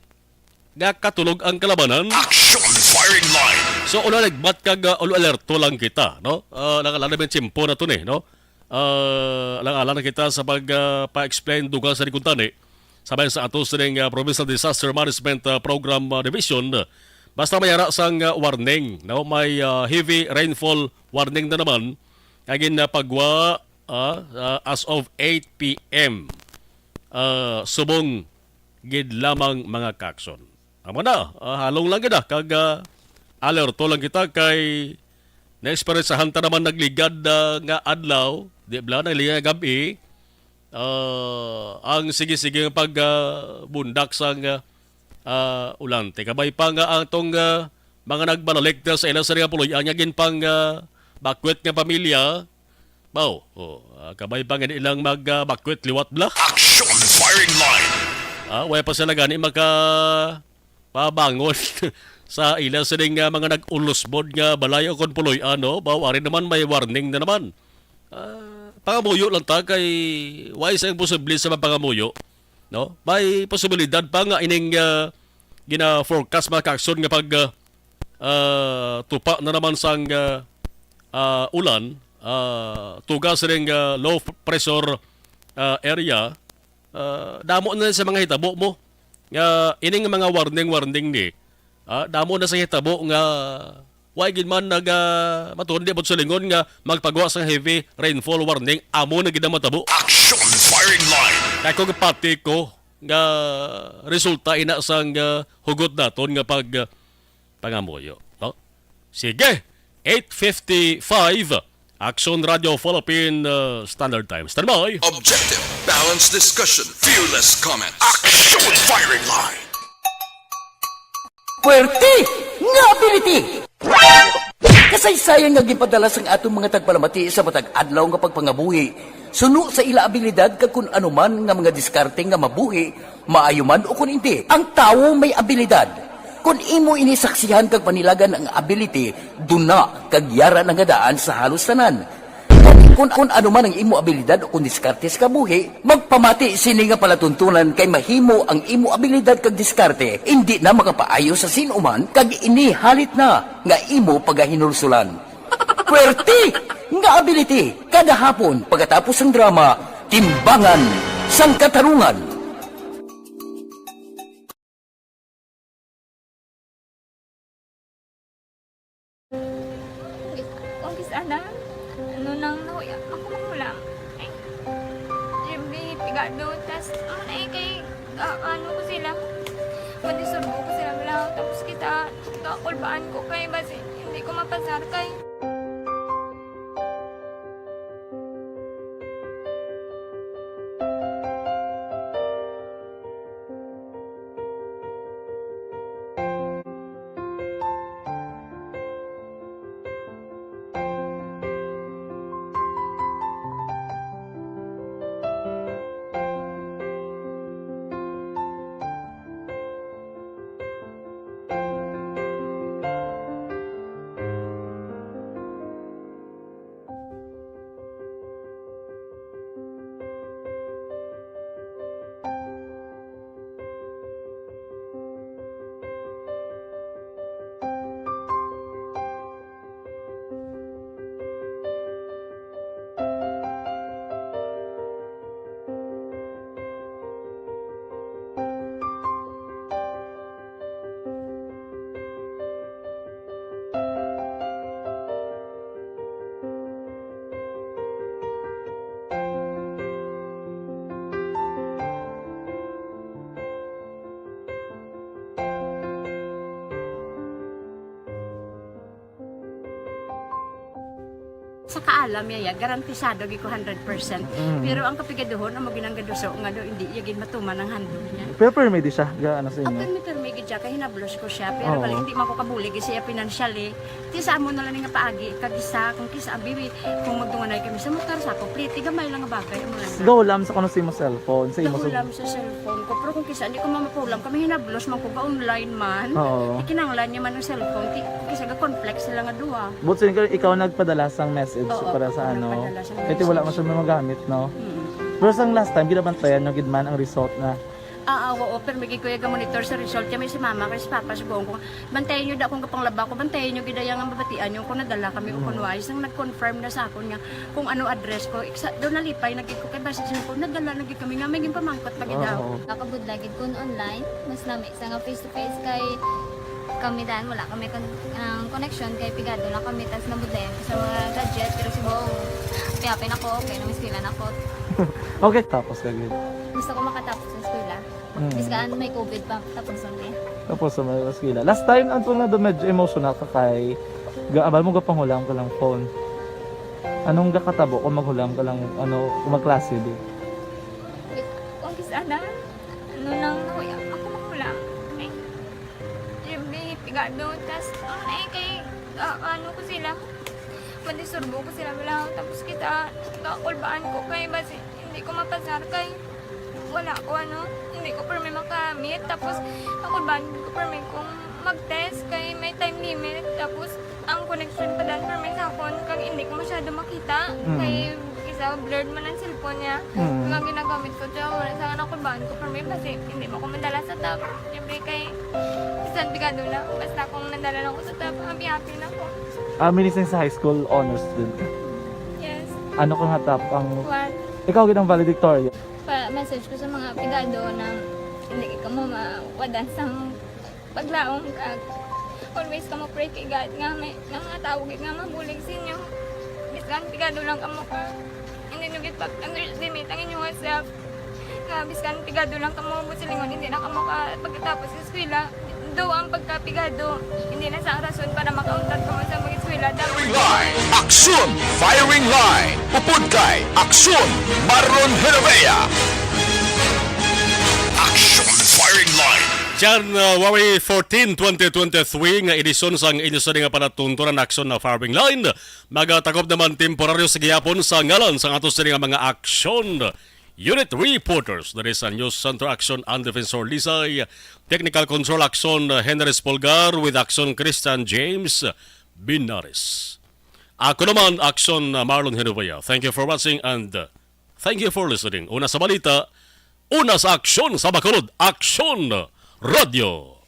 katulog ang kalabanan. Action firing line. So, ulo nagbat kag ulo alerto lang kita, no? Lang ben tiyempo na to no? Lang kita sa pa-explain dugang sa likutan sabay sa ato sa Provincial Disaster Management Program Division. Basta mayara sang warning, no? May heavy rainfall warning na naman. Kagin na pagwa as of 8 p.m. Subong gid lamang mga kakson. Amo na, halong lang gid kag alerto lang kita kay na-experiencehan ta naman nagligad nga adlaw, di ba na liga gabi. Ang sige-sige pag bundak sang ulan. Kabay pa nga ang tong mga nagbalalik sa ilang sarili puloy, ang yagin pang bakwet nga pamilya. Bao, kabay pa nga ilang magbakwet liwat bla. Action firing line. Wala pa sila gani pabangon sa ilang sining mga nag-ulusbod nga balay o kon puloy baw ari naman may warning na naman. Pangamuyo lang ta kay why sa posible sa pangamuyo, no? May posibilidad pa nga ining gina-forecast mga kakson nga pag tupa na naman sang ulan, tugas ring low pressure area, damo na sa mga hitabo mo nga ining mga warning ni damo na sa hitabo nga why gid man matuon di sa lingon nga magpagawa sa heavy rainfall warning amo na gid matabo. Action firing line. Kaya ko pati ko nga resulta ina sang hugot naton nga pag pangamuyo, no? Sige, 8:55 Action Radio Philippine Standard Time. Stand by. Objective, balanced discussion, fearless comment. Action firing line. Puwerte nga ability! Kasaysayan nga gipadala sang atong mga tagpalamati sa matag adlaw nga pagpangabuhi. Suno sa ila abilidad kag kun anuman nga mga diskarte nga mabuhi, maayo man o kun hindi. Ang tawo may abilidad. Kung imo inisaksihan kag panilagan ang ability, duna kag yara nga daan sa halos tanan. Kung ano man ang imo abilidad o kung diskarte sa kabuhi, magpamati sini nga palatuntunan kay mahimo ang imo abilidad kag diskarte, hindi na makapaayo sa sinuman kag inihalit na nga imo pagahinulsulan. Puwerte nga ability, kada hapon pagkatapos ng drama, Timbangan sang Katarungan. Sana ano nang nahuya ako mangulam ay siyempre pigado tas kay ano ko sila madisurbo ko sila lang tapos kita kakulbaan ko kay basi hindi ko mapasar kay sa kaalam yaya garantisado gi ko 100%. Pero ang kapigaduhon ang maginanggaduso nga do hindi yagin matuman ang handog niya. Pero permit siya gaano sa inyo. Ang permit siya kay hinablos ko siya pero bali hindi man ko kabulig siya financially. Ti sa amo na lang nga paagi kag isa kung kisa ang bibi kung magdunganay kami sa motor sa complete gamay lang nga bagay mo lang. Go lam sa kuno sa imo cellphone sa imo. Go lam sa cellphone ko pero kung kisa hindi ko mapulam kami hinablos man ko ga online man. Ikinanglan niya man ang cellphone ti kisa ga complex sila nga duha. But so, ikaw nagpadala sang message para sa ano. Kasi wala man siya magamit, no? Pero sang last time, ginabantayan nyo gid man ang result na Oo, pero may kuya monitor sa result kami si mama kasi papa sa buong ko. Bantayan nyo da kung kapanglaba ko, bantayan nyo gidayang ang babatian nyo kung nadala kami o kunwais nang nag-confirm na sa akon nga kung ano address ko. Doon nalipay, nagkik ko kay basis ko, nadala nagkik kami nga, may pamangkot lagi daw. Nakabudlagid kun online, mas lami sa nga face-to-face kay kami dahil wala kami connection kay pigado na kami tas nabudlayan sa mga gadget pero si buong piyapin ako, okay na miskilan ako. Okay, tapos kagid. Gusto ko makatapos sa eskwela. Biskaan may COVID pa, tapos ulit. Tapos sa mga skila. Last time, anto na doon medyo emotional ka kay gaabal mo gapanghulam ka lang phone. Anong gakatabo kung maghulam ka lang, kung magklase di? Kung kisana, nang nakuya, ako maghulam. Siyempre, pigado, tas, kay, ko sila. Madisurbo ko sila bilang, tapos kita, kakulbaan ko kay, basi, hindi ko mapasar kay, wala ko hindi ko permi makamit, tapos kakulbaan ko permi kung mag-test kay may time limit, tapos ang connection pa dan permi sa akon kag hindi ko masyado makita, kay isa blurred man ang cellphone niya, nga ginagamit ko siya, wala sa kakulbaan ko permi kasi hindi mo ko madala sa tab, siyempre kay isang bigado na, basta kung nadala lang ko sa tab, happy na ako. Minising sa high school honors din ka? Yes. Ano kang hatap ang... One. Ikaw ginang valedictorian? Message ko sa mga pigado na hindi ka mo mawadan sa paglaong kag always ka mo pray kay God nga may mga tawag nga mabulig sa inyo. Biskan pigado lang ka mo ka. Hindi nyo git underestimate ang inyong self. Nga biskan pigado lang ka mo busilingon hindi na ka mo ka pagkatapos sa eskwela. Do ang pagkapigado hindi na sa rason para makauntat ka mo sa mga eskwela. Line, Aksyon Firing Line, upod kay Aksyon Marlon Heravea. Aksyon Firing Line. Jan, January 14, 2023 nga edisyon sang inyo sa nga panatuntunan aksyon na Firing Line. Magatakop naman temporaryo sa gihapon sa ngalan sa atos nga mga aksyon. Unit Reporters, that is News Center Action and Defensor Lisay, Technical Control Action Henry Spolgar with Action Christian James Binares. Ako naman, Action Marlon Henovaya. Thank you for watching and thank you for listening. Una sa balita, una sa aksyon sa Bacolod, Aksyon Radio.